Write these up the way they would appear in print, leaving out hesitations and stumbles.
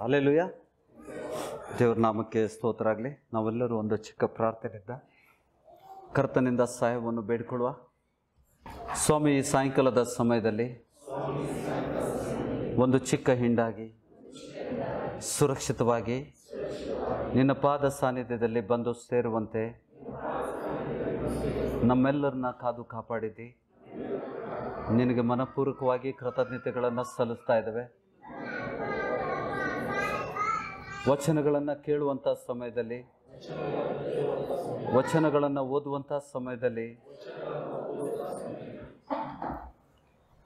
Hallelujah. ದೇವ್ರ ನಾಮಕ್ಕೆ ಸ್ತೋತ್ರ ಆಗಲಿ. ನಾವೆಲ್ಲರೂ ಒಂದು ಚಿಕ್ಕ ಪ್ರಾರ್ಥನೆಯಿಂದ ಕರ್ತನಿಂದ ಸಹಾಯವನ್ನು ಬೇಡಿಕೊಳ್ಳುವ. ಸ್ವಾಮಿ, ಈ ಸಾಯಂಕಾಲದ ಸಮಯದಲ್ಲಿ ಒಂದು ಚಿಕ್ಕ ಹಿಂಡಾಗಿ ಸುರಕ್ಷಿತವಾಗಿ ನಿನ್ನ ಪಾದ ಸಾನ್ನಿಧ್ಯದಲ್ಲಿ ಬಂದು ಸೇರುವಂತೆ ನಮ್ಮೆಲ್ಲರನ್ನ ಕಾದು ಕಾಪಾಡಿದ್ದಿ. ನಿನಗೆ ಮನಪೂರ್ವಕವಾಗಿ ಕೃತಜ್ಞತೆಗಳನ್ನು ಸಲ್ಲಿಸ್ತಾ ಇದ್ದೇವೆ. ವಚನಗಳನ್ನು ಕೇಳುವಂಥ ಸಮಯದಲ್ಲಿ, ವಚನಗಳನ್ನು ಓದುವಂಥ ಸಮಯದಲ್ಲಿ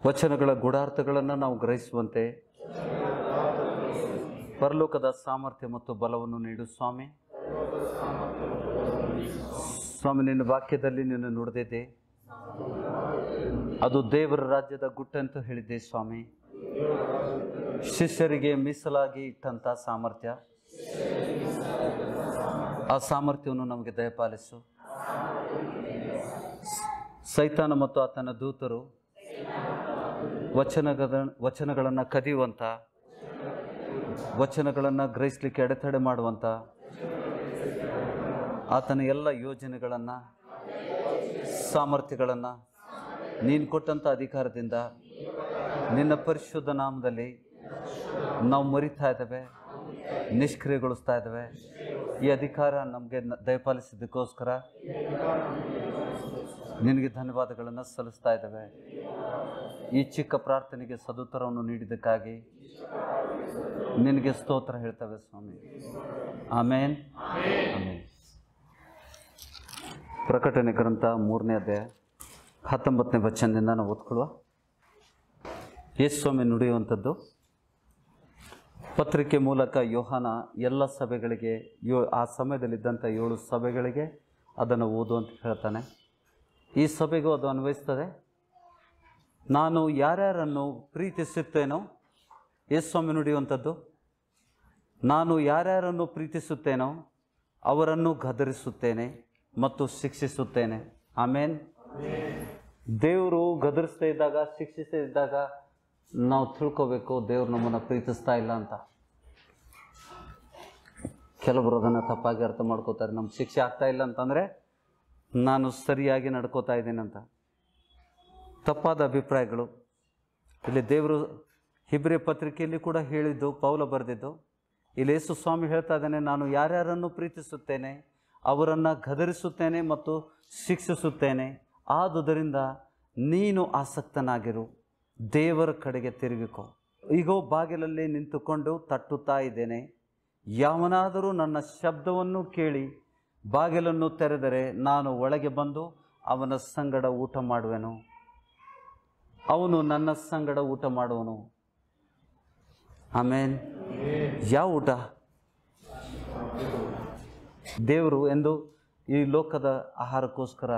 ವಚನಗಳ ಗೂಢಾರ್ಥಗಳನ್ನು ನಾವು ಗ್ರಹಿಸುವಂತೆ ಪರಲೋಕದ ಸಾಮರ್ಥ್ಯ ಮತ್ತು ಬಲವನ್ನು ನೀಡು ಸ್ವಾಮಿ. ಸ್ವಾಮಿ, ನಿನ್ನ ವಾಕ್ಯದಲ್ಲಿ ನಿನ್ನ ನುಡಿದಿದ್ದೆ, ಅದು ದೇವರ ರಾಜ್ಯದ ಗುಟ್ಟಂತೂ ಹೇಳಿದ್ದೆ ಸ್ವಾಮಿ. ಶಿಷ್ಯರಿಗೆ ಮೀಸಲಾಗಿ ಇಟ್ಟಂಥ ಸಾಮರ್ಥ್ಯ, ಆ ಸಾಮರ್ಥ್ಯವನ್ನು ನಮಗೆ ದಯಪಾಲಿಸು. ಸೈತಾನ ಮತ್ತು ಆತನ ದೂತರು ವಚನಗಳನ್ನು ಕದಿಯುವಂಥ, ವಚನಗಳನ್ನು ಗ್ರಹಿಸಲಿಕ್ಕೆ ಅಡೆತಡೆ ಮಾಡುವಂಥ ಆತನ ಎಲ್ಲ ಯೋಜನೆಗಳನ್ನು, ಸಾಮರ್ಥ್ಯಗಳನ್ನು ನೀನು ಕೊಟ್ಟಂಥ ಅಧಿಕಾರದಿಂದ ನಿನ್ನ ಪರಿಶುದ್ಧ ನಾಮದಲ್ಲಿ ನಾವು ಮರಿತಾ ಇದ್ದೇವೆ, ನಿಷ್ಕ್ರಿಯಗೊಳಿಸ್ತಾ ಇದ್ದೇವೆ. ಈ ಅಧಿಕಾರ ನಮಗೆ ದಯಪಾಲಿಸಿದ್ದಕ್ಕೋಸ್ಕರ ನಿನಗೆ ಧನ್ಯವಾದಗಳನ್ನು ಸಲ್ಲಿಸ್ತಾ ಇದ್ದೇವೆ. ಈ ಚಿಕ್ಕ ಪ್ರಾರ್ಥನೆಗೆ ಸದುತ್ತರವನ್ನು ನೀಡಿದ್ದಕ್ಕಾಗಿ ನಿನಗೆ ಸ್ತೋತ್ರ ಹೇಳ್ತೇವೆ ಸ್ವಾಮಿ. ಆಮೇನ್, ಆಮೇನ್. ಪ್ರಕಟಣೆ ಗ್ರಂಥ 3ನೇ ಅಧ್ಯಾಯ 19ನೇ ವಚನದಿಂದ ನಾವು ಓದ್ಕೊಳ್ಳುವ. ಯೇಸು ಸ್ವಾಮಿ ನುಡಿಯುವಂಥದ್ದು. ಪತ್ರಿಕೆ ಮೂಲಕ ಯೋಹಾನ ಎಲ್ಲ ಸಭೆಗಳಿಗೆ, ಆ ಸಮಯದಲ್ಲಿದ್ದಂಥ 7 ಸಭೆಗಳಿಗೆ ಅದನ್ನು ಓದು ಅಂತ ಹೇಳ್ತಾನೆ. ಈ ಸಭೆಗೂ ಅದು ಅನ್ವಯಿಸ್ತದೆ. ನಾನು ಯಾರ್ಯಾರನ್ನು ಪ್ರೀತಿಸುತ್ತೇನೋ, ಯೇಸು ಸ್ವಾಮಿ ನುಡಿಯುವಂಥದ್ದು, ನಾನು ಯಾರ್ಯಾರನ್ನು ಪ್ರೀತಿಸುತ್ತೇನೋ ಅವರನ್ನು ಗದರಿಸುತ್ತೇನೆ ಮತ್ತು ಶಿಕ್ಷಿಸುತ್ತೇನೆ. ಆಮೇನ್. ದೇವರು ಗದರಿಸ್ತಾ ಇದ್ದಾಗ, ಶಿಕ್ಷಿಸ್ತಾ ಇದ್ದಾಗ ನಾವು ತಿಳ್ಕೋಬೇಕು ದೇವ್ರು ನಮ್ಮನ್ನು ಪ್ರೀತಿಸ್ತಾ ಇಲ್ಲ ಅಂತ. ಕೆಲವರು ಅದನ್ನು ತಪ್ಪಾಗಿ ಅರ್ಥ ಮಾಡ್ಕೋತಾರೆ. ನಮ್ಮ ಶಿಕ್ಷೆ ಆಗ್ತಾ ಇಲ್ಲ ಅಂತಂದರೆ ನಾನು ಸರಿಯಾಗಿ ನಡ್ಕೋತಾ ಇದ್ದೀನಿ ಅಂತ. ತಪ್ಪಾದ ಅಭಿಪ್ರಾಯಗಳು. ಇಲ್ಲಿ ದೇವರು ಹಿಬ್ರಿಯ ಪತ್ರಿಕೆಯಲ್ಲಿ ಕೂಡ ಹೇಳಿದ್ದು, ಪೌಲ ಬರೆದಿದ್ದು. ಇಲ್ಲಿ ಯೇಸು ಸ್ವಾಮಿ ಹೇಳ್ತಾ ಇದ್ದಾನೆ, ನಾನು ಯಾರ್ಯಾರನ್ನು ಪ್ರೀತಿಸುತ್ತೇನೆ ಅವರನ್ನು ಗದರಿಸುತ್ತೇನೆ ಮತ್ತು ಶಿಕ್ಷಿಸುತ್ತೇನೆ. ಆದುದರಿಂದ ನೀನು ಆಸಕ್ತನಾಗಿರು, ದೇವರ ಕಡೆಗೆ ತಿರುಗಿಕೋ. ಈಗೋ ಬಾಗಿಲಲ್ಲಿ ನಿಂತುಕೊಂಡು ತಟ್ಟುತ್ತಾ ಇದ್ದೇನೆ. ಯಾವನಾದರೂ ನನ್ನ ಶಬ್ದವನ್ನು ಕೇಳಿ ಬಾಗಿಲನ್ನು ತೆರೆದರೆ ನಾನು ಒಳಗೆ ಬಂದು ಅವನ ಸಂಗಡ ಊಟ ಮಾಡುವೆನು, ಅವನು ನನ್ನ ಸಂಗಡ ಊಟ ಮಾಡುವನು. ಆಮೇನ್. ಯಾವ ಊಟ? ದೇವರು ಎಂದು ಈ ಲೋಕದ ಆಹಾರಕ್ಕೋಸ್ಕರ,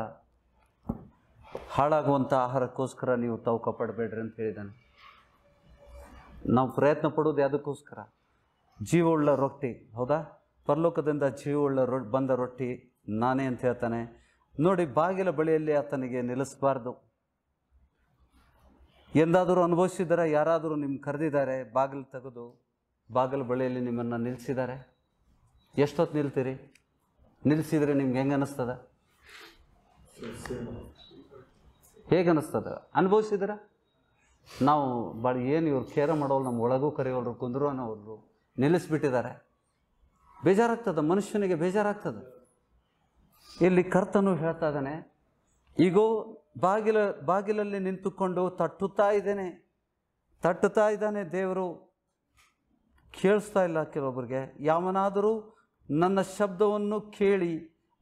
ಹಾಳಾಗುವಂಥ ಆಹಾರಕ್ಕೋಸ್ಕರ ನೀವು ತವಕ ಪಡಬೇಡ್ರಿ ಅಂತ ಹೇಳಿದ್ದಾನೆ. ನಾವು ಪ್ರಯತ್ನ ಪಡೋದು ಯಾವುದಕ್ಕೋಸ್ಕರ? ಜೀವವುಳ್ಳ ರೊಟ್ಟಿ, ಹೌದಾ? ಪರಲೋಕದಿಂದ ಜೀವವುಳ್ಳ ಬಂದ ರೊಟ್ಟಿ ನಾನೇ ಅಂತ ಹೇಳ್ತಾನೆ. ನೋಡಿ, ಬಾಗಿಲ ಬಳಿಯಲ್ಲಿ ಆತನಿಗೆ ನಿಲ್ಲಿಸಬಾರ್ದು. ಎಂದಾದರೂ ಅನುಭವಿಸಿದರೆ, ಯಾರಾದರೂ ನಿಮ್ಗೆ ಕರೆದಿದ್ದಾರೆ, ಬಾಗಿಲು ತೆಗೆದು ಬಾಗಿಲ ಬಳಿಯಲ್ಲಿ ನಿಮ್ಮನ್ನು ನಿಲ್ಲಿಸಿದ್ದಾರೆ, ಎಷ್ಟೊತ್ತು ನಿಲ್ತೀರಿ? ನಿಲ್ಲಿಸಿದರೆ ನಿಮ್ಗೆ ಹೆಂಗೆ ಅನ್ನಿಸ್ತದ? ಹೇಗೆ ಅನ್ನಿಸ್ತದ? ಅನುಭವಿಸಿದ್ರೆ ನಾವು ಭಾಳ ಏನು ಇವ್ರು ಕೇರ ಮಾಡೋರು, ನಮ್ಮ ಒಳಗೂ ಕರೆಯೋರು, ಕುಂದ್ರು ಅನ್ನೋರು ನಿಲ್ಲಿಸ್ಬಿಟ್ಟಿದ್ದಾರೆ. ಬೇಜಾರಾಗ್ತದೆ, ಮನುಷ್ಯನಿಗೆ ಬೇಜಾರಾಗ್ತದೆ. ಇಲ್ಲಿ ಕರ್ತನು ಹೇಳ್ತಾ ಇದ್ದಾನೆ, ಈಗೋ ಬಾಗಿಲಲ್ಲಿ ನಿಂತುಕೊಂಡು ತಟ್ಟುತ್ತಾ ಇದ್ದಾನೆ ದೇವರು. ಕೇಳಿಸ್ತಾ ಇಲ್ಲ ಕೆಲವೊಬ್ಬರಿಗೆ. ಯಾವನಾದರೂ ನನ್ನ ಶಬ್ದವನ್ನು ಕೇಳಿ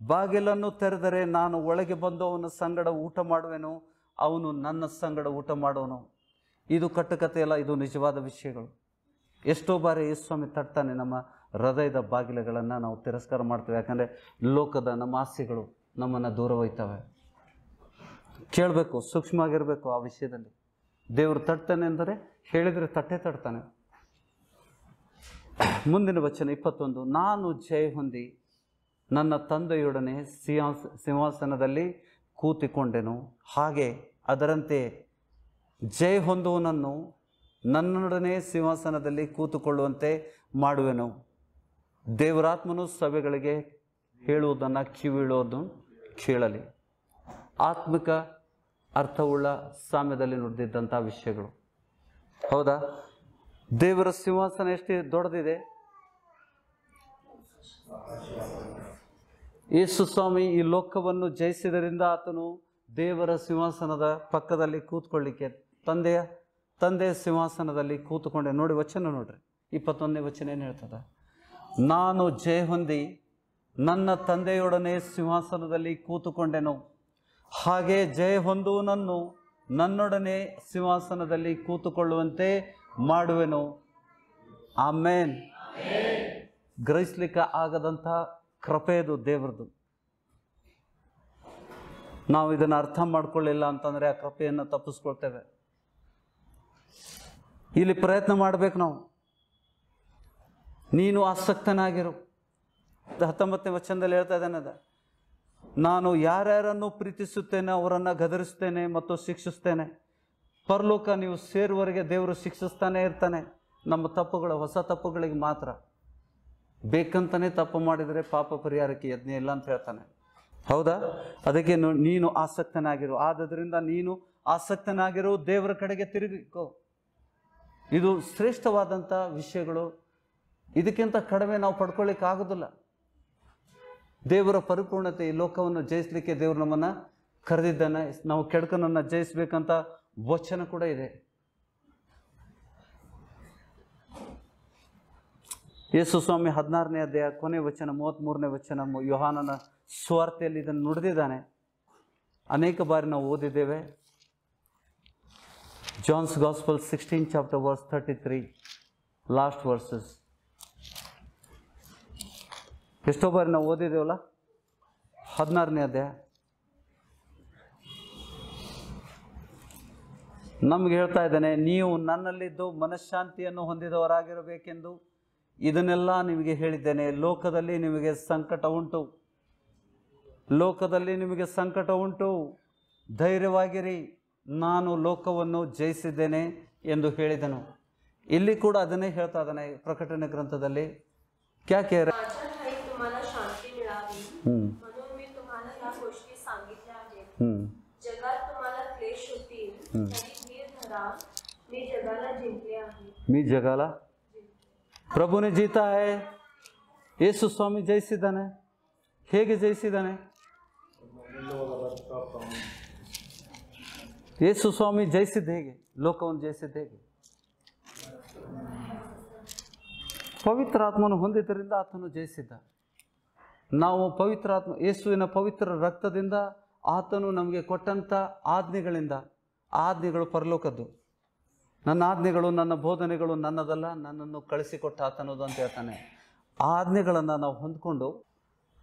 ಬಾಗಿಲನ್ನು ತೆರೆದರೆ ನಾನು ಒಳಗೆ ಬಂದು ಅವನ ಸಂಗಡ ಊಟ ಮಾಡುವೆನು, ಅವನು ನನ್ನ ಸಂಗಡ ಊಟ ಮಾಡುವನು. ಇದು ಕಟ್ಟುಕತೆಯಲ್ಲ, ಇದು ನಿಜವಾದ ವಿಷಯಗಳು. ಎಷ್ಟೋ ಬಾರಿ ಯೇಸುಸ್ವಾಮಿ ತಟ್ತಾನೆ, ನಮ್ಮ ಹೃದಯದ ಬಾಗಿಲುಗಳನ್ನು ನಾವು ತಿರಸ್ಕಾರ ಮಾಡ್ತೇವೆ. ಯಾಕಂದರೆ ಲೋಕದ ನಮ್ಮ ಆಸೆಗಳು ನಮ್ಮನ್ನು ದೂರ ಒಯ್ತವೆ. ಕೇಳಬೇಕು, ಸೂಕ್ಷ್ಮವಾಗಿರಬೇಕು ಆ ವಿಷಯದಲ್ಲಿ. ದೇವರು ತಟ್ತಾನೆ ಅಂದರೆ ಹೇಳಿದರೆ ತಟ್ತಾನೆ. ಮುಂದಿನ ವಚನ 21, ನಾನು ಜಯ ಹೊಂದಿ ನನ್ನ ತಂದೆಯೊಡನೆ ಸಿಂಹಾಸನದಲ್ಲಿ ಕೂತಿಕೊಂಡೆನು, ಹಾಗೆ ಅದರಂತೆ ಜಯ ಹೊಂದುವನನ್ನು ನನ್ನೊಡನೆ ಸಿಂಹಾಸನದಲ್ಲಿ ಕೂತುಕೊಳ್ಳುವಂತೆ ಮಾಡುವೆನು. ದೇವರಾತ್ಮನು ಸಭೆಗಳಿಗೆ ಹೇಳುವುದನ್ನು ಕಿವಿಡುವುದು ಕೇಳಲಿ. ಆತ್ಮಿಕ ಅರ್ಥವುಳ್ಳ ಸಾಮ್ಯದಲ್ಲಿ ನುಡಿದಿದ್ದಂಥ ವಿಷಯಗಳು. ಹೌದಾ? ದೇವರ ಸಿಂಹಾಸನ ಎಷ್ಟು ದೊಡ್ಡದಿದೆ. ಯೇಸು ಸ್ವಾಮಿ ಈ ಲೋಕವನ್ನು ಜಯಿಸಿದರಿಂದ ಆತನು ದೇವರ ಸಿಂಹಾಸನದ ಪಕ್ಕದಲ್ಲಿ ಕೂತ್ಕೊಳ್ಳಿಕ್ಕೆ ತಂದೆಯ ಸಿಂಹಾಸನದಲ್ಲಿ ಕೂತುಕೊಂಡೆ. ನೋಡಿ ವಚನ ನೋಡ್ರಿ, 21ನೇ ವಚನ ಏನು ಹೇಳ್ತದ? ನಾನು ಜಯ ಹೊಂದಿ ನನ್ನ ತಂದೆಯೊಡನೆ ಸಿಂಹಾಸನದಲ್ಲಿ ಕೂತುಕೊಂಡೆನು, ಹಾಗೆ ಜಯ ಹೊಂದುವನನ್ನು ನನ್ನೊಡನೆ ಸಿಂಹಾಸನದಲ್ಲಿ ಕೂತುಕೊಳ್ಳುವಂತೆ ಮಾಡುವೆನು. ಆಮೇನ್. ಗ್ರಹಿಸ್ಲಿಕ್ಕೆ ಆಗದಂಥ ಕೃಪೆಯದು ದೇವರದು. ನಾವು ಇದನ್ನು ಅರ್ಥ ಮಾಡ್ಕೊಳ್ಳಿಲ್ಲ ಅಂತಂದರೆ ಆ ಕೃಪೆಯನ್ನು ತಪ್ಪಿಸ್ಕೊಳ್ತೇವೆ. ಇಲ್ಲಿ ಪ್ರಯತ್ನ ಮಾಡಬೇಕು ನಾವು. ನೀನು ಆಸಕ್ತನಾಗಿರು. 19ನೇ ವಚನದಲ್ಲಿ ಹೇಳ್ತಾ ಇದ್ದಾನೆ, ನಾನು ಯಾರ್ಯಾರನ್ನು ಪ್ರೀತಿಸುತ್ತೇನೆ ಅವರನ್ನು ಗದರಿಸ್ತೇನೆ ಮತ್ತು ಶಿಕ್ಷಿಸ್ತೇನೆ. ಪರಲೋಕ ನೀವು ಸೇರುವವರೆಗೆ ದೇವರು ಶಿಕ್ಷಿಸ್ತಾನೆ ಇರ್ತಾನೆ. ನಮ್ಮ ತಪ್ಪುಗಳು, ಹೊಸ ತಪ್ಪುಗಳಿಗೆ ಮಾತ್ರ. ಬೇಕಂತಲೇ ತಪ್ಪು ಮಾಡಿದರೆ ಪಾಪ ಪರಿಹಾರಕ್ಕೆ ಯಜ್ಞ ಇಲ್ಲ ಅಂತ ಹೇಳ್ತಾನೆ. ಹೌದಾ? ಅದಕ್ಕೆ ನೀನು ಆಸಕ್ತನಾಗಿರು. ಆದ್ದರಿಂದ ನೀನು ಆಸಕ್ತನಾಗಿರು, ದೇವರ ಕಡೆಗೆ ತಿರುಗಿಕೋ. ಇದು ಶ್ರೇಷ್ಠವಾದಂಥ ವಿಷಯಗಳು. ಇದಕ್ಕಿಂತ ಕಡಿಮೆ ನಾವು ಪಡ್ಕೊಳ್ಳಿಕ್ಕೆ ಆಗೋದಿಲ್ಲ. ದೇವರ ಪರಿಪೂರ್ಣತೆ, ಈ ಲೋಕವನ್ನು ಜಯಿಸಲಿಕ್ಕೆ ದೇವರು ನಮ್ಮನ್ನು ಕರೆದಿದ್ದಾನೆ. ನಾವು ಕೆಡುಕನನ್ನು ಜಯಿಸಬೇಕಂತ ವಚನ ಕೂಡ ಇದೆ. ಯೇಸು ಸ್ವಾಮಿ 16ನೇ ಅಧ್ಯಾಯ ಕೊನೆ ವಚನ 33ನೇ ವಚನ ಯೋಹಾನನ ಸುವಾರ್ತೆಯಲ್ಲಿ ಇದನ್ನು ನುಡಿದಿದ್ದಾನೆ. ಅನೇಕ ಬಾರಿ ನಾವು ಓದಿದ್ದೇವೆ. John's gospel 16 chapter verse 33 last verses. ಎಷ್ಟೋ ಬಾರಿ ನಾವು ಓದಿದ್ದೇವಲ್ಲ. 16ನೇ ಅಧ್ಯಾಯ ನಮ್ಗೆ ಹೇಳ್ತಾ ಇದ್ದಾನೆ, ನೀವು ನನ್ನಲ್ಲಿದ್ದು ಮನಃಶಾಂತಿಯನ್ನು ಹೊಂದಿದವರಾಗಿರಬೇಕೆಂದು ಇದನ್ನೆಲ್ಲ ನಿಮಗೆ ಹೇಳಿದ್ದೇನೆ. ಲೋಕದಲ್ಲಿ ನಿಮಗೆ ಸಂಕಟ ಉಂಟು, ಧೈರ್ಯವಾಗಿರಿ, ನಾನು ಲೋಕವನ್ನು ಜಯಿಸಿದ್ದೇನೆ ಎಂದು ಹೇಳಿದನು. ಇಲ್ಲಿ ಕೂಡ ಅದನ್ನೇ ಹೇಳ್ತಾ ಇದ್ದಾನೆ ಪ್ರಕಟಣೆ ಗ್ರಂಥದಲ್ಲಿ. क्या कह रहे? तुम्हाला शांती मिळावी म्हणून मी तुम्हाला या गोष्टी सांगितल्या आहेत. जगात तुम्हाला क्लेश होतील, तरी धीर धरा, मी जगाला जिंकले आहे. मी जगाला प्रभु ने जीता है. ಯೇಸು ಸ್ವಾಮಿ ಜಯಿಸಿದ್ದಾನೆ. ಹೇಗೆ ಜಯಿಸಿದ್ದಾನೆ? ಯೇಸು ಸ್ವಾಮಿ ಜಯಿಸಿದ್ದು ಹೇಗೆ? ಲೋಕವನ್ನು ಜಯಿಸಿದ್ದು ಹೇಗೆ? ಪವಿತ್ರಾತ್ಮನು ಹೊಂದಿದ್ದರಿಂದ ಆತನು ಜಯಿಸಿದ್ದ. ನಾವು ಪವಿತ್ರಾತ್ಮ, ಯೇಸುವಿನ ಪವಿತ್ರ ರಕ್ತದಿಂದ ಆತನು ನಮಗೆ ಕೊಟ್ಟಂಥ ಆಜ್ಞೆಗಳು ಪರಲೋಕದ್ದು. ನನ್ನ ಆಜ್ಞೆಗಳು, ನನ್ನ ಬೋಧನೆಗಳು ನನ್ನದಲ್ಲ, ನನ್ನನ್ನು ಕಳಿಸಿಕೊಟ್ಟ ಆತನದು ಅಂತ ಹೇಳ್ತಾನೆ. ಆ ಆಜ್ಞೆಗಳನ್ನು ನಾವು ಹೊಂದ್ಕೊಂಡು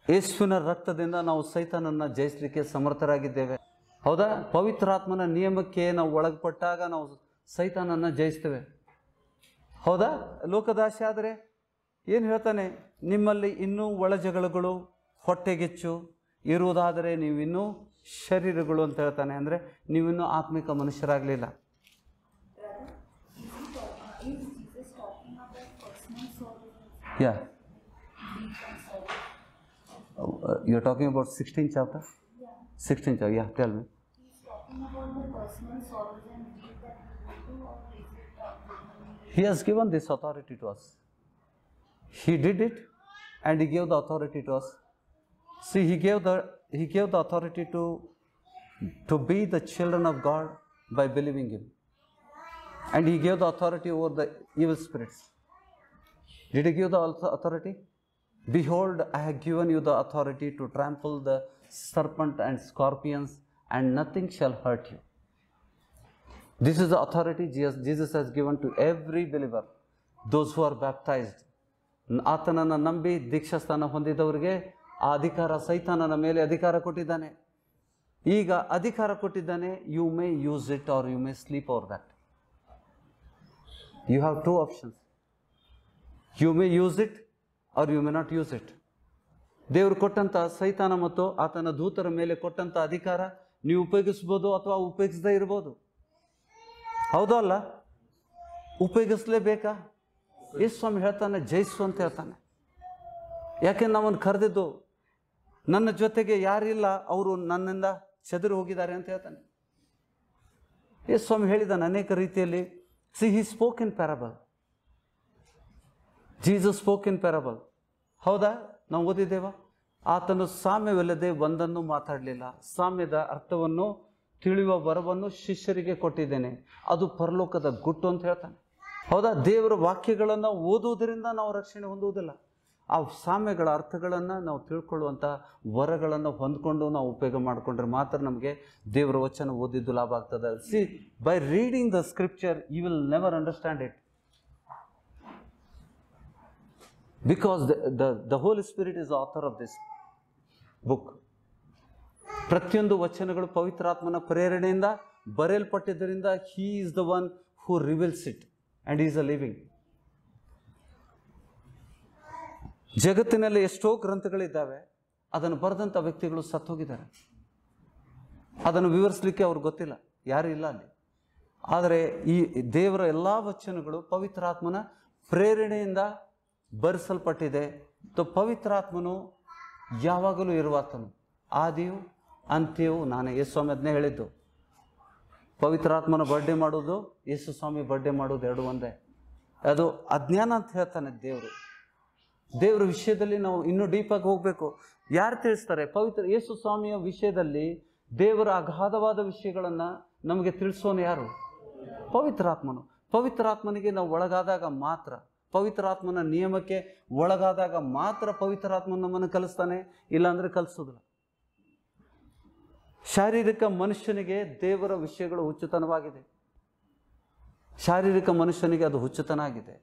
ಯೇಸುವಿನ ರಕ್ತದಿಂದ ನಾವು ಸೈತಾನನ್ನು ಜಯಿಸಲಿಕ್ಕೆ ಸಮರ್ಥರಾಗಿದ್ದೇವೆ. ಹೌದಾ? ಪವಿತ್ರಾತ್ಮನ ನಿಯಮಕ್ಕೆ ನಾವು ಒಳಪಟ್ಟಾಗ ನಾವು ಸೈತಾನನ್ನು ಜಯಿಸ್ತೇವೆ. ಹೌದಾ? ಲೋಕದಾಸೆ ಆದರೆ ಏನು ಹೇಳ್ತಾನೆ? ನಿಮ್ಮಲ್ಲಿ ಇನ್ನೂ ಒಳಜಗಳಗಳು, ಹೊಟ್ಟೆಗಿಚ್ಚು ಇರುವುದಾದರೆ ನೀವಿನ್ನೂ ಶರೀರಗಳು ಅಂತ ಹೇಳ್ತಾನೆ. ಅಂದರೆ ನೀವಿನ್ನೂ ಆತ್ಮಿಕ ಮನುಷ್ಯರಾಗಲಿಲ್ಲ. Yeah. You're talking about 16th chapter? Yeah. 16th chapter, yeah, tell me. He's talking about the personal sorrows and grief that we do, or is it He has given this authority to us. He did it and He gave the authority to us. See, He gave the authority to be the children of God by believing Him. And He gave the authority over the evil spirits. Did He give the authority? Behold, I have given you the authority to trample the serpent and scorpions, and nothing shall hurt you. This is the authority Jesus has given to every believer, those who are baptized. ಆತನನ್ನು ನಂಬಿ ದೀಕ್ಷಾಸ್ಥಾನ ಹೊಂದಿದವರಿಗೆ ಆ ಅಧಿಕಾರ, ಸೈತಾನನ ಮೇಲೆ ಅಧಿಕಾರ ಕೊಟ್ಟಿದ್ದಾನೆ. ಈಗ ಅಧಿಕಾರ ಕೊಟ್ಟಿದ್ದಾನೆ, you may use it or you may sleep over that. You have two options. You may use it or you may not use it. ದೇವರು ಕೊಟ್ಟಂಥ ಸೈತಾನ ಮತ್ತು ಆತನ ದೂತರ ಮೇಲೆ ಕೊಟ್ಟಂಥ ಅಧಿಕಾರ ನೀವು ಉಪಯೋಗಿಸ್ಬೋದು ಅಥವಾ ಉಪಯೋಗಿಸದೇ ಇರ್ಬೋದು. ಹೌದೋ ಅಲ್ಲ? ಉಪಯೋಗಿಸ್ಲೇಬೇಕಾ? ಯೇಸು ಸ್ವಾಮಿ ಹೇಳ್ತಾನೆ, ಜಯಿಸು ಅಂತ ಹೇಳ್ತಾನೆ. ಯಾಕೆಂದ್ರೆ ನಾವನ್ನು ಕರೆದಿದ್ದು, ನನ್ನ ಜೊತೆಗೆ ಯಾರಿಲ್ಲ, ಅವರು ನನ್ನಿಂದ ಚದುರಿ ಹೋಗಿದ್ದಾರೆ ಅಂತ ಹೇಳ್ತಾನೆ. ಯೇಸು ಸ್ವಾಮಿ ಹೇಳಿದ್ದಾನೆ ಅನೇಕ ರೀತಿಯಲ್ಲಿ. C he spoke in parable. Jesus spoke in parable. ಹೌದಾ? ನಾವು ಓದಿದ್ದೇವ? ಆತನು ಸಾಮ್ಯವಿಲ್ಲದೆ ಒಂದನ್ನು ಮಾತಾಡಲಿಲ್ಲ. ಸಾಮ್ಯದ ಅರ್ಥವನ್ನು ತಿಳಿಯುವ ವರವನ್ನು ಶಿಷ್ಯರಿಗೆ ಕೊಟ್ಟಿದ್ದೇನೆ, ಅದು ಪರಲೋಕದ ಗುಟ್ಟು ಅಂತ ಹೇಳ್ತಾನೆ. ಹೌದಾ? ದೇವರ ವಾಕ್ಯಗಳನ್ನು ಓದುವುದರಿಂದ ನಾವು ರಕ್ಷಣೆ ಹೊಂದುವುದಿಲ್ಲ. ಆ ಸಾಮ್ಯಗಳ ಅರ್ಥಗಳನ್ನು ನಾವು ತಿಳ್ಕೊಳ್ಳುವಂಥ ವರಗಳನ್ನು ಹೊಂದ್ಕೊಂಡು ನಾವು ಉಪಯೋಗ ಮಾಡಿಕೊಂಡ್ರೆ ಮಾತ್ರ ನಮಗೆ ದೇವರ ವಚನ ಓದಿದ್ದು ಲಾಭ ಆಗ್ತದೆ. See, by reading the scripture you will never understand it. Because the Holy Spirit is the author of this book. ಪ್ರತಿಯೊಂದು ವಚನಗಳು ಪವಿತ್ರಾತ್ಮನ ಪ್ರೇರಣೆಯಿಂದ ಬರೆಯಲ್ಪಟ್ಟಿದ್ದರಿಂದ He is the one who reveals it and He is a living. ಜಗತ್ತಿನಲ್ಲಿ ಎಷ್ಟೋ ಗ್ರಂಥಗಳಿದ್ದಾವೆ, ಅದನ್ನು ಬರೆದಂಥ ವ್ಯಕ್ತಿಗಳು ಸತ್ತೋಗಿದ್ದಾರೆ. ಅದನ್ನು ವಿವರಿಸಲಿಕ್ಕೆ ಅವ್ರಿಗೆ ಗೊತ್ತಿಲ್ಲ, ಯಾರೂ ಇಲ್ಲ ಅಲ್ಲಿ. ಆದರೆ ಈ ದೇವರ ಎಲ್ಲ ವಚನಗಳು ಪವಿತ್ರಾತ್ಮನ ಪ್ರೇರಣೆಯಿಂದ ಬರೆಸಲ್ಪಟ್ಟಿದೆ. ಪವಿತ್ರಾತ್ಮನು ಯಾವಾಗಲೂ ಇರುವಾತನು, ಆದಿಯು ಅಂತ್ಯವೂ ನಾನೇ. ಯೇಸು ಸ್ವಾಮಿ ಅದನ್ನೇ ಹೇಳಿದ್ದು. ಪವಿತ್ರಾತ್ಮನ ಬರ್ಡೇ ಮಾಡೋದು, ಯೇಸು ಸ್ವಾಮಿ ಬರ್ಡೇ ಮಾಡೋದು ಎರಡು ಒಂದೇ. ಅದು ಅಜ್ಞಾನ ಅಂತ ಹೇಳ್ತಾನೆ ದೇವರು. ದೇವರ ವಿಷಯದಲ್ಲಿ ನಾವು ಇನ್ನೂ ಡೀಪಾಗಿ ಹೋಗಬೇಕು. ಯಾರು ತಿಳಿಸ್ತಾರೆ? ಯೇಸು ಸ್ವಾಮಿಯ ವಿಷಯದಲ್ಲಿ ದೇವರ ಅಗಾಧವಾದ ವಿಷಯಗಳನ್ನು ನಮಗೆ ತಿಳಿಸೋನು ಯಾರು? ಪವಿತ್ರಾತ್ಮನು. ಪವಿತ್ರಾತ್ಮನಿಗೆ ನಾವು ಒಳಗಾದಾಗ ಮಾತ್ರ, ಪವಿತ್ರಾತ್ಮನ ನಿಯಮಕ್ಕೆ ಒಳಗಾದಾಗ ಮಾತ್ರ ಪವಿತ್ರಾತ್ಮ ನಮ್ಮನ್ನು ಕಲಿಸ್ತಾನೆ, ಇಲ್ಲಾಂದರೆ ಕಲಿಸೋದಿಲ್ಲ. ಶಾರೀರಿಕ ಮನುಷ್ಯನಿಗೆ ದೇವರ ವಿಷಯಗಳು ಹುಚ್ಚುತನವಾಗಿದೆ. ಶಾರೀರಿಕ ಮನುಷ್ಯನಿಗೆ ಅದು ಹುಚ್ಚುತನ ಆಗಿದೆ.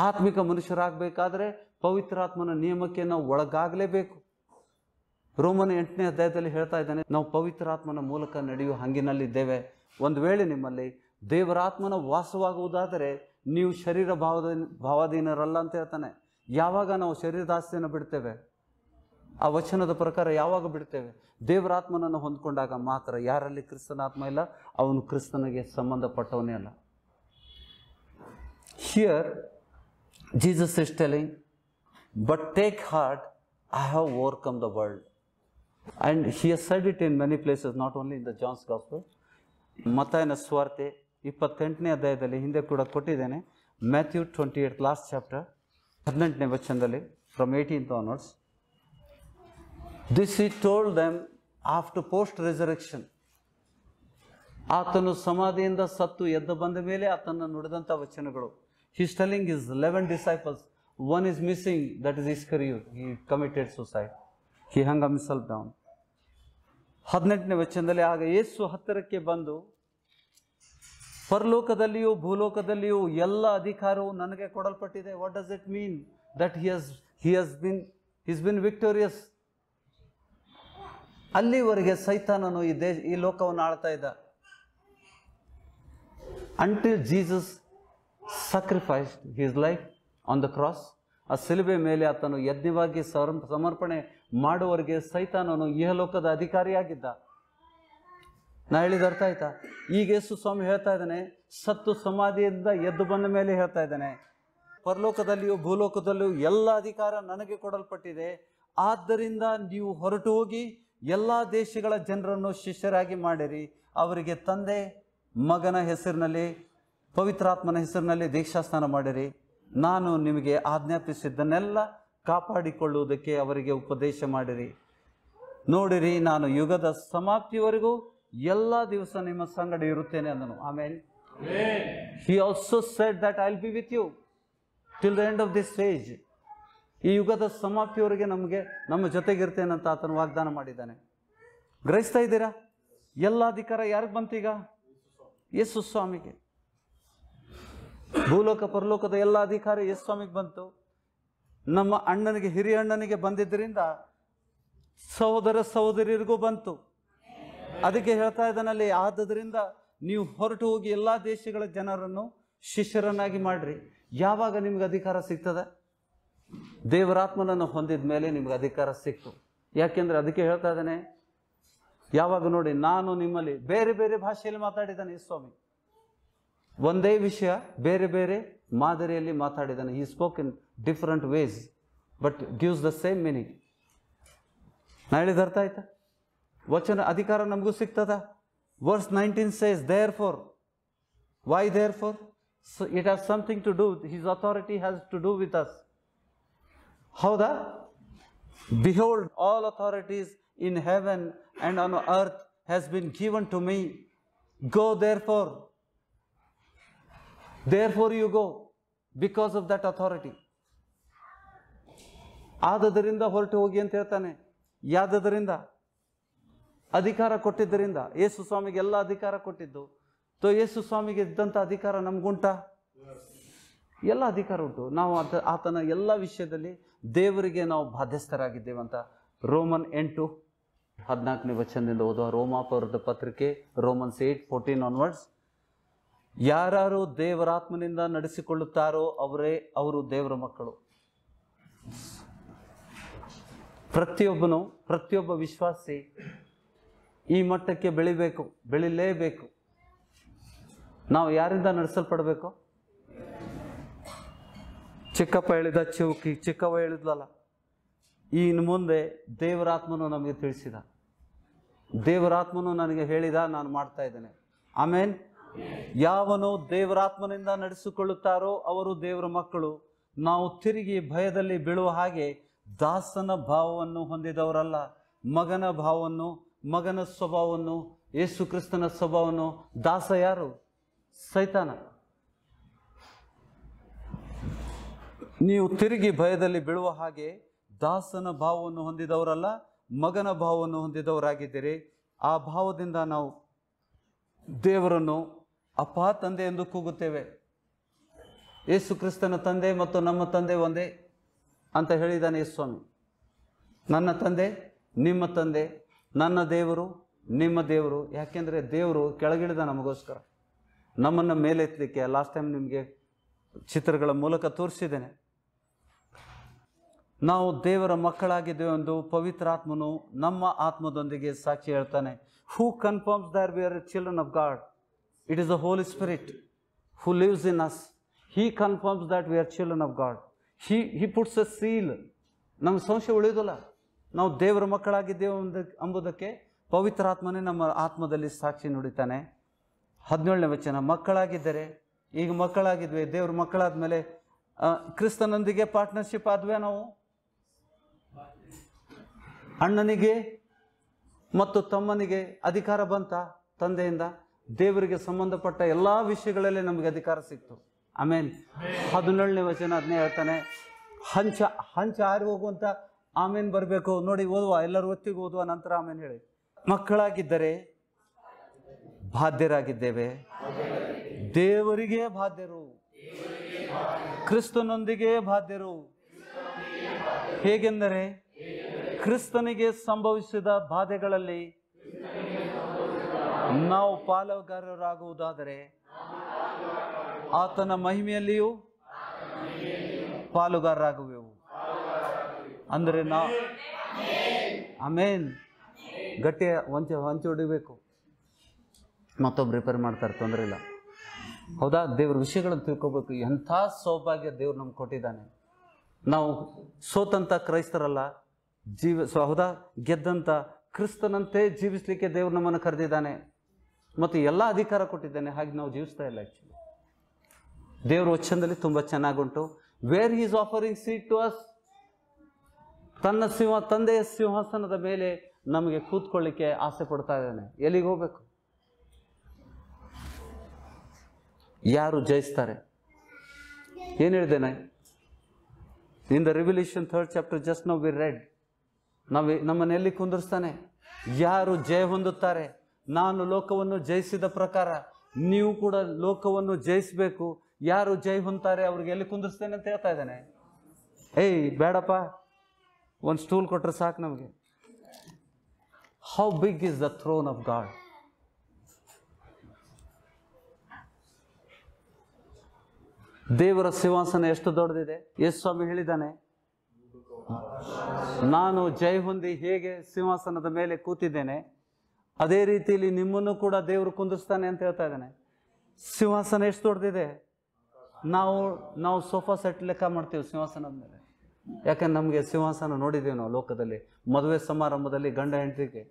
ಆತ್ಮಿಕ ಮನುಷ್ಯರಾಗಬೇಕಾದ್ರೆ ಪವಿತ್ರಾತ್ಮನ ನಿಯಮಕ್ಕೆ ನಾವು ಒಳಗಾಗಲೇಬೇಕು. ರೋಮನ 8ನೇ ಅಧ್ಯಾಯದಲ್ಲಿ ಹೇಳ್ತಾ ಇದ್ದಾನೆ, ನಾವು ಪವಿತ್ರಾತ್ಮನ ಮೂಲಕ ನಡೆಯುವ ಹಂಗಿನಲ್ಲಿದ್ದೇವೆ. ಒಂದು ವೇಳೆ ನಿಮ್ಮಲ್ಲಿ ದೇವರಾತ್ಮನ ವಾಸವಾಗುವುದಾದರೆ ನೀವು ಶರೀರ ಭಾವಾಧೀನರಲ್ಲ ಅಂತ ಹೇಳ್ತಾನೆ. ಯಾವಾಗ ನಾವು ಶರೀರದಾಸ್ತಿಯನ್ನು ಬಿಡ್ತೇವೆ? ಆ ವಚನದ ಪ್ರಕಾರ ಯಾವಾಗ ಬಿಡ್ತೇವೆ? ದೇವರಾತ್ಮನನ್ನು ಹೊಂದ್ಕೊಂಡಾಗ ಮಾತ್ರ. ಯಾರಲ್ಲಿ ಕ್ರಿಸ್ತನಾತ್ಮ ಇಲ್ಲ ಅವನು ಕ್ರಿಸ್ತನಿಗೆ ಸಂಬಂಧಪಟ್ಟವನೇ ಅಲ್ಲ. Here Jesus is telling, but take heart, I have overcome the world. And he has said it in many places, not only in the John's Gospel. ಮತ್ತಾಯನ ಸುವಾರ್ತೆ 28ನೇ ಅಧ್ಯಾಯದಲ್ಲಿ ಹಿಂದೆ ಕೂಡ ಕೊಟ್ಟಿದ್ದೇನೆ. ಮ್ಯಾಥ್ಯೂ 28 ಲಾಸ್ಟ್ ಚಾಪ್ಟರ್ 18ನೇ ವಚನದಲ್ಲಿ from 18th onwards. This he told them after post resurrection. ಆತನು ಸಮಾಧಿಯಿಂದ ಸತ್ತು ಎದ್ದು ಬಂದ ಮೇಲೆ ಆತನ ನುಡಿದಂಥ ವಚನಗಳು. He is telling his 11 disciples, one is missing, that is Iscariot. He committed suicide. He hung himself down. 18ನೇ ವಚನದಲ್ಲಿ, ಆಗ ಯೇಸು ಹತ್ತಿರಕ್ಕೆ ಬಂದು, ಪರಲೋಕದಲ್ಲಿಯೂ ಭೂಲೋಕದಲ್ಲಿಯೂ ಎಲ್ಲ ಅಧಿಕಾರವು ನನಗೆ ಕೊಡಲ್ಪಟ್ಟಿದೆ. What does it mean? That he's been victorious. ಅಲ್ಲಿವರೆಗೆ ಸೈತಾನನು ಈ ಲೋಕವನ್ನು ಆಳ್ತಾ ಇದ್ದ. Until Jesus sacrificed his life on the cross, ಆ ಶಿಲುಬೆ ಮೇಲೆ ಆತನು ಯಜ್ಞವಾಗಿ ಸಮರ್ಪಣೆ ಮಾಡುವವರೆಗೆ ಸೈತಾನನು ಇಹಲೋಕದ ಅಧಿಕಾರಿಯಾಗಿದ್ದ. ನಾ ಹೇಳಿದ ಅರ್ಥ ಆಯ್ತಾ? ಈಗ ಯೇಸು ಸ್ವಾಮಿ ಹೇಳ್ತಾ ಇದ್ದಾನೆ, ಸತ್ತು ಸಮಾಧಿಯಿಂದ ಎದ್ದು ಬಂದ ಮೇಲೆ ಹೇಳ್ತಾ ಇದ್ದಾನೆ, ಪರಲೋಕದಲ್ಲಿಯೂ ಭೂಲೋಕದಲ್ಲಿಯೂ ಎಲ್ಲ ಅಧಿಕಾರ ನನಗೆ ಕೊಡಲ್ಪಟ್ಟಿದೆ. ಆದ್ದರಿಂದ ನೀವು ಹೊರಟು ಹೋಗಿ ಎಲ್ಲ ದೇಶಗಳ ಜನರನ್ನು ಶಿಷ್ಯರಾಗಿ ಮಾಡಿರಿ. ಅವರಿಗೆ ತಂದೆ ಮಗನ ಹೆಸರಿನಲ್ಲಿ ಪವಿತ್ರಾತ್ಮನ ಹೆಸರಿನಲ್ಲಿ ದೀಕ್ಷಾಸ್ನಾನ ಮಾಡಿರಿ. ನಾನು ನಿಮಗೆ ಆಜ್ಞಾಪಿಸಿದ್ದನ್ನೆಲ್ಲ ಕಾಪಾಡಿಕೊಳ್ಳುವುದಕ್ಕೆ ಅವರಿಗೆ ಉಪದೇಶ ಮಾಡಿರಿ. ನೋಡಿರಿ, ನಾನು ಯುಗದ ಸಮಾಪ್ತಿಯವರೆಗೂ ಎಲ್ಲ ದಿವಸ ನಿಮ್ಮ ಸಂಗಡ ಇರುತ್ತೇನೆ ಅಂದನು. ಆಮೇಲೆ He also said that I'll be with you till the end of this age. ಈ ಯುಗದ ಸಮಾಪ್ತಿಯವರೆಗೆ ನಮ್ಮ ಜೊತೆಗಿರ್ತೇನೆ ಅಂತ ಆತನು ವಾಗ್ದಾನ ಮಾಡಿದ್ದಾನೆ. ಗ್ರಹಿಸ್ತಾ ಇದ್ದೀರಾ? ಎಲ್ಲ ಅಧಿಕಾರ ಯಾರಿಗೆ ಬಂತೀಗ? ಯೇಸು ಸ್ವಾಮಿಗೆ. ಭೂಲೋಕ ಪರಲೋಕದ ಎಲ್ಲ ಅಧಿಕಾರ ಯೇಸು ಸ್ವಾಮಿಗೆ ಬಂತು. ನಮ್ಮ ಅಣ್ಣನಿಗೆ, ಹಿರಿಯ ಅಣ್ಣನಿಗೆ ಬಂದಿದ್ದರಿಂದ ಸಹೋದರ ಸಹೋದರಿಯರಿಗೂ ಬಂತು. ಅದಕ್ಕೆ ಹೇಳ್ತಾ ಇದ್ದಾನಲ್ಲಿ, ಆದದ್ರಿಂದ ನೀವು ಹೊರಟು ಹೋಗಿ ಎಲ್ಲ ದೇಶಗಳ ಜನರನ್ನು ಶಿಷ್ಯರನ್ನಾಗಿ ಮಾಡ್ರಿ. ಯಾವಾಗ ನಿಮ್ಗೆ ಅಧಿಕಾರ ಸಿಗ್ತದೆ? ದೇವರಾತ್ಮನನ್ನು ಹೊಂದಿದ ಮೇಲೆ ನಿಮ್ಗೆ ಅಧಿಕಾರ ಸಿಕ್ತು. ಯಾಕೆಂದ್ರೆ ಅದಕ್ಕೆ ಹೇಳ್ತಾ ಇದ್ದಾನೆ, ಯಾವಾಗ ನೋಡಿ, ನಾನು ನಿಮ್ಮಲ್ಲಿ ಬೇರೆ ಬೇರೆ ಭಾಷೆಯಲ್ಲಿ ಮಾತಾಡಿದ್ದಾನೆ. ಈ ಸ್ವಾಮಿ ಒಂದೇ ವಿಷಯ ಬೇರೆ ಬೇರೆ ಮಾದರಿಯಲ್ಲಿ ಮಾತಾಡಿದ್ದಾನೆ. ಈ spoke in different ways but gives the same meaning. ನಾ ಹೇಳಿದ ಅರ್ಥ ಆಯ್ತಾ? ವಚನ ಅಧಿಕಾರ ನಮಗೂ ಸಿಗ್ತದ. Verse 19 says, therefore. Why therefore? So it has something to do, his authority has to do with us. Howda? Behold, all authorities in heaven and on earth has been given to me. Go therefore. Therefore you go, because of that authority. ಆದದರಿಂದ ಹೊರಟು ಹೋಗಿ ಅಂತ ಹೇಳ್ತಾನೆ. ಯಾದದರಿಂದ? ಅಧಿಕಾರ ಕೊಟ್ಟಿದ್ದರಿಂದ. ಯೇಸು ಸ್ವಾಮಿಗೆ ಎಲ್ಲ ಅಧಿಕಾರ ಕೊಟ್ಟಿದ್ದು. ಯೇಸು ಸ್ವಾಮಿಗೆ ಇದ್ದಂಥ ಅಧಿಕಾರ ನಮಗುಂಟ? ಎಲ್ಲ ಅಧಿಕಾರ ಉಂಟು. ನಾವು ಆತನ ಎಲ್ಲ ವಿಷಯದಲ್ಲಿ ದೇವರಿಗೆ ನಾವು ಬಾಧ್ಯಸ್ಥರಾಗಿದ್ದೇವಂತ ರೋಮನ್ 8:14 ವಚನದಿಂದ ಓದುವ. ರೋಮಾಪುರದ ಪತ್ರಿಕೆ, ರೋಮನ್ಸ್ 8:14 ಆನ್ವರ್ಡ್ಸ್. ಯಾರು ದೇವರಾತ್ಮನಿಂದ ನಡೆಸಿಕೊಳ್ಳುತ್ತಾರೋ ಅವರು ದೇವರ ಮಕ್ಕಳು. ಪ್ರತಿಯೊಬ್ಬ ವಿಶ್ವಾಸಿ ಈ ಮಟ್ಟಕ್ಕೆ ಬೆಳಿಲೇಬೇಕು. ನಾವು ಯಾರಿಂದ ನಡೆಸಲ್ಪಡಬೇಕು? ಚಿಕ್ಕಪ್ಪ ಹೇಳಿದ ಚಿಕ್ಕವ್ವ ಹೇಳಿದ್ಲಲ್ಲ, ಇನ್ನು ಮುಂದೆ ದೇವರಾತ್ಮನು ನಮಗೆ ತಿಳಿಸಿದ, ದೇವರಾತ್ಮನು ನನಗೆ ಹೇಳಿದ, ನಾನು ಮಾಡ್ತಾ ಇದ್ದೇನೆ. ಆಮೇನ್. ಯಾವನು ದೇವರಾತ್ಮನಿಂದ ನಡೆಸಿಕೊಳ್ಳುತ್ತಾರೋ ಅವರು ದೇವರ ಮಕ್ಕಳು. ನಾವು ತಿರುಗಿ ಭಯದಲ್ಲಿ ಬೀಳುವ ಹಾಗೆ ದಾಸನ ಭಾವವನ್ನು ಹೊಂದಿದವರಲ್ಲ, ಮಗನ ಭಾವವನ್ನು, ಮಗನ ಸ್ವಭಾವವನ್ನು, ಯೇಸು ಕ್ರಿಸ್ತನ ಸ್ವಭಾವವನ್ನು. ದಾಸ ಯಾರು? ಸೈತಾನ. ನೀವು ತಿರುಗಿ ಭಯದಲ್ಲಿ ಬೀಳುವ ಹಾಗೆ ದಾಸನ ಭಾವವನ್ನು ಹೊಂದಿದವರಲ್ಲ, ಮಗನ ಭಾವವನ್ನು ಹೊಂದಿದವರಾಗಿದ್ದೀರಿ. ಆ ಭಾವದಿಂದ ನಾವು ದೇವರನ್ನು ಅಪ್ಪ ತಂದೆ ಎಂದು ಕೂಗುತ್ತೇವೆ. ಯೇಸು ಕ್ರಿಸ್ತನ ತಂದೆ ಮತ್ತು ನಮ್ಮ ತಂದೆ ಒಂದೇ ಅಂತ ಹೇಳಿದ್ದಾನೆ ಯೇಸು ಸ್ವಾಮಿ. ನನ್ನ ತಂದೆ ನಿಮ್ಮ ತಂದೆ, ನನ್ನ ದೇವರು ನಿಮ್ಮ ದೇವರು. ಯಾಕೆಂದರೆ ದೇವರು ಕೆಳಗಿಳಿದ ನಮಗೋಸ್ಕರ, ನಮ್ಮನ್ನು ಮೇಲೆತ್ತಲಿಕ್ಕೆ. ಲಾಸ್ಟ್ ಟೈಮ್ ನಿಮಗೆ ಚಿತ್ರಗಳ ಮೂಲಕ ತೋರಿಸಿದ್ದೇನೆ. ನಾವು ದೇವರ ಮಕ್ಕಳಾಗಿದ್ದೇವೆ ಎಂದು ಪವಿತ್ರಾತ್ಮನು ನಮ್ಮ ಆತ್ಮದೊಂದಿಗೆ ಸಾಕ್ಷಿ ಹೇಳ್ತಾನೆ. Who confirms that we are children of God? It is the Holy Spirit who lives in us. He confirms that we are children of God. He puts a seal. ನಮ್ಗೆ ಸಂಶಯ ಉಳಿಯೋದಿಲ್ಲ, ನಾವು ದೇವರ ಮಕ್ಕಳಾಗಿದ್ದೇವೆ ಎಂಬುದಕ್ಕೆ ಪವಿತ್ರಾತ್ಮನೇ ನಮ್ಮ ಆತ್ಮದಲ್ಲಿ ಸಾಕ್ಷಿ ನುಡಿತಾನೆ. 17ನೇ ವಚನ, ಮಕ್ಕಳಾಗಿದ್ದರೆ, ಈಗ ಮಕ್ಕಳಾಗಿದ್ವಿ, ದೇವ್ರ ಮಕ್ಕಳಾದ ಮೇಲೆ ಕ್ರಿಸ್ತನೊಂದಿಗೆ ಪಾರ್ಟ್ನರ್ಶಿಪ್ ಆದ್ವಿ. ನಾವು ಅಣ್ಣನಿಗೆ ಮತ್ತು ತಮ್ಮನಿಗೆ ಅಧಿಕಾರ ಬಂತ ತಂದೆಯಿಂದ. ದೇವರಿಗೆ ಸಂಬಂಧಪಟ್ಟ ಎಲ್ಲ ವಿಷಯಗಳಲ್ಲಿ ನಮಗೆ ಅಧಿಕಾರ ಸಿಕ್ತು. ಆಮೇನ್. 17ನೇ ವಚನ ಅದನ್ನೇ ಹೇಳ್ತಾನೆ. ಹಂಚ ಆರಿ ಹೋಗುವಂತ ಆಮೇನ್ ಬರಬೇಕು. ನೋಡಿ, ಓದುವ, ಎಲ್ಲರೂ ಒತ್ತಿಗೆ ಓದುವ, ನಂತರ ಆಮೇನ್ ಹೇಳಿ. ಮಕ್ಕಳಾಗಿದ್ದರೆ ಬಾಧ್ಯರಾಗಿದ್ದೇವೆ, ದೇವರಿಗೆ ಬಾಧ್ಯರು, ಕ್ರಿಸ್ತನೊಂದಿಗೆ ಬಾಧ್ಯರು. ಹೇಗೆಂದರೆ ಕ್ರಿಸ್ತನಿಗೆ ಸಂಭವಿಸಿದ ಬಾಧೆಗಳಲ್ಲಿ ನಾವು ಪಾಲುಗಾರರಾಗುವುದಾದರೆ ಆತನ ಮಹಿಮೆಯಲ್ಲಿಯೂ ಪಾಲುಗಾರರಾಗುವೆವು. ಅಂದರೆ ಆಮೇನ್. ಗಟ್ಟಿ ಹೊಂಚಿ ಹೊಡಿಬೇಕು. ಮತ್ತೊಬ್ರು ರಿಪೇರ್ ಮಾಡ್ತಾರೆ, ತೊಂದರೆ ಇಲ್ಲ. ಹೌದಾ? ದೇವ್ರ ವಿಷಯಗಳನ್ನು ತಿಳ್ಕೊಬೇಕು. ಎಂಥ ಸೌಭಾಗ್ಯ ದೇವ್ರು ನಮ್ಗೆ ಕೊಟ್ಟಿದ್ದಾನೆ. ನಾವು ಸೋತಂತ ಕ್ರೈಸ್ತರಲ್ಲ, ಹೌದಾ, ಗೆದ್ದಂಥ ಕ್ರಿಸ್ತನಂತೆ ಜೀವಿಸಲಿಕ್ಕೆ ದೇವ್ರು ನಮ್ಮನ್ನು ಕರೆದಿದ್ದಾನೆ ಮತ್ತು ಎಲ್ಲ ಅಧಿಕಾರ ಕೊಟ್ಟಿದ್ದಾನೆ. ಹಾಗೆ ನಾವು ಜೀವಿಸ್ತಾ ಇಲ್ಲ. ಆ್ಯಕ್ಚುಲಿ ದೇವ್ರ ವಚನದಲ್ಲಿ ತುಂಬ ಚೆನ್ನಾಗುಂಟು. Where he is offering seat to us. ತಂದೆಯ ಸಿಂಹಾಸನದ ಮೇಲೆ ನಮಗೆ ಕೂತ್ಕೊಳ್ಳಿಕ್ಕೆ ಆಸೆ ಪಡ್ತಾ ಇದ್ದಾನೆ. ಎಲ್ಲಿಗೆ ಹೋಗ್ಬೇಕು? ಯಾರು ಜಯಿಸ್ತಾರೆ? ಏನು ಹೇಳಿದ್ದೇನೆ? In the revolution 3rd chapter just ನಾವು ವಿ ರೆಡ್, ನಮ್ಮನ್ನು ಎಲ್ಲಿ ಕುಂದಿರ್ಸ್ತಾನೆ? ಯಾರು ಜಯ ಹೊಂದುತ್ತಾರೆ? ನಾನು ಲೋಕವನ್ನು ಜಯಿಸಿದ ಪ್ರಕಾರ ನೀವು ಕೂಡ ಲೋಕವನ್ನು ಜಯಿಸಬೇಕು. ಯಾರು ಜಯ ಹೊಂದ್ತಾರೆ ಅವ್ರಿಗೆ ಎಲ್ಲಿ ಕುಂದಿರ್ಸ್ತೇನೆ ಅಂತ ಹೇಳ್ತಾ ಇದ್ದಾನೆ. ಏಯ್ ಬೇಡಪ್ಪ, ಒಂದು ಸ್ಟೂಲ್ ಕೊಟ್ಟರೆ ಸಾಕು ನಮಗೆ. How big is the throne of God? ದೇವರ ಸಿಂಹಾಸನ ಎಷ್ಟು ದೊಡ್ಡದಿದೆ. ಯೇಸು ಸ್ವಾಮಿ ಹೇಳಿದ್ದಾನೆ, ನಾನು ಜಯ ಹೊಂದಿ ಹೇಗೆ ಸಿಂಹಾಸನದ ಮೇಲೆ ಕೂತಿದ್ದೇನೆ ಅದೇ ರೀತಿಯಲ್ಲಿ ನಿಮ್ಮನ್ನು ಕೂಡ ದೇವರು ಕುಂದಿಸ್ತಾನೆ ಅಂತ ಹೇಳ್ತಾ ಇದ್ದಾನೆ. ಸಿಂಹಾಸನ ಎಷ್ಟು ದೊಡ್ಡದಿದೆ. ನಾವು ಸೋಫಾ ಸೆಟ್ ಲೆಕ್ಕ ಮಾಡ್ತೀವಿ ಸಿಂಹಾಸನದ ಮೇಲೆ. ಯಾಕಂದ್ರೆ ನಮಗೆ ಸಿಂಹಾಸನ ನೋಡಿದ್ದೀವಿ ನಾವು ಲೋಕದಲ್ಲಿ. ಮದುವೆ ಸಮಾರಂಭದಲ್ಲಿ ಗಂಡ ಹೆಂಡತಿಗೆ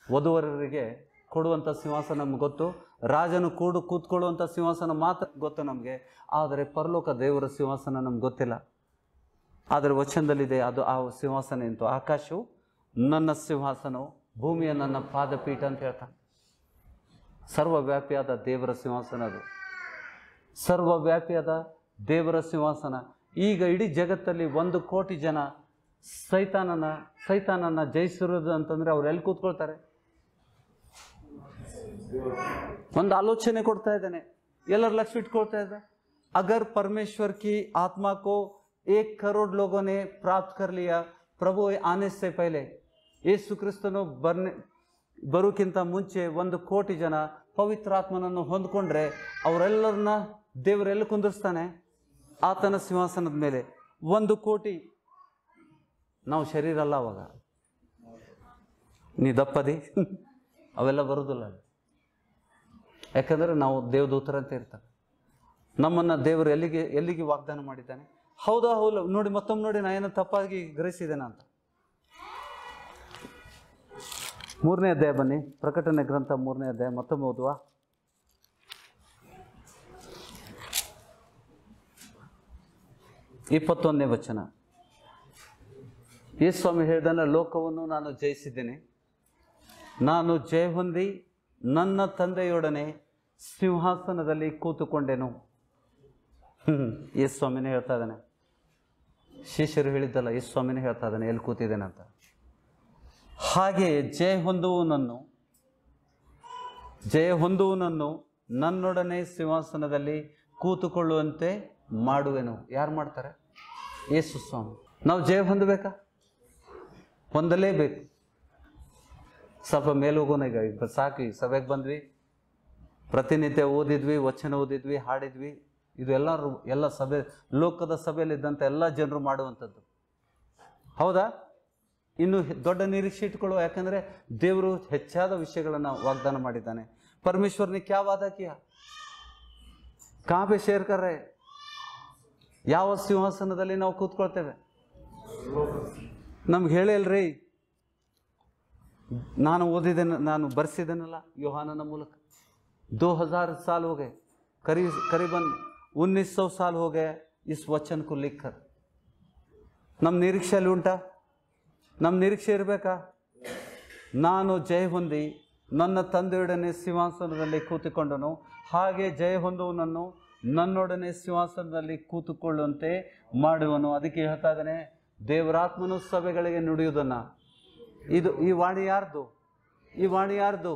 ವಧುವರರಿಗೆ ಕೊಡುವಂಥ ಸಿಂಹಾಸನ ನಮ್ಗೆ ಗೊತ್ತು. ರಾಜನು ಕೂತ್ಕೊಳ್ಳುವಂಥ ಸಿಂಹಾಸನ ಮಾತ್ರ ಗೊತ್ತು ನಮಗೆ. ಆದರೆ ಪರಲೋಕ ದೇವರ ಸಿಂಹಾಸನ ನಮ್ಗೆ ಗೊತ್ತಿಲ್ಲ. ಆದರೆ ವಚನದಲ್ಲಿದೆ, ಅದು ಆ ಸಿಂಹಾಸನ ಎಂತು. ಆಕಾಶವು ನನ್ನ ಸಿಂಹಾಸನವು, ಭೂಮಿಯ ನನ್ನ ಪಾದಪೀಠ ಅಂತ ಹೇಳ್ತಾನೆ. ಸರ್ವವ್ಯಾಪಿಯಾದ ದೇವರ ಸಿಂಹಾಸನ ಅದು. ಸರ್ವವ್ಯಾಪಿಯಾದ ದೇವರ ಸಿಂಹಾಸನ. ಈಗ ಇಡೀ ಜಗತ್ತಲ್ಲಿ 1 ಕೋಟಿ ಜನ ಸೈತಾನನ ಜಯಿಸಿರೋದು ಅಂತಂದರೆ ಅವ್ರು ಎಲ್ಲಿ ಕೂತ್ಕೊಳ್ತಾರೆ? ಒಂದು ಆಲೋಚನೆ ಕೊಡ್ತಾ ಇದ್ದಾನೆ, ಎಲ್ಲರ ಲಕ್ಷ್ಯ ಇಟ್ಕೊಳ್ತಾ ಇದ್ದ. अगर परमेश्वर की आत्मा को 1 करोड़ लोगों ने प्राप्त कर लिया प्रभु आने से पहले, ಯೇಸು ಕ್ರಿಸ್ತನು ಬರೋಕ್ಕಿಂತ ಮುಂಚೆ 1 ಕೋಟಿ ಜನ ಪವಿತ್ರಾತ್ಮನನ್ನು ಹೊಂದ್ಕೊಂಡ್ರೆ ಅವರೆಲ್ಲರನ್ನ ದೇವರೆಲ್ಲ ಕುಂದಿರ್ಸ್ತಾನೆ ಆತನ ಸಿಂಹಾಸನದ ಮೇಲೆ. 1 ಕೋಟಿ. ನಾವು ಶರೀರ ಅಲ್ಲ ಅವಾಗ. ನೀ ದಪ್ಪದಿ ಅವೆಲ್ಲ ಬರೋದಿಲ್ಲ. ಯಾಕಂದರೆ ನಾವು ದೇವದೂತರಂತೆ ಇರ್ತಾರೆ. ನಮ್ಮನ್ನು ದೇವರು ಎಲ್ಲಿಗೆ ವಾಗ್ದಾನ ಮಾಡಿದ್ದಾನೆ? ಹೌದಾ ಹೌದು ನೋಡಿ, ಮತ್ತೊಮ್ಮೆ ನೋಡಿ, ನಾ ಏನೋ ತಪ್ಪಾಗಿ ಗ್ರಹಿಸಿದ್ದೇನೆ ಅಂತ. 3ನೇ ಅಧ್ಯಾಯ ಬನ್ನಿ, ಪ್ರಕಟಣೆ ಗ್ರಂಥ 3ನೇ ಅಧ್ಯಾಯ ಮತ್ತೊಮ್ಮೆ ಓದುವ. 21ನೇ ವಚನ. ಯೇಸು ಸ್ವಾಮಿ ಹೇಳಿದಾನೆ, ಲೋಕವನ್ನು ನಾನು ಜಯಿಸಿದ್ದೇನೆ, ನಾನು ಜಯ ಹೊಂದಿ ನನ್ನ ತಂದೆಯೊಡನೆ ಸಿಂಹಾಸನದಲ್ಲಿ ಕೂತುಕೊಂಡೆನು. ಯೇಸು ಸ್ವಾಮಿನೇ ಹೇಳ್ತಾ ಇದ್ದಾನೆ. ಶಿಷ್ಯರು ಹೇಳಿದ್ದಲ್ಲ, ಯೇಸು ಸ್ವಾಮಿನೇ ಹೇಳ್ತಾ ಇದ್ದಾನೆ ಎಲ್ಲಿ ಕೂತಿದ್ದೇನೆ ಅಂತ. ಹಾಗೆ ಜಯ ಹೊಂದುವನನ್ನು ನನ್ನೊಡನೆ ಸಿಂಹಾಸನದಲ್ಲಿ ಕೂತುಕೊಳ್ಳುವಂತೆ ಮಾಡುವೆನು. ಯಾರು ಮಾಡ್ತಾರೆ? ಯೇಸು ಸ್ವಾಮಿ. ನಾವು ಜಯ ಹೊಂದಬೇಕಾ? ಹೊಂದಲೇಬೇಕು. ಸ್ವಲ್ಪ ಮೇಲೋಗೋಣ. ಈಗ ಸಾಕು, ಈ ಸಭೆಗೆ ಬಂದ್ವಿ, ಪ್ರತಿನಿತ್ಯ ಓದಿದ್ವಿ, ವಚನ ಓದಿದ್ವಿ, ಹಾಡಿದ್ವಿ. ಇದು ಎಲ್ಲ ಸಭೆ, ಲೋಕದ ಸಭೆಯಲ್ಲಿದ್ದಂಥ ಎಲ್ಲ ಜನರು ಮಾಡುವಂಥದ್ದು. ಹೌದಾ? ಇನ್ನು ದೊಡ್ಡ ನಿರೀಕ್ಷೆ ಇಟ್ಕೊಳ್ಳುವ. ಯಾಕಂದರೆ ದೇವರು ಹೆಚ್ಚಾದ ವಿಷಯಗಳನ್ನು ವಾಗ್ದಾನ ಮಾಡಿದ್ದಾನೆ. ಪರಮೇಶ್ವರನೇ ಕ್ಯಾ ವಾದ ಕಿಯಾ, ಕहाँ पे ಶೇರ್ ಕರ್ ರಹೆ? ಯಾವ ಸಿಂಹಾಸನದಲ್ಲಿ ನಾವು ಕೂತ್ಕೊಳ್ತೇವೆ? ನಮ್ಗೆ ಹೇಳಿಲ್ರಿ, ನಾನು ಓದಿದ್ದೇನೆ, ನಾನು ಬರೆಸಿದ್ದೇನಲ್ಲ ಯೋಹಾನನ ಮೂಲಕ. 2000 साल हो गए, करीबन 1900 साल हो गए इस वचन को लिखकर. ನಮ್ಮ ನಿರೀಕ್ಷೆಯಲ್ಲಿ ಉಂಟಾ? ನಮ್ಮ ನಿರೀಕ್ಷೆ ಇರಬೇಕಾ? ನಾನು ಜಯ ಹೊಂದಿ ನನ್ನ ತಂದೆಯೊಡನೆ ಸಿಂಹಾಸನದಲ್ಲಿ ಕೂತುಕೊಂಡನು, ಹಾಗೆ ಜಯ ಹೊಂದುವನನ್ನು ನನ್ನೊಡನೆ ಸಿಂಹಾಸನದಲ್ಲಿ ಕೂತುಕೊಳ್ಳುವಂತೆ ಮಾಡುವನು. ಅದಕ್ಕೆ ಹೇಳ್ತಾ ಇದ್ದಾನೆ, ದೇವರಾತ್ಮನು ಸಭೆಗಳಿಗೆ ನುಡಿಯುವುದನ್ನು. ಈ ವಾಣಿ ಯಾರ್ದು? ಈ ವಾಣಿ ಯಾರ್ದು?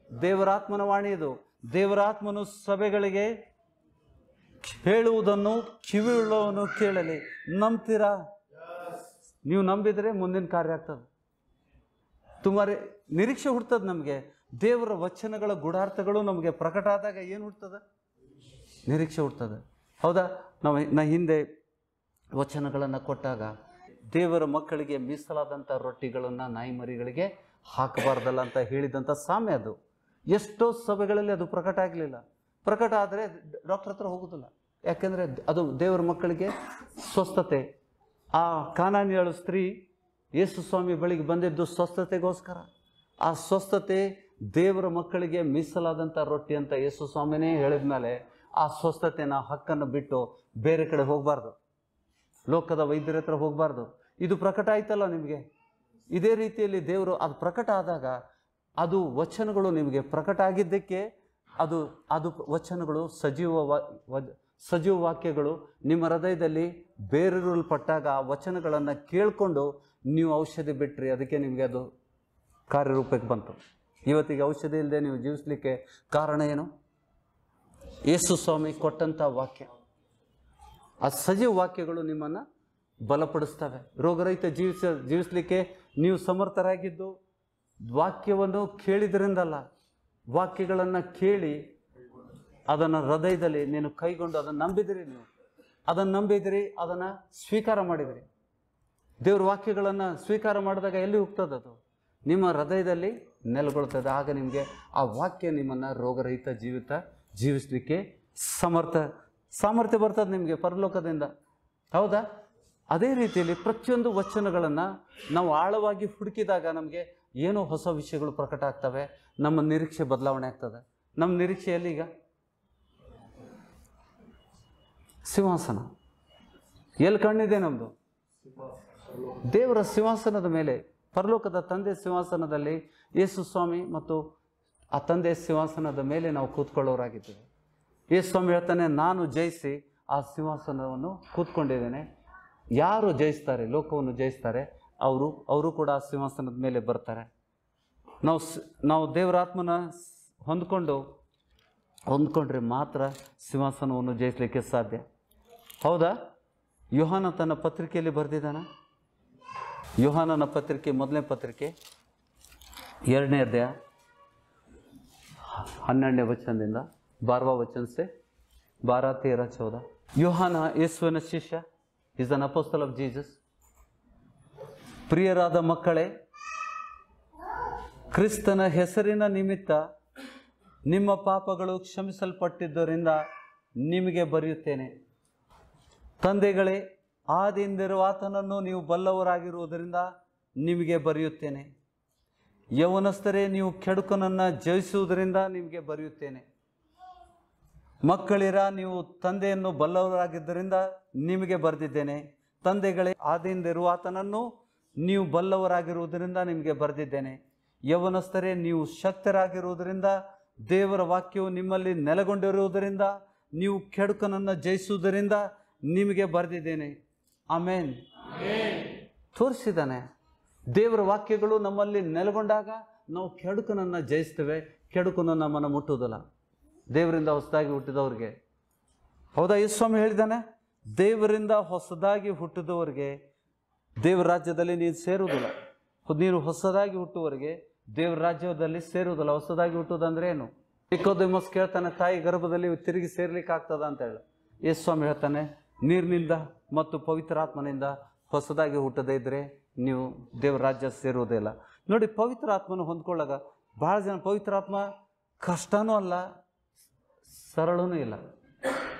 ದೇವರಾತ್ಮನ ವಾಣಿ ಇದು. ದೇವರಾತ್ಮನು ಸಭೆಗಳಿಗೆ ಹೇಳುವುದನ್ನು ಕಿವಿಯುಳ್ಳವನು ಕೇಳಲಿ. ನಂಬ್ತೀರಾ? ನೀವು ನಂಬಿದರೆ ಮುಂದಿನ ಕಾರ್ಯ ಆಗ್ತದೆ. ತುಮಾರಿ ನಿರೀಕ್ಷೆ ಹುಡ್ತದೆ ನಮಗೆ. ದೇವರ ವಚನಗಳ ಗೂಢಾರ್ಥಗಳು ನಮಗೆ ಪ್ರಕಟ ಆದಾಗ ಏನು ಹುಡ್ತದೆ? ನಿರೀಕ್ಷೆ ಹುಡ್ತದೆ. ಹೌದಾ? ನಾ ಹಿಂದೆ ವಚನಗಳನ್ನು ಕೊಟ್ಟಾಗ ದೇವರ ಮಕ್ಕಳಿಗೆ ಮೀಸಲಾದಂಥ ರೊಟ್ಟಿಗಳನ್ನು ನಾಯಿ ಮರಿಗಳಿಗೆ ಹಾಕಬಾರ್ದಲ್ಲ ಅಂತ ಹೇಳಿದಂಥ ಸಾಮ್ಯ ಅದು. ಎಷ್ಟೋ ಸಭೆಗಳಲ್ಲಿ ಅದು ಪ್ರಕಟ ಆಗಲಿಲ್ಲ. ಪ್ರಕಟ ಆದರೆ ಡಾಕ್ಟರ್ ಹತ್ರ ಹೋಗೋದಿಲ್ಲ. ಯಾಕೆಂದರೆ ಅದು ದೇವರ ಮಕ್ಕಳಿಗೆ ಸ್ವಸ್ಥತೆ. ಆ ಕಾನಾನ್ಯಳು ಸ್ತ್ರೀ ಯೇಸು ಸ್ವಾಮಿ ಬಳಿಗೆ ಬಂದಿದ್ದು ಸ್ವಸ್ಥತೆಗೋಸ್ಕರ. ಆ ಸ್ವಸ್ಥತೆ ದೇವರ ಮಕ್ಕಳಿಗೆ ಮೀಸಲಾದಂಥ ರೊಟ್ಟಿ ಅಂತ ಯೇಸು ಸ್ವಾಮಿನೇ ಹೇಳಿದ ಮೇಲೆ ಆ ಸ್ವಸ್ಥತೆನ ಹಕ್ಕನ್ನು ಬಿಟ್ಟು ಬೇರೆ ಕಡೆ ಹೋಗಬಾರ್ದು, ಲೋಕದ ವೈದ್ಯರ ಹತ್ರ ಹೋಗಬಾರ್ದು. ಇದು ಪ್ರಕಟ ಆಯ್ತಲ್ಲ ನಿಮಗೆ. ಇದೇ ರೀತಿಯಲ್ಲಿ ದೇವರು ಅದು ಪ್ರಕಟ ಆದಾಗ ಅದು ವಚನಗಳು ನಿಮಗೆ ಪ್ರಕಟ ಆಗಿದ್ದಕ್ಕೆ ಅದು ಅದು ವಚನಗಳು ಸಜೀವ ವಾಕ್ಯಗಳು ನಿಮ್ಮ ಹೃದಯದಲ್ಲಿ ಬೇರೂರಲ್ಪಟ್ಟಾಗ ಆ ವಚನಗಳನ್ನು ಕೇಳಿಕೊಂಡು ನೀವು ಔಷಧಿ ಬಿಟ್ಟರೆ ಅದಕ್ಕೆ ನಿಮಗೆ ಅದು ಕಾರ್ಯರೂಪಕ್ಕೆ ಬಂತು. ಇವತ್ತಿಗೆ ಔಷಧಿ ಇಲ್ಲದೆ ನೀವು ಜೀವಿಸಲಿಕ್ಕೆ ಕಾರಣ ಏನು? ಯೇಸು ಸ್ವಾಮಿ ಕೊಟ್ಟಂಥ ವಾಕ್ಯ, ಆ ಸಜೀವ ವಾಕ್ಯಗಳು ನಿಮ್ಮನ್ನು ಬಲಪಡಿಸ್ತವೆ. ರೋಗರಹಿತ ಜೀವಿಸಲಿಕ್ಕೆ ನೀವು ಸಮರ್ಥರಾಗಿದ್ದು ವಾಕ್ಯವನ್ನು ಕೇಳಿದ್ರಿಂದಲ್ಲ, ವಾಕ್ಯಗಳನ್ನು ಕೇಳಿ ಅದನ್ನು ಹೃದಯದಲ್ಲಿ ನೀನು ಕೈಗೊಂಡು ಅದನ್ನು ನಂಬಿದಿರಿ. ನೀವು ಅದನ್ನು ನಂಬಿದಿರಿ, ಅದನ್ನು ಸ್ವೀಕಾರ ಮಾಡಿದಿರಿ. ದೇವ್ರ ವಾಕ್ಯಗಳನ್ನು ಸ್ವೀಕಾರ ಮಾಡಿದಾಗ ಎಲ್ಲಿ ಹೋಗ್ತದೆ? ಅದು ನಿಮ್ಮ ಹೃದಯದಲ್ಲಿ ನೆಲೆಗೊಳ್ತದೆ. ಆಗ ನಿಮಗೆ ಆ ವಾಕ್ಯ ನಿಮ್ಮನ್ನು ರೋಗರಹಿತ ಜೀವಿಸಲಿಕ್ಕೆ ಸಾಮರ್ಥ್ಯ ಬರ್ತದೆ ನಿಮಗೆ ಪರಲೋಕದಿಂದ. ಹೌದಾ? ಅದೇ ರೀತಿಯಲ್ಲಿ ಪ್ರತಿಯೊಂದು ವಚನಗಳನ್ನು ನಾವು ಆಳವಾಗಿ ಹುಡುಕಿದಾಗ ನಮಗೆ ಏನೋ ಹೊಸ ವಿಷಯಗಳು ಪ್ರಕಟ ಆಗ್ತವೆ. ನಮ್ಮ ನಿರೀಕ್ಷೆ ಬದಲಾವಣೆ ಆಗ್ತದೆ. ನಮ್ಮ ನಿರೀಕ್ಷೆಯಲ್ಲಿ ಈಗ ಸಿಂಹಾಸನ ಎಲ್ಲಿ ಕಣ್ಣಿದೆ? ನಮ್ಮದು ದೇವರ ಸಿಂಹಾಸನದ ಮೇಲೆ, ಪರಲೋಕದ ತಂದೆ ಸಿಂಹಾಸನದಲ್ಲಿ ಯೇಸು ಸ್ವಾಮಿ ಮತ್ತು ಆ ತಂದೆ ಸಿಂಹಾಸನದ ಮೇಲೆ ನಾವು ಕೂತ್ಕೊಳ್ಳೋರಾಗಿದ್ದೇವೆ. ಯೇಸು ಸ್ವಾಮಿ ಹೇಳ್ತಾನೆ, ನಾನು ಜಯಿಸಿ ಆ ಸಿಂಹಾಸನವನ್ನು ಕೂತ್ಕೊಂಡಿದ್ದೇನೆ. ಯಾರು ಜಯಿಸ್ತಾರೆ, ಲೋಕವನ್ನು ಜಯಿಸ್ತಾರೆ, ಅವರು ಕೂಡ ಆ ಸಿಂಹಾಸನದ ಮೇಲೆ ಬರ್ತಾರೆ. ನಾವು ದೇವರಾತ್ಮನ ಹೊಂದ್ಕೊಂಡ್ರೆ ಮಾತ್ರ ಸಿಂಹಾಸನವನ್ನು ಜಯಿಸಲಿಕ್ಕೆ ಸಾಧ್ಯ. ಹೌದಾ? ಯೋಹಾನ ತನ್ನ ಪತ್ರಿಕೆಯಲ್ಲಿ ಬರೆದಿದ್ದಾನೆ. ಯೋಹಾನನ ಪತ್ರಿಕೆ, ಮೊದಲನೇ ಪತ್ರಿಕೆ 2ನೇ ಅಧ್ಯಾಯ 12ನೇ ವಚನದಿಂದ 12वा वचन से 12, 13, 14. ಯೋಹಾನ ಯೇಸುವಿನ ಶಿಷ್ಯ, is an apostle of Jesus. ಪ್ರಿಯರಾದ ಮಕ್ಕಳೇ, ಕ್ರಿಸ್ತನ ಹೆಸರಿನ ನಿಮಿತ್ತ ನಿಮ್ಮ ಪಾಪಗಳು ಕ್ಷಮಿಸಲ್ಪಟ್ಟಿದ್ದರಿಂದ ನಿಮಗೆ ಬರೆಯುತ್ತೇನೆ. ತಂದೆಗಳೇ, ಆದಿಯಿಂದಿರುವ ಆತನನ್ನು ನೀವು ಬಲ್ಲವರಾಗಿರುವುದರಿಂದ ನಿಮಗೆ ಬರೆಯುತ್ತೇನೆ. ಯೌವನಸ್ಥರೇ, ನೀವು ಕೆಡುಕನನ್ನು ಜಯಿಸುವುದರಿಂದ ನಿಮಗೆ ಬರೆಯುತ್ತೇನೆ. ಮಕ್ಕಳಿರ, ನೀವು ತಂದೆಯನ್ನು ಬಲ್ಲವರಾಗಿದ್ದರಿಂದ ನಿಮಗೆ ಬರೆದಿದ್ದೇನೆ. ತಂದೆಗಳೇ, ಆದಿಯಿಂದಿರುವ ಆತನನ್ನು ನೀವು ಬಲ್ಲವರಾಗಿರುವುದರಿಂದ ನಿಮಗೆ ಬರೆದಿದ್ದೇನೆ. ಯೌವನಸ್ಥರೇ, ನೀವು ಶಕ್ತರಾಗಿರುವುದರಿಂದ, ದೇವರ ವಾಕ್ಯವು ನಿಮ್ಮಲ್ಲಿ ನೆಲೆಗೊಂಡಿರುವುದರಿಂದ, ನೀವು ಕೆಡುಕನನ್ನು ಜಯಿಸುವುದರಿಂದ ನಿಮಗೆ ಬರೆದಿದ್ದೇನೆ. ಆಮೇನ್. ತೋರಿಸಿದ್ದಾನೆ. ದೇವರ ವಾಕ್ಯಗಳು ನಮ್ಮಲ್ಲಿ ನೆಲೆಗೊಂಡಾಗ ನಾವು ಕೆಡುಕನನ್ನು ಜಯಿಸ್ತೇವೆ. ಕೆಡುಕನು ನಮ್ಮನ್ನು ಮುಟ್ಟುವುದಿಲ್ಲ, ದೇವರಿಂದ ಹೊಸದಾಗಿ ಹುಟ್ಟಿದವ್ರಿಗೆ. ಹೌದಾ? ಯೇಸು ಸ್ವಾಮಿ ಹೇಳಿದ್ದಾನೆ, ದೇವರಿಂದ ಹೊಸದಾಗಿ ಹುಟ್ಟಿದವರಿಗೆ ದೇವರ ರಾಜ್ಯದಲ್ಲಿ ನೀನು ಸೇರುವುದಿಲ್ಲ. ನೀನು ಹೊಸದಾಗಿ ಹುಟ್ಟುವವರಿಗೆ ದೇವರ ರಾಜ್ಯದಲ್ಲಿ ಸೇರುವುದಿಲ್ಲ. ಹೊಸದಾಗಿ ಹುಟ್ಟುವುದಂದ್ರೆ ಏನು? ನಿಕೋದೇಮಸ್ ಕೇಳ್ತಾನೆ, ತಾಯಿ ಗರ್ಭದಲ್ಲಿ ತಿರುಗಿ ಸೇರ್ಲಿಕ್ಕೆ ಆಗ್ತದ ಅಂತ ಹೇಳಿ. ಯೇಸು ಸ್ವಾಮಿ ಹೇಳ್ತಾನೆ, ನೀರಿನಿಂದ ಮತ್ತು ಪವಿತ್ರಾತ್ಮನಿಂದ ಹೊಸದಾಗಿ ಹುಟ್ಟದೇ ಇದ್ದರೆ ನೀವು ದೇವರ ರಾಜ್ಯ ಸೇರುವುದೇ ಇಲ್ಲ. ನೋಡಿ, ಪವಿತ್ರ ಆತ್ಮನ ಹೊಂದ್ಕೊಳ್ಳಾಗ ಭಾಳ ಜನ ಪವಿತ್ರಾತ್ಮ ಕಷ್ಟನೂ ಅಲ್ಲ, ಸರಳನೂ ಇಲ್ಲ.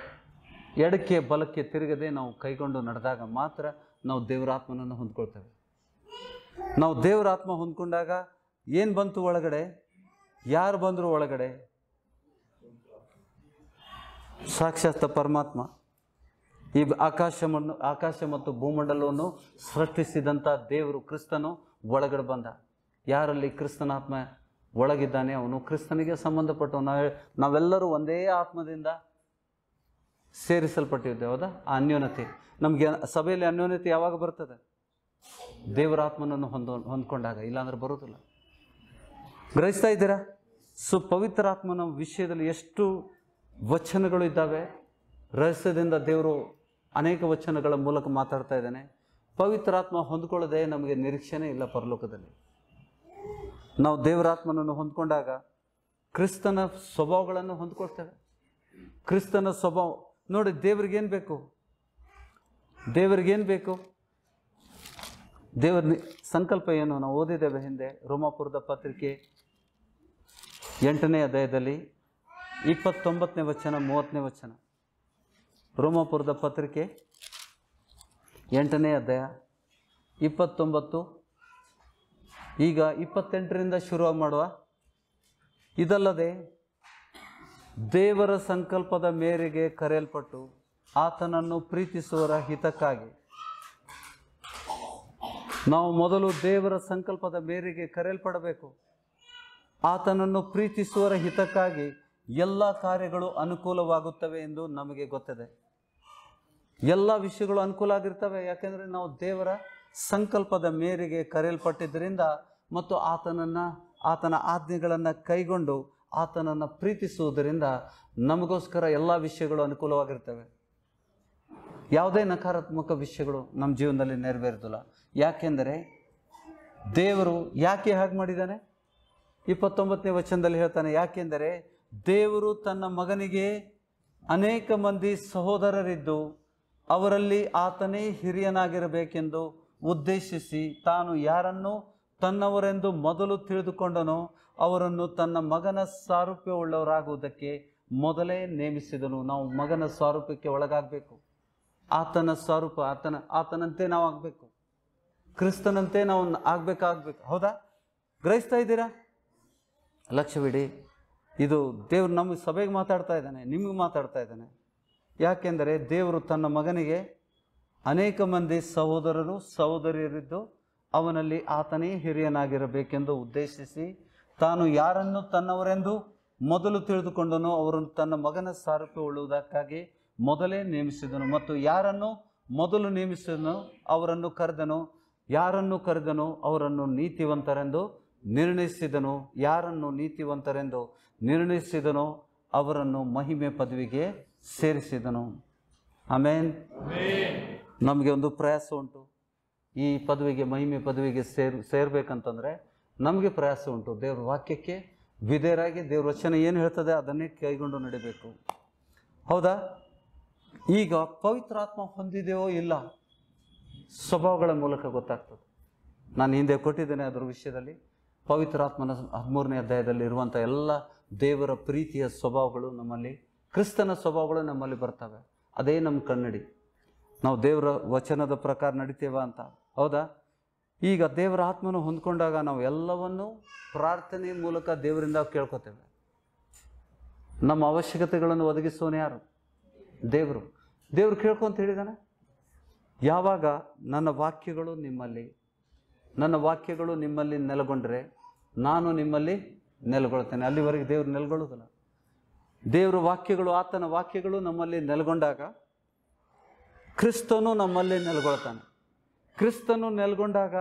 ಎಡಕ್ಕೆ ಬಲಕ್ಕೆ ತಿರುಗದೆ ನಾವು ಕೈಗೊಂಡು ನಡೆದಾಗ ಮಾತ್ರ ನಾವು ದೇವರಾತ್ಮನನ್ನು ಹೊಂದ್ಕೊಳ್ತೇವೆ. ನಾವು ದೇವರಾತ್ಮ ಹೊಂದ್ಕೊಂಡಾಗ ಏನು ಬಂತು ಒಳಗಡೆ? ಯಾರು ಬಂದರು ಒಳಗಡೆ? ಸಾಕ್ಷಾತ್ ಪರಮಾತ್ಮ. ಈ ಆಕಾಶ ಮತ್ತು ಭೂಮಂಡಲವನ್ನು ಸೃಷ್ಟಿಸಿದಂಥ ದೇವರು ಕ್ರಿಸ್ತನು ಒಳಗಡೆ ಬಂದ. ಯಾರಲ್ಲಿ ಕ್ರಿಸ್ತನಾತ್ಮ ಒಳಗಿದ್ದಾನೆ ಅವನು ಕ್ರಿಸ್ತನಿಗೆ ಸಂಬಂಧಪಟ್ಟು. ನಾವೆಲ್ಲರೂ ಒಂದೇ ಆತ್ಮದಿಂದ ಸೇರಿಸಲ್ಪಟ್ಟಿದ್ದೇವೆ. ಹೌದಾ? ಆ ಅನ್ಯೋನ್ಯತೆ ನಮಗೆ ಸಭೆಯಲ್ಲಿ ಅನ್ಯೋನ್ಯತೆ ಯಾವಾಗ ಬರ್ತದೆ? ದೇವರಾತ್ಮನನ್ನು ಹೊಂದ್ಕೊಂಡಾಗ, ಇಲ್ಲಾಂದ್ರೆ ಬರೋದಿಲ್ಲ. ಗ್ರಹಿಸ್ತಾ ಇದ್ದೀರಾ? ಪವಿತ್ರಾತ್ಮನ ವಿಷಯದಲ್ಲಿ ಎಷ್ಟು ವಚನಗಳು ಇದ್ದಾವೆ. ರಹಸ್ಯದಿಂದ ದೇವರು ಅನೇಕ ವಚನಗಳ ಮೂಲಕ ಮಾತಾಡ್ತಾ ಇದ್ದಾನೆ. ಪವಿತ್ರಾತ್ಮ ಹೊಂದ್ಕೊಳ್ಳದೆ ನಮಗೆ ನಿರೀಕ್ಷೆನೇ ಇಲ್ಲ ಪರಲೋಕದಲ್ಲಿ. ನಾವು ದೇವರಾತ್ಮನನ್ನು ಹೊಂದ್ಕೊಂಡಾಗ ಕ್ರಿಸ್ತನ ಸ್ವಭಾವಗಳನ್ನು ಹೊಂದ್ಕೊಳ್ತೇವೆ. ಕ್ರಿಸ್ತನ ಸ್ವಭಾವ ನೋಡಿ, ದೇವ್ರಿಗೇನು ಬೇಕು? ದೇವರ ಸಂಕಲ್ಪ ಏನು? ನಾವು ಓದಿದ್ದೇವೆ ಹಿಂದೆ, ರೋಮಾಪುರದ ಪತ್ರಿಕೆ 8ನೇ ಅಧ್ಯಾಯದಲ್ಲಿ 29ನೇ ವಚನ 30ನೇ ವಚನ. ರೋಮಾಪುರದ ಪತ್ರಿಕೆ 8ನೇ ಅಧ್ಯಾಯ 29, ಈಗ 28ರಿಂದ ಶುರು ಮಾಡುವ. ಇದಲ್ಲದೆ ದೇವರ ಸಂಕಲ್ಪದ ಮೇರೆಗೆ ಕರೆಯಲ್ಪಟ್ಟು ಆತನನ್ನು ಪ್ರೀತಿಸುವವರ ಹಿತಕ್ಕಾಗಿ ನಾವು ಮೊದಲು ದೇವರ ಸಂಕಲ್ಪದ ಮೇರೆಗೆ ಕರೆಯಲ್ಪಡಬೇಕು. ಆತನನ್ನು ಪ್ರೀತಿಸುವವರ ಹಿತಕ್ಕಾಗಿ ಎಲ್ಲ ಕಾರ್ಯಗಳು ಅನುಕೂಲವಾಗುತ್ತವೆ ಎಂದು ನಮಗೆ ಗೊತ್ತಿದೆ. ಎಲ್ಲ ವಿಷಯಗಳು ಅನುಕೂಲ ಆಗಿರ್ತವೆ. ಯಾಕೆಂದರೆ ನಾವು ದೇವರ ಸಂಕಲ್ಪದ ಮೇರೆಗೆ ಕರೆಯಲ್ಪಟ್ಟಿದ್ದರಿಂದ ಮತ್ತು ಆತನ ಆಜ್ಞೆಗಳನ್ನು ಕೈಗೊಂಡು ಆತನನ್ನು ಪ್ರೀತಿಸುವುದರಿಂದ ನಮಗೋಸ್ಕರ ಎಲ್ಲ ವಿಷಯಗಳು ಅನುಕೂಲವಾಗಿರ್ತವೆ. ಯಾವುದೇ ನಕಾರಾತ್ಮಕ ವಿಷಯಗಳು ನಮ್ಮ ಜೀವನದಲ್ಲಿ ನೆರವೇರೋದಿಲ್ಲ. ಯಾಕೆಂದರೆ ದೇವರು ಯಾಕೆ ಹಾಗೆ ಮಾಡಿದ್ದಾನೆ? 29ನೇ ವಚನದಲ್ಲಿ ಹೇಳ್ತಾನೆ, ಯಾಕೆಂದರೆ ದೇವರು ತನ್ನ ಮಗನಿಗೆ ಅನೇಕ ಮಂದಿ ಸಹೋದರರಿದ್ದು ಅವರಲ್ಲಿ ಆತನೇ ಹಿರಿಯನಾಗಿರಬೇಕೆಂದು ಉದ್ದೇಶಿಸಿ ತಾನು ಯಾರನ್ನು ತನ್ನವರೆಂದು ಮೊದಲು ತಿಳಿದುಕೊಂಡನೋ ಅವರನ್ನು ತನ್ನ ಮಗನ ಸಾರೂಪ್ಯವುಳ್ಳವರಾಗುವುದಕ್ಕೆ ಮೊದಲೇ ನೇಮಿಸಿದನು. ನಾವು ಮಗನ ಸಾರೂಪ್ಯಕ್ಕೆ ಒಳಗಾಗಬೇಕು. ಆತನ ಸ್ವರೂಪ, ಆತನಂತೆ ನಾವು ಆಗಬೇಕು. ಕ್ರಿಸ್ತನಂತೆ ನಾವು ಆಗಬೇಕು. ಹೌದಾ? ಗ್ರಹಿಸ್ತಾ ಇದ್ದೀರಾ? ಲಕ್ಷ್ಯವಿಡಿ, ಇದು ದೇವರು ನಮ್ಮ ಸಭೆಗೆ ಮಾತಾಡ್ತಾ ಇದ್ದಾನೆ, ನಿಮಗೆ ಮಾತಾಡ್ತಾ ಇದ್ದಾನೆ. ಯಾಕೆಂದರೆ ದೇವರು ತನ್ನ ಮಗನಿಗೆ ಅನೇಕ ಮಂದಿ ಸಹೋದರರು ಸಹೋದರಿಯರಿದ್ದು ಅವನಲ್ಲಿ ಆತನೇ ಹಿರಿಯನಾಗಿರಬೇಕೆಂದು ಉದ್ದೇಶಿಸಿ ತಾನು ಯಾರನ್ನು ತನ್ನವರೆಂದು ಮೊದಲು ತಿಳಿದುಕೊಂಡನೋ ಅವರನ್ನು ತನ್ನ ಮಗನ ಸಾರೂಪ್ಯವುಳ್ಳುವುದಕ್ಕಾಗಿ ಮೊದಲೇ ನೇಮಿಸಿದನು. ಮತ್ತು ಯಾರನ್ನು ಮೊದಲು ನೇಮಿಸಿದನೋ ಅವರನ್ನು ಕರೆದನು, ಯಾರನ್ನು ಕರೆದನೋ ಅವರನ್ನು ನೀತಿವಂತರೆಂದು ನಿರ್ಣಯಿಸಿದನು, ಯಾರನ್ನು ನೀತಿವಂತರೆಂದು ನಿರ್ಣಯಿಸಿದನೋ ಅವರನ್ನು ಮಹಿಮೆ ಪದವಿಗೆ ಸೇರಿಸಿದನು. ಆಮೇನ್. ನಮಗೆ ಒಂದು ಪ್ರಯಾಸ ಉಂಟು. ಈ ಪದವಿಗೆ, ಮಹಿಮೆ ಪದವಿಗೆ ಸೇರಬೇಕಂತಂದರೆ ನಮಗೆ ಪ್ರಯಾಸ ಉಂಟು. ದೇವ್ರ ವಾಕ್ಯಕ್ಕೆ ವಿಧೇಯರಾಗಿ ದೇವ್ರ ವಚನ ಏನು ಹೇಳ್ತದೆ ಅದನ್ನೇ ಕೈಗೊಂಡು ನಡಿಬೇಕು. ಹೌದಾ? ಈಗ ಪವಿತ್ರಾತ್ಮ ಹೊಂದಿದೆಯೋ ಇಲ್ಲ ಸ್ವಭಾವಗಳ ಮೂಲಕ ಗೊತ್ತಾಗ್ತದೆ. ನಾನು ಹಿಂದೆ ಕೊಟ್ಟಿದ್ದೇನೆ ಅದರ ವಿಷಯದಲ್ಲಿ. ಪವಿತ್ರಾತ್ಮನ 13ನೇ ಅಧ್ಯಾಯದಲ್ಲಿ ಇರುವಂಥ ಎಲ್ಲ ದೇವರ ಪ್ರೀತಿಯ ಸ್ವಭಾವಗಳು ನಮ್ಮಲ್ಲಿ, ಕ್ರಿಸ್ತನ ಸ್ವಭಾವಗಳು ನಮ್ಮಲ್ಲಿ ಬರ್ತವೆ. ಅದೇ ನಮ್ಮ ಕನ್ನಡಿ. ನಾವು ದೇವರ ವಚನದ ಪ್ರಕಾರ ನಡಿತೇವ ಅಂತ. ಹೌದಾ? ಈಗ ದೇವರ ಆತ್ಮನ ಹೊಂದ್ಕೊಂಡಾಗ ನಾವು ಎಲ್ಲವನ್ನೂ ಪ್ರಾರ್ಥನೆ ಮೂಲಕ ದೇವರಿಂದ ಕೇಳ್ಕೊತೇವೆ. ನಮ್ಮ ಅವಶ್ಯಕತೆಗಳನ್ನು ಒದಗಿಸೋನು ಯಾರು? ದೇವರು. ದೇವರು ಕೇಳ್ಕೊಂತ ಹೇಳಿದಾನೆ, ಯಾವಾಗ ನನ್ನ ವಾಕ್ಯಗಳು ನಿಮ್ಮಲ್ಲಿ ನೆಲೆಗೊಂಡ್ರೆ ನಾನು ನಿಮ್ಮಲ್ಲಿ ನೆಲೆಗೊಳ್ತೇನೆ. ಅಲ್ಲಿವರೆಗೆ ದೇವರು ನೆಲೆಗೊಳ್ಳುವುದಿಲ್ಲ. ದೇವರ ವಾಕ್ಯಗಳು, ಆತನ ವಾಕ್ಯಗಳು ನಮ್ಮಲ್ಲಿ ನೆಲೆಗೊಂಡಾಗ ಕ್ರಿಸ್ತನು ನಮ್ಮಲ್ಲಿ ನೆಲೆಗೊಳ್ತಾನೆ. ಕ್ರಿಸ್ತನು ನೆಲೆಗೊಂಡಾಗ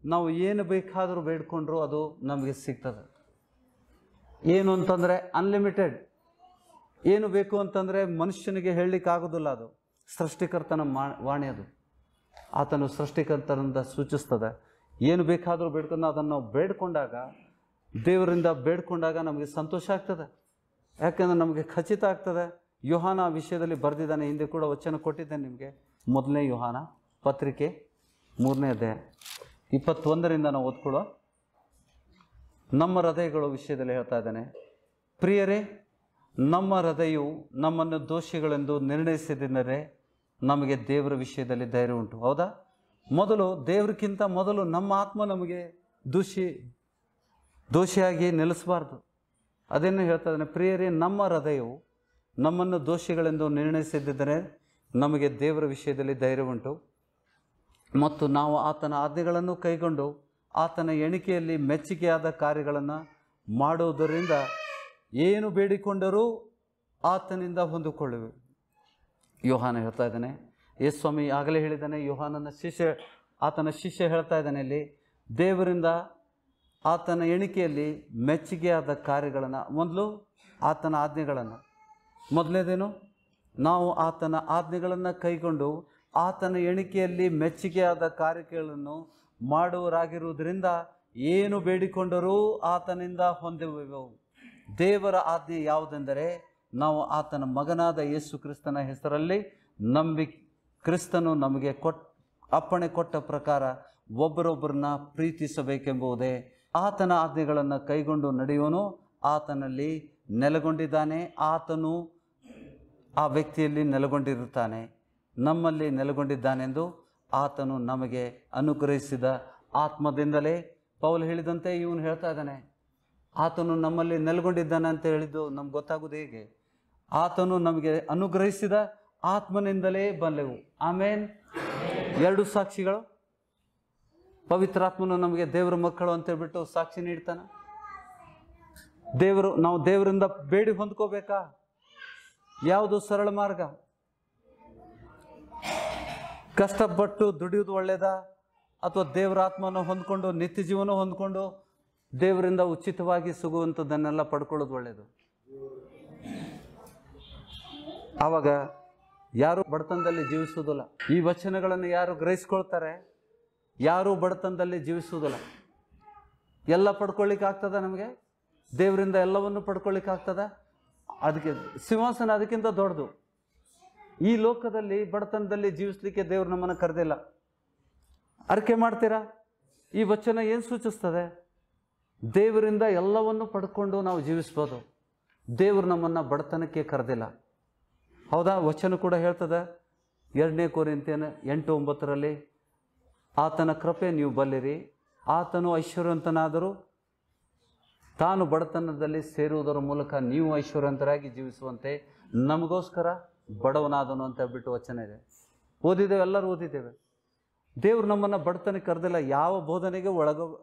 ನಾವು ಏನು ಬೇಕಾದರೂ ಬೇಡ್ಕೊಂಡ್ರು ಅದು ನಮಗೆ ಸಿಗ್ತದೆ. ಏನು ಅಂತಂದರೆ ಅನ್ಲಿಮಿಟೆಡ್. ಏನು ಬೇಕು ಅಂತಂದರೆ ಮನುಷ್ಯನಿಗೆ ಹೇಳಲಿಕ್ಕಾಗೋದಿಲ್ಲ. ಅದು ಸೃಷ್ಟಿಕರ್ತನ ವಾಣಿ. ಅದು ಆತನು ಸೃಷ್ಟಿಕರ್ತನಿಂದ ಸೂಚಿಸ್ತದೆ. ಏನು ಬೇಕಾದರೂ ಬೇಡ್ಕೊಂಡು ಅದನ್ನು ನಾವು ಬೇಡ್ಕೊಂಡಾಗ, ದೇವರಿಂದ ಬೇಡ್ಕೊಂಡಾಗ ನಮಗೆ ಸಂತೋಷ ಆಗ್ತದೆ. ಯಾಕೆಂದರೆ ನಮಗೆ ಖಚಿತ ಆಗ್ತದೆ. ಯೋಹಾನ ವಿಷಯದಲ್ಲಿ ಬರೆದಿದ್ದಾನೆ. ಹಿಂದೆ ಕೂಡ ವಚನ ಕೊಟ್ಟಿದ್ದೇನೆ ನಿಮಗೆ. 1ನೇ ಯೋಹಾನ ಪತ್ರಿಕೆ 3ನೇ ಅಧ್ಯಾಯ 21ರಿಂದ ನಾವು ಓದ್ಕೊಳ್ಳೋ. ನಮ್ಮ ಹೃದಯಗಳ ವಿಷಯದಲ್ಲಿ ಹೇಳ್ತಾ ಇದ್ದಾನೆ, ಪ್ರಿಯರೇ, ನಮ್ಮ ಹೃದಯವು ನಮ್ಮನ್ನು ದೋಷಿಗಳೆಂದು ನಿರ್ಣಯಿಸಿದರೆ ನಮಗೆ ದೇವರ ವಿಷಯದಲ್ಲಿ ಧೈರ್ಯ ಉಂಟು. ಹೌದಾ? ಮೊದಲು ದೇವರಿಗಿಂತ ಮೊದಲು ನಮ್ಮ ಆತ್ಮ ನಮಗೆ ದೋಷಿಯಾಗಿ ನಿಲ್ಲಿಸಬಾರ್ದು. ಅದೇನು ಹೇಳ್ತಾ ಇದ್ದಾನೆ, ಪ್ರಿಯರೇ, ನಮ್ಮ ಹೃದಯವು ನಮ್ಮನ್ನು ದೋಷಿಗಳೆಂದು ನಿರ್ಣಯಿಸಿದ್ದರೆ ನಮಗೆ ದೇವರ ವಿಷಯದಲ್ಲಿ ಧೈರ್ಯ ಉಂಟು. ಮತ್ತು ನಾವು ಆತನ ಆಜ್ಞೆಗಳನ್ನು ಕೈಗೊಂಡು ಆತನ ಎಣಿಕೆಯಲ್ಲಿ ಮೆಚ್ಚುಗೆಯಾದ ಕಾರ್ಯಗಳನ್ನು ಮಾಡುವುದರಿಂದ ಏನು ಬೇಡಿಕೊಂಡರೂ ಆತನಿಂದ ಹೊಂದಿಕೊಳ್ಳುವೆ. ಯೋಹಾನ ಹೇಳ್ತಾ ಇದ್ದಾನೆ. ಯೇಸುಸ್ವಾಮಿ ಆಗಲೇ ಹೇಳಿದ್ದಾನೆ. ಆತನ ಶಿಷ್ಯ ಹೇಳ್ತಾ ಇದ್ದಾನೆ ಇಲ್ಲಿ, ದೇವರಿಂದ ಆತನ ಎಣಿಕೆಯಲ್ಲಿ ಮೆಚ್ಚುಗೆಯಾದ ಕಾರ್ಯಗಳನ್ನು, ಮೊದಲು ಆತನ ಆಜ್ಞೆಗಳನ್ನು, ಮೊದಲನೇದೇನು, ನಾವು ಆತನ ಆಜ್ಞೆಗಳನ್ನು ಕೈಗೊಂಡು ಆತನ ಎಣಿಕೆಯಲ್ಲಿ ಮೆಚ್ಚುಗೆಯಾದ ಕಾರ್ಯಗಳನ್ನು ಮಾಡುವರಾಗಿರುವುದರಿಂದ ಏನು ಬೇಡಿಕೊಂಡರೂ ಆತನಿಂದ ಹೊಂದುವೆವು. ದೇವರ ಆಜ್ಞೆ ಯಾವುದೆಂದರೆ, ನಾವು ಆತನ ಮಗನಾದ ಯೇಸು ಕ್ರಿಸ್ತನ ಹೆಸರಲ್ಲಿ ನಂಬಿ ಕ್ರಿಸ್ತನು ನಮಗೆ ಅಪ್ಪಣೆ ಕೊಟ್ಟ ಪ್ರಕಾರ ಒಬ್ಬರೊಬ್ಬರನ್ನ ಪ್ರೀತಿಸಬೇಕೆಂಬುದೇ. ಆತನ ಆಜ್ಞೆಗಳನ್ನು ಕೈಗೊಂಡು ನಡೆಯುವನು ಆತನಲ್ಲಿ ನೆಲೆಗೊಂಡಿದ್ದಾನೆ. ಆತನು ಆ ವ್ಯಕ್ತಿಯಲ್ಲಿ ನೆಲೆಗೊಂಡಿರುತ್ತಾನೆ, ನಮ್ಮಲ್ಲಿ ನೆಲೆಗೊಂಡಿದ್ದಾನೆಂದು ಆತನು ನಮಗೆ ಅನುಗ್ರಹಿಸಿದ ಆತ್ಮದಿಂದಲೇ. ಪೌಲ್ ಹೇಳಿದಂತೆ ಇವನು ಹೇಳ್ತಾ ಇದ್ದಾನೆ, ಆತನು ನಮ್ಮಲ್ಲಿ ನೆಲೆಗೊಂಡಿದ್ದಾನೆ ಅಂತ ಹೇಳಿದ್ದು ನಮ್ಗೆ ಗೊತ್ತಾಗೋದು ಹೇಗೆ? ಆತನು ನಮಗೆ ಅನುಗ್ರಹಿಸಿದ ಆತ್ಮನಿಂದಲೇ ಬಲ್ಲೆವು. ಆಮೇನ್. 2 ಸಾಕ್ಷಿಗಳು. ಪವಿತ್ರಾತ್ಮನು ನಮಗೆ ದೇವರ ಮಕ್ಕಳು ಅಂತೇಳ್ಬಿಟ್ಟು ಸಾಕ್ಷಿ ನೀಡ್ತಾನೆ. ನಾವು ದೇವರಿಂದ ಬೇಡಿ ಹೊಂದ್ಕೋಬೇಕಾ? ಯಾವುದು ಸರಳ ಮಾರ್ಗ? ಕಷ್ಟಪಟ್ಟು ದುಡಿಯೋದು ಒಳ್ಳೇದಾ, ಅಥವಾ ದೇವರ ಆತ್ಮನ ಹೊಂದ್ಕೊಂಡು ನಿತ್ಯ ಜೀವನ ಹೊಂದ್ಕೊಂಡು ದೇವರಿಂದ ಉಚಿತವಾಗಿ ಸಿಗುವಂಥದ್ದನ್ನೆಲ್ಲ ಪಡ್ಕೊಳ್ಳೋದು ಒಳ್ಳೇದು? ಆವಾಗ ಯಾರು ಬಡತನದಲ್ಲಿ ಜೀವಿಸುವುದಿಲ್ಲ. ಈ ವಚನಗಳನ್ನು ಯಾರು ಗ್ರಹಿಸ್ಕೊಳ್ತಾರೆ, ಯಾರೂ ಬಡತನದಲ್ಲಿ ಜೀವಿಸುವುದಿಲ್ಲ. ಎಲ್ಲ ಪಡ್ಕೊಳ್ಳಿಕ್ಕೆ ಆಗ್ತದ? ನಮಗೆ ದೇವರಿಂದ ಎಲ್ಲವನ್ನು ಪಡ್ಕೊಳ್ಳಿಕ್ಕೆ ಆಗ್ತದ? ಅದಕ್ಕೆ ಸಿಂಹಾಸನ ಅದಕ್ಕಿಂತ ದೊಡ್ಡದು. ಈ ಲೋಕದಲ್ಲಿ ಬಡತನದಲ್ಲಿ ಜೀವಿಸ್ಲಿಕ್ಕೆ ದೇವರು ನಮ್ಮನ್ನು ಕರೆದಿಲ್ಲ. ಅರಿಕೆ ಮಾಡ್ತೀರಾ? ಈ ವಚನ ಏನು ಸೂಚಿಸ್ತದೆ? ದೇವರಿಂದ ಎಲ್ಲವನ್ನು ಪಡ್ಕೊಂಡು ನಾವು ಜೀವಿಸ್ಬೋದು. ದೇವರು ನಮ್ಮನ್ನು ಬಡತನಕ್ಕೆ ಕರೆದಿಲ್ಲ. ಹೌದಾ? ವಚನ ಕೂಡ ಹೇಳ್ತದೆ 2 ಕೊರಿಂಥಿಯನ 8:9 ಆತನ ಕೃಪೆ ನೀವು ಬಲ್ಲಿರಿ, ಆತನು ಐಶ್ವರ್ಯವಂತನಾದರೂ ತಾನು ಬಡತನದಲ್ಲಿ ಸೇರುವುದರ ಮೂಲಕ ನೀವು ಐಶ್ವರ್ಯವಂತರಾಗಿ ಜೀವಿಸುವಂತೆ ನಮಗೋಸ್ಕರ ಬಡವನಾದನು ಅಂತ ಹೇಳ್ಬಿಟ್ಟು ವಚನ ಇದೆ. ಓದಿದ್ದೇವೆ, ಎಲ್ಲರೂ ಓದಿದ್ದೇವೆ. ದೇವರು ನಮ್ಮನ್ನು ಬಡತನಕ್ಕೆ ಕರೆದಿಲ್ಲ. ಯಾವ ಬೋಧನೆಗೆ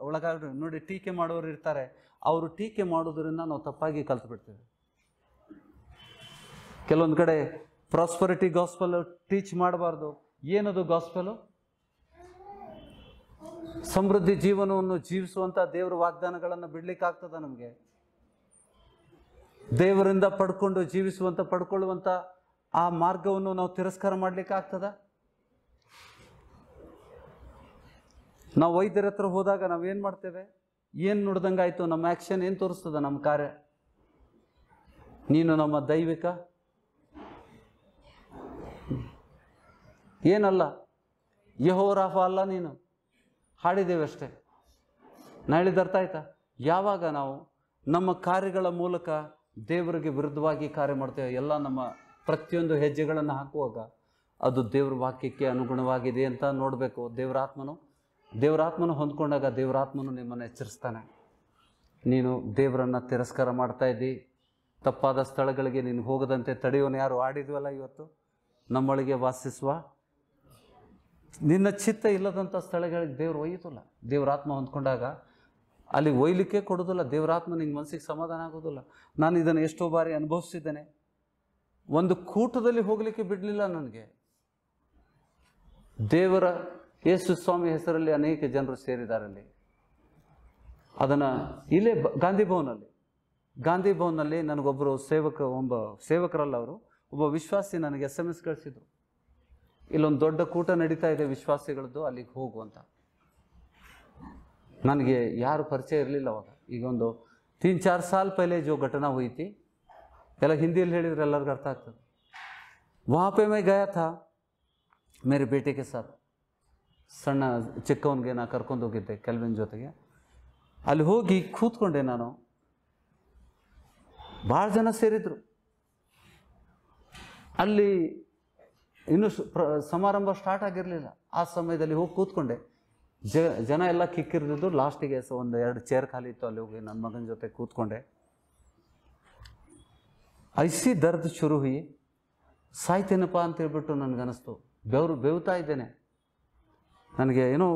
ಒಳಗಾಗಿ ನೋಡಿ, ಟೀಕೆ ಮಾಡೋರು ಇರ್ತಾರೆ. ಅವರು ಟೀಕೆ ಮಾಡೋದ್ರಿಂದ ನಾವು ತಪ್ಪಾಗಿ ಕಲ್ತು ಬಿಡ್ತೇವೆ. ಕೆಲವೊಂದು ಕಡೆ ಪ್ರಾಸ್ಪರಿಟಿ ಗಾಸ್ಪಲ್ ಟೀಚ್ ಮಾಡಬಾರ್ದು. ಏನದು ಗಾಸ್ಪಲು? ಸಮೃದ್ಧಿ ಜೀವನವನ್ನು ಜೀವಿಸುವಂಥ ದೇವರ ವಾಗ್ದಾನಗಳನ್ನು ಬಿಡ್ಲಿಕ್ಕಾಗ್ತದ? ನಮಗೆ ದೇವರಿಂದ ಪಡ್ಕೊಳ್ಳುವಂಥ ಆ ಮಾರ್ಗವನ್ನು ನಾವು ತಿರಸ್ಕಾರ ಮಾಡ್ಲಿಕ್ಕೆ ಆಗ್ತದ? ನಾವು ವೈದ್ಯರ ಹತ್ರ ಹೋದಾಗ ನಾವೇನು ಮಾಡ್ತೇವೆ? ಏನು ನುಡ್ದಂಗಾಯ್ತು? ನಮ್ಮ ಆ್ಯಕ್ಷನ್ ಏನು ತೋರಿಸ್ತದ? ನಮ್ಮ ಕಾರ್ಯ. ನೀನು ನಮ್ಮ ದೈವಿಕ ಏನಲ್ಲ, ಯೆಹೋರಾಫ ಅಲ್ಲ ನೀನು. ಹಾಡಿದ್ದೇವೆ ಅಷ್ಟೇ. ನಾ ಹೇಳಿದ ಅರ್ಥ ಆಯ್ತಾ? ಯಾವಾಗ ನಾವು ನಮ್ಮ ಕಾರ್ಯಗಳ ಮೂಲಕ ದೇವರಿಗೆ ವಿರುದ್ಧವಾಗಿ ಕಾರ್ಯ ಮಾಡ್ತೇವೆ, ಎಲ್ಲ ನಮ್ಮ ಪ್ರತಿಯೊಂದು ಹೆಜ್ಜೆಗಳನ್ನು ಹಾಕುವಾಗ ಅದು ದೇವ್ರ ವಾಕ್ಯಕ್ಕೆ ಅನುಗುಣವಾಗಿದೆ ಅಂತ ನೋಡಬೇಕು. ದೇವರಾತ್ಮನು ಹೊಂದ್ಕೊಂಡಾಗ ದೇವರಾತ್ಮನು ನಿಮ್ಮನ್ನು ಎಚ್ಚರಿಸ್ತಾನೆ. ನೀನು ದೇವರನ್ನು ತಿರಸ್ಕಾರ ಮಾಡ್ತಾ ಇದ್ದಿ, ತಪ್ಪಾದ ಸ್ಥಳಗಳಿಗೆ ನೀನು ಹೋಗದಂತೆ ತಡೆಯೋನು ಯಾರು? ಆಡಿದ್ವಲ್ಲ ಇವತ್ತು. ನಮ್ಮೊಳಗೆ ವಾಸಿಸುವ ನಿನ್ನ ಚಿತ್ತ ಇಲ್ಲದಂಥ ಸ್ಥಳಗಳಿಗೆ ದೇವರು ಒಯ್ಯೋದಿಲ್ಲ. ದೇವರಾತ್ಮ ಹೊಂದ್ಕೊಂಡಾಗ ಅಲ್ಲಿ ಒಯ್ಲಿಕ್ಕೆ ಕೊಡೋದಿಲ್ಲ. ದೇವರಾತ್ಮ ನಿಂಗೆ ಮನಸ್ಸಿಗೆ ಸಮಾಧಾನ ಆಗೋದಿಲ್ಲ. ನಾನು ಇದನ್ನು ಎಷ್ಟೋ ಬಾರಿ ಅನುಭವಿಸಿದ್ದೇನೆ. ಒಂದು ಕೂಟದಲ್ಲಿ ಹೋಗಲಿಕ್ಕೆ ಬಿಡಲಿಲ್ಲ ನನಗೆ. ದೇವರ ಯೇಸು ಸ್ವಾಮಿ ಹೆಸರಲ್ಲಿ ಅನೇಕ ಜನರು ಸೇರಿದಾರಲ್ಲಿ. ಅದನ್ನು ಇಲ್ಲೇ ಗಾಂಧಿ ಭವನಲ್ಲಿ ನನಗೊಬ್ಬರು ಸೇವಕರಲ್ಲ, ಅವರು ಒಬ್ಬ ವಿಶ್ವಾಸಿ ನನಗೆ SMS ಕಳಿಸಿದ್ರು. ಇಲ್ಲೊಂದು ದೊಡ್ಡ ಕೂಟ ನಡೀತಾ ಇದೆ ವಿಶ್ವಾಸಿಗಳದ್ದು, ಅಲ್ಲಿಗೆ ಹೋಗು ಅಂತ. ನನಗೆ ಯಾರು ಪರಿಚಯ ಇರಲಿಲ್ಲ ಅವಾಗ. ಈಗ ಒಂದು 3-4 साल पहले जो घटना हुई थी, ಎಲ್ಲ ಹಿಂದಿಯಲ್ಲಿ ಹೇಳಿದ್ರೆ ಎಲ್ಲರಿಗೂ ಅರ್ಥ ಆಗ್ತದೆ. वहाँ पे मैं गया था मेरे बेटे के साथ. ಸಣ್ಣ ಚಿಕ್ಕವನಿಗೆ ನಾ ಕರ್ಕೊಂಡು ಹೋಗಿದ್ದೆ ಕೆಲ್ವಿನ್ ಜೊತೆಗೆ. ಅಲ್ಲಿ ಹೋಗಿ ಕೂತ್ಕೊಂಡೆ ನಾನು. ಭಾಳ ಜನ ಸೇರಿದ್ರು. ಅಲ್ಲಿ ಇನ್ನೂ ಸಮಾರಂಭ ಸ್ಟಾರ್ಟ್ ಆಗಿರಲಿಲ್ಲ. ಆ ಸಮಯದಲ್ಲಿ ಹೋಗಿ ಕೂತ್ಕೊಂಡೆ. ಜನ ಎಲ್ಲ ಕಿಕ್ಕಿರಿದಿದ್ದು. ಲಾಸ್ಟಿಗೆ 1-2 ಚೇರ್ ಖಾಲಿ ಇತ್ತು. ಅಲ್ಲಿ ಹೋಗಿ ನನ್ನ ಮಗನ ಜೊತೆ ಕೂತ್ಕೊಂಡೆ. ಐಸಿ ದರ್ದ್ ಶುರು ಹುಯಿ, ಸಾಯ್ತೇನಪ್ಪ ಅಂತೇಳ್ಬಿಟ್ಟು ನನಗನ್ನಿಸ್ತು. ಬೇವ್ತಾ ಇದ್ದೇನೆ. ನನಗೆ ಏನೋ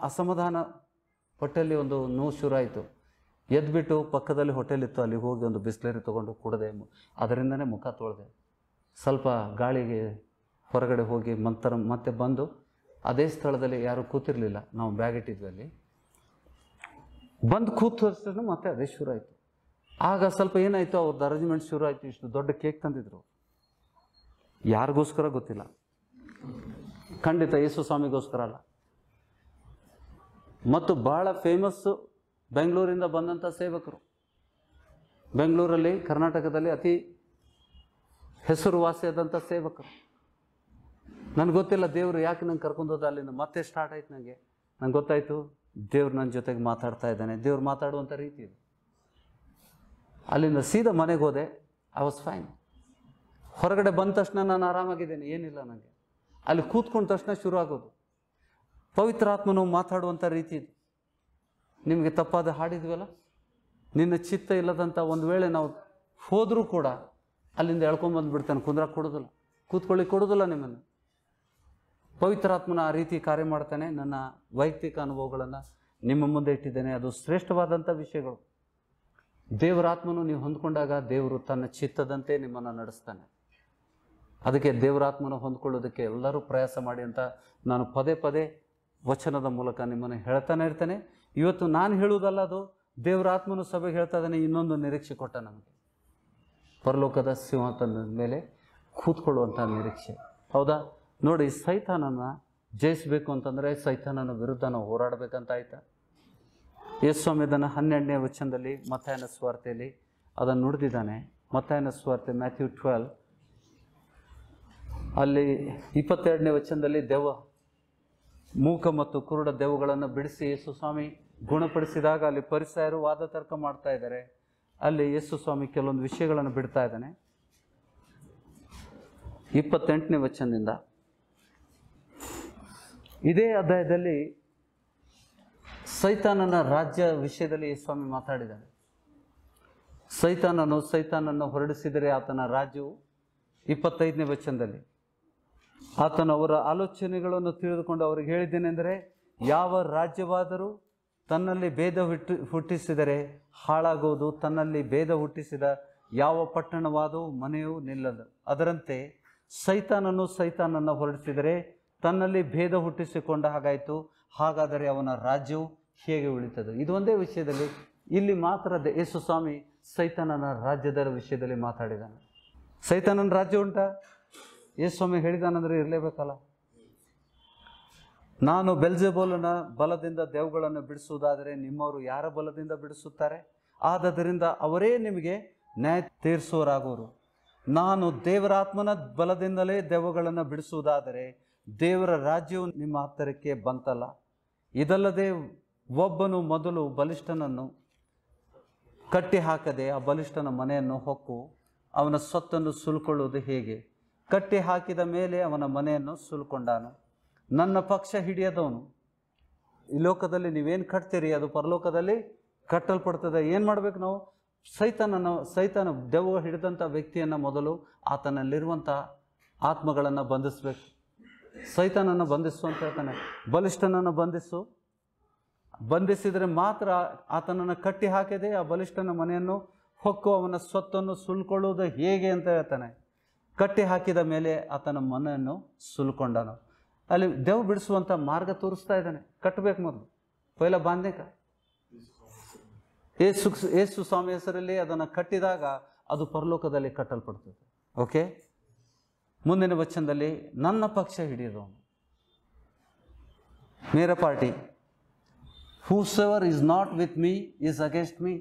ಅಸಮಾಧಾನ, ಹೊಟ್ಟೆಯಲ್ಲಿ ಒಂದು ನೋವು ಶುರು ಆಯಿತು. ಎದ್ಬಿಟ್ಟು ಪಕ್ಕದಲ್ಲಿ ಹೋಟೆಲ್ ಇತ್ತು, ಅಲ್ಲಿ ಹೋಗಿ ಒಂದು ಬಿಸ್ಲೇರಿ ತೊಗೊಂಡು ಕುಡಿದೆ. ಅದರಿಂದನೇ ಮುಖ ತೊಳೆದೆ. ಸ್ವಲ್ಪ ಗಾಳಿಗೆ ಹೊರಗಡೆ ಹೋಗಿ ಮತ್ತೆ ಬಂದು ಅದೇ ಸ್ಥಳದಲ್ಲಿ ಯಾರೂ ಕೂತಿರಲಿಲ್ಲ, ನಾವು ಬ್ಯಾಗ್ ಇಟ್ಟಿದ್ವಿ ಅಲ್ಲಿ. ಬಂದು ಕೂತಷ್ಟು ಮತ್ತೆ ಅದೇ ಶುರು ಆಯಿತು. ಆಗ ಸ್ವಲ್ಪ ಏನಾಯಿತು, ಅವ್ರದ್ದು ಅರೇಂಜ್ಮೆಂಟ್ ಶುರು ಆಯಿತು. ಇಷ್ಟು ದೊಡ್ಡ ಕೇಕ್ ತಂದಿದ್ರು. ಯಾರಿಗೋಸ್ಕರ ಗೊತ್ತಿಲ್ಲ, ಖಂಡಿತ ಯೇಸು ಸ್ವಾಮಿಗೋಸ್ಕರ ಅಲ್ಲ. ಮತ್ತು ಭಾಳ ಫೇಮಸ್ಸು ಬೆಂಗಳೂರಿಂದ ಬಂದಂಥ ಸೇವಕರು. ಬೆಂಗಳೂರಲ್ಲಿ, ಕರ್ನಾಟಕದಲ್ಲಿ ಅತಿ ಹೆಸರುವಾಸಿಯಾದಂಥ ಸೇವಕರು. ನನಗೆ ಗೊತ್ತಿಲ್ಲ ದೇವರು ಯಾಕೆ ನಂಗೆ ಕರ್ಕೊಂಡೋದ. ಅಲ್ಲಿಂದ ಮತ್ತೆ ಸ್ಟಾರ್ಟ್ ಆಯ್ತು. ನಂಗೆ ಗೊತ್ತಾಯಿತು ದೇವ್ರು ನನ್ನ ಜೊತೆಗೆ ಮಾತಾಡ್ತಾ ಇದ್ದಾನೆ. ದೇವ್ರು ಮಾತಾಡುವಂಥ ರೀತಿ ಇದೆ. ಅಲ್ಲಿಂದ ಸೀದಾ ಮನೆಗೆ ಹೋದೆ. I was fine. ಹೊರಗಡೆ ಬಂದ ತಕ್ಷಣ ನಾನು ಆರಾಮಾಗಿದ್ದೇನೆ, ಏನಿಲ್ಲ ನನಗೆ. ಅಲ್ಲಿ ಕೂತ್ಕೊಂಡ ತಕ್ಷಣ ಶುರು ಆಗೋದು. ಪವಿತ್ರಾತ್ಮನು ಮಾತಾಡುವಂಥ ರೀತಿ ಇದೆ. ನಿಮಗೆ ತಪ್ಪಾದ ಹಾಡಿದ್ವಲ್ಲ, ನಿನ್ನ ಚಿತ್ತ ಇಲ್ಲದಂಥ ಒಂದು ವೇಳೆ ನಾವು ಹೋದರೂ ಕೂಡ ಅಲ್ಲಿಂದ ಎಳ್ಕೊಂಬಂದುಬಿಡ್ತಾನೆ. ಕುಂದ್ರಕ್ಕೆ ಕೊಡೋದಿಲ್ಲ, ಕೂತ್ಕೊಳ್ಳಿ ಕೊಡೋದಿಲ್ಲ ನಿಮ್ಮನ್ನು. ಪವಿತ್ರಾತ್ಮನ ಆ ರೀತಿ ಕಾರ್ಯ ಮಾಡ್ತಾನೆ. ನನ್ನ ವೈಯಕ್ತಿಕ ಅನುಭವಗಳನ್ನು ನಿಮ್ಮ ಮುಂದೆ ಇಟ್ಟಿದ್ದೇನೆ. ಅದು ಶ್ರೇಷ್ಠವಾದಂಥ ವಿಷಯಗಳು. ದೇವರಾತ್ಮನು ನೀವು ಹೊಂದ್ಕೊಂಡಾಗ ದೇವರು ತನ್ನ ಚಿತ್ತದಂತೆ ನಿಮ್ಮನ್ನು ನಡೆಸ್ತಾನೆ. ಅದಕ್ಕೆ ದೇವರಾತ್ಮನ ಹೊಂದ್ಕೊಳ್ಳೋದಕ್ಕೆ ಎಲ್ಲರೂ ಪ್ರಯಾಸ ಮಾಡಿ ಅಂತ ನಾನು ಪದೇ ಪದೇ ವಚನದ ಮೂಲಕ ನಿಮ್ಮನ್ನು ಹೇಳ್ತಾನೆ ಇರ್ತೇನೆ. ಇವತ್ತು ನಾನು ಹೇಳುವುದಲ್ಲ, ಅದು ದೇವರಾತ್ಮನು ಸಭೆಗೆ ಹೇಳ್ತಾ ಇದ್ದಾನೆ. ಇನ್ನೊಂದು ನಿರೀಕ್ಷೆ ಕೊಟ್ಟ ನಮಗೆ, ಪರಲೋಕದ ಸಿಂಹಾಸನದ ಮೇಲೆ ಕೂತ್ಕೊಳ್ಳುವಂಥ ನಿರೀಕ್ಷೆ. ಹೌದಾ? ನೋಡಿ, ಸೈತಾನನ್ನು ಜಯಿಸಬೇಕು ಅಂತಂದರೆ ಸೈತಾನನ ವಿರುದ್ಧ ನಾವು ಹೋರಾಡಬೇಕಂತ ಆಯ್ತಾ? ಯೇಸು ಸ್ವಾಮಿ ಅದನ್ನು 12ನೇ ವಚನದಲ್ಲಿ ಮತ್ತಾಯನ ಸುವಾರ್ತೆಯಲ್ಲಿ ಅದನ್ನು ನುಡಿದಿದ್ದಾನೆ. ಮತ್ತಾಯನ ಸುವಾರ್ತೆ ಮ್ಯಾಥ್ಯೂ 12 ಅಲ್ಲಿ 22ನೇ ವಚನದಲ್ಲಿ ದೆವ್ವ, ಮೂಕ ಮತ್ತು ಕುರುಡ ದೆವ್ವಗಳನ್ನು ಬಿಡಿಸಿ ಯೇಸು ಸ್ವಾಮಿ ಗುಣಪಡಿಸಿದಾಗ ಅಲ್ಲಿ ಪರಿಸಯರು ವಾದ ತರ್ಕ ಮಾಡ್ತಾ ಇದ್ದಾರೆ. ಅಲ್ಲಿ ಯೇಸು ಸ್ವಾಮಿ ಕೆಲವೊಂದು ವಿಷಯಗಳನ್ನು ಬಿಡ್ತಾ ಇದ್ದಾನೆ. 28ನೇ ವಚನದಿಂದ ಇದೇ ಅಧ್ಯಾಯದಲ್ಲಿ ಸೈತಾನನ ರಾಜ್ಯ ವಿಷಯದಲ್ಲಿ ಯೇಸು ಸ್ವಾಮಿ ಮಾತಾಡಿದ್ದಾನೆ. ಸೈತಾನನ್ನು ಹೊರಡಿಸಿದರೆ ಆತನ ರಾಜ್ಯವು 25ನೇ ವಚನದಲ್ಲಿ ಆತನು ಅವರ ಆಲೋಚನೆಗಳನ್ನು ತಿಳಿದುಕೊಂಡು ಅವರಿಗೆ ಹೇಳಿದ್ದೇನೆಂದರೆ, ಯಾವ ರಾಜ್ಯವಾದರೂ ತನ್ನಲ್ಲಿ ಭೇದ ಹುಟ್ಟಿಸಿದರೆ ಹಾಳಾಗುವುದು, ತನ್ನಲ್ಲಿ ಭೇದ ಹುಟ್ಟಿಸಿದ ಯಾವ ಪಟ್ಟಣವಾದವು ಮನೆಯೂ ನಿಲ್ಲದು. ಅದರಂತೆ ಸೈತಾನನ್ನು ಹೊರಡಿಸಿದರೆ ತನ್ನಲ್ಲಿ ಭೇದ ಹುಟ್ಟಿಸಿಕೊಂಡ ಹಾಗಾಯಿತು. ಹಾಗಾದರೆ ಅವನ ರಾಜ್ಯವು ಹೇಗೆ ಉಳಿತದೆ? ಇದು ಒಂದೇ ವಿಷಯದಲ್ಲಿ ಇಲ್ಲಿ ಮಾತ್ರ ಯೇಸು ಸ್ವಾಮಿ ಸೈತಾನನ ರಾಜ್ಯದ ವಿಷಯದಲ್ಲಿ ಮಾತಾಡಿದ್ದಾನೆ. ಸೈತಾನನ ರಾಜ್ಯ ಉಂಟಾ? ಯೇಸು ಸ್ವಾಮಿ ಹೇಳಿದಾನಂದರೆ ಇರಲೇಬೇಕಲ್ಲ. ನಾನು ಬೆಲ್ಜೆಬೂಲನ ಬಲದಿಂದ ದೆವ್ವಗಳನ್ನು ಬಿಡಿಸುವುದಾದರೆ ನಿಮ್ಮವರು ಯಾರ ಬಲದಿಂದ ಬಿಡಿಸುತ್ತಾರೆ? ಆದದರಿಂದ ಅವರೇ ನಿಮಗೆ ನ್ಯಾಯ ತೀರಿಸುವರಾಗುವರು. ನಾನು ದೇವರಾತ್ಮನ ಬಲದಿಂದಲೇ ದೆವ್ವಗಳನ್ನು ಬಿಡಿಸುವುದಾದರೆ ದೇವರ ರಾಜ್ಯವು ನಿಮ್ಮ ಹತ್ತಿರಕ್ಕೆ ಬಂತಲ್ಲ. ಇದಲ್ಲದೆ ಒಬ್ಬನು ಮೊದಲು ಬಲಿಷ್ಠನನ್ನು ಕಟ್ಟಿ ಹಾಕದೆ ಆ ಬಲಿಷ್ಠನ ಮನೆಯನ್ನು ಹೊಕ್ಕು ಅವನ ಸ್ವತ್ತನ್ನು ಸುಲ್ಕೊಳ್ಳುವುದು ಹೇಗೆ? ಕಟ್ಟಿ ಹಾಕಿದ ಮೇಲೆ ಅವನ ಮನೆಯನ್ನು ಸುಲ್ಕೊಂಡಾನು. ನನ್ನ ಪಕ್ಷ ಹಿಡಿಯದವನು, ಈ ಲೋಕದಲ್ಲಿ ನೀವೇನು ಕಟ್ತೀರಿ ಅದು ಪರಲೋಕದಲ್ಲಿ ಕಟ್ಟಲ್ಪಡ್ತದೆ. ಏನು ಮಾಡ್ಬೇಕು ನಾವು? ಸೈತಾನ ದೆವ್ವ ಹಿಡಿದಂಥ ವ್ಯಕ್ತಿಯನ್ನು ಮೊದಲು ಆತನಲ್ಲಿರುವಂಥ ಆತ್ಮಗಳನ್ನು ಬಂಧಿಸಬೇಕು. ಸೈತಾನನ್ನು ಬಂಧಿಸು ಅಂತ ಹೇಳ್ತಾನೆ. ಬಲಿಷ್ಠನನ್ನು ಬಂಧಿಸಿದರೆ ಮಾತ್ರ ಆತನನ್ನು ಕಟ್ಟಿ ಹಾಕಿದೆ ಆ ಬಲಿಷ್ಠನ ಮನೆಯನ್ನು ಹೊಕ್ಕು ಅವನ ಸ್ವತ್ತನ್ನು ಸುಲ್ಕೊಳ್ಳುವುದು ಹೇಗೆ ಅಂತ ಹೇಳ್ತಾನೆ. ಕಟ್ಟಿ ಹಾಕಿದ ಮೇಲೆ ಆತನ ಮನೆಯನ್ನು ಸುಲ್ಕೊಂಡನು. ಅಲ್ಲಿ ದೆವ್ವ ಬಿಡಿಸುವಂಥ ಮಾರ್ಗ ತೋರಿಸ್ತಾ ಇದ್ದಾನೆ. ಕಟ್ಟಬೇಕು ಮೊದಲು, ಪೈಲ ಬಾಂಧೇಕ. ಯೇಸು ಸ್ವಾಮಿ ಹೆಸರಲ್ಲಿ ಅದನ್ನು ಕಟ್ಟಿದಾಗ ಅದು ಪರಲೋಕದಲ್ಲಿ ಕಟ್ಟಲ್ಪಡ್ತದೆ. ಓಕೆ, ಮುಂದಿನ ವಚನದಲ್ಲಿ ನನ್ನ ಪಕ್ಷ ಹಿಡಿಯೋದವನು, ಮೇರ party, whosoever is not with me is against me.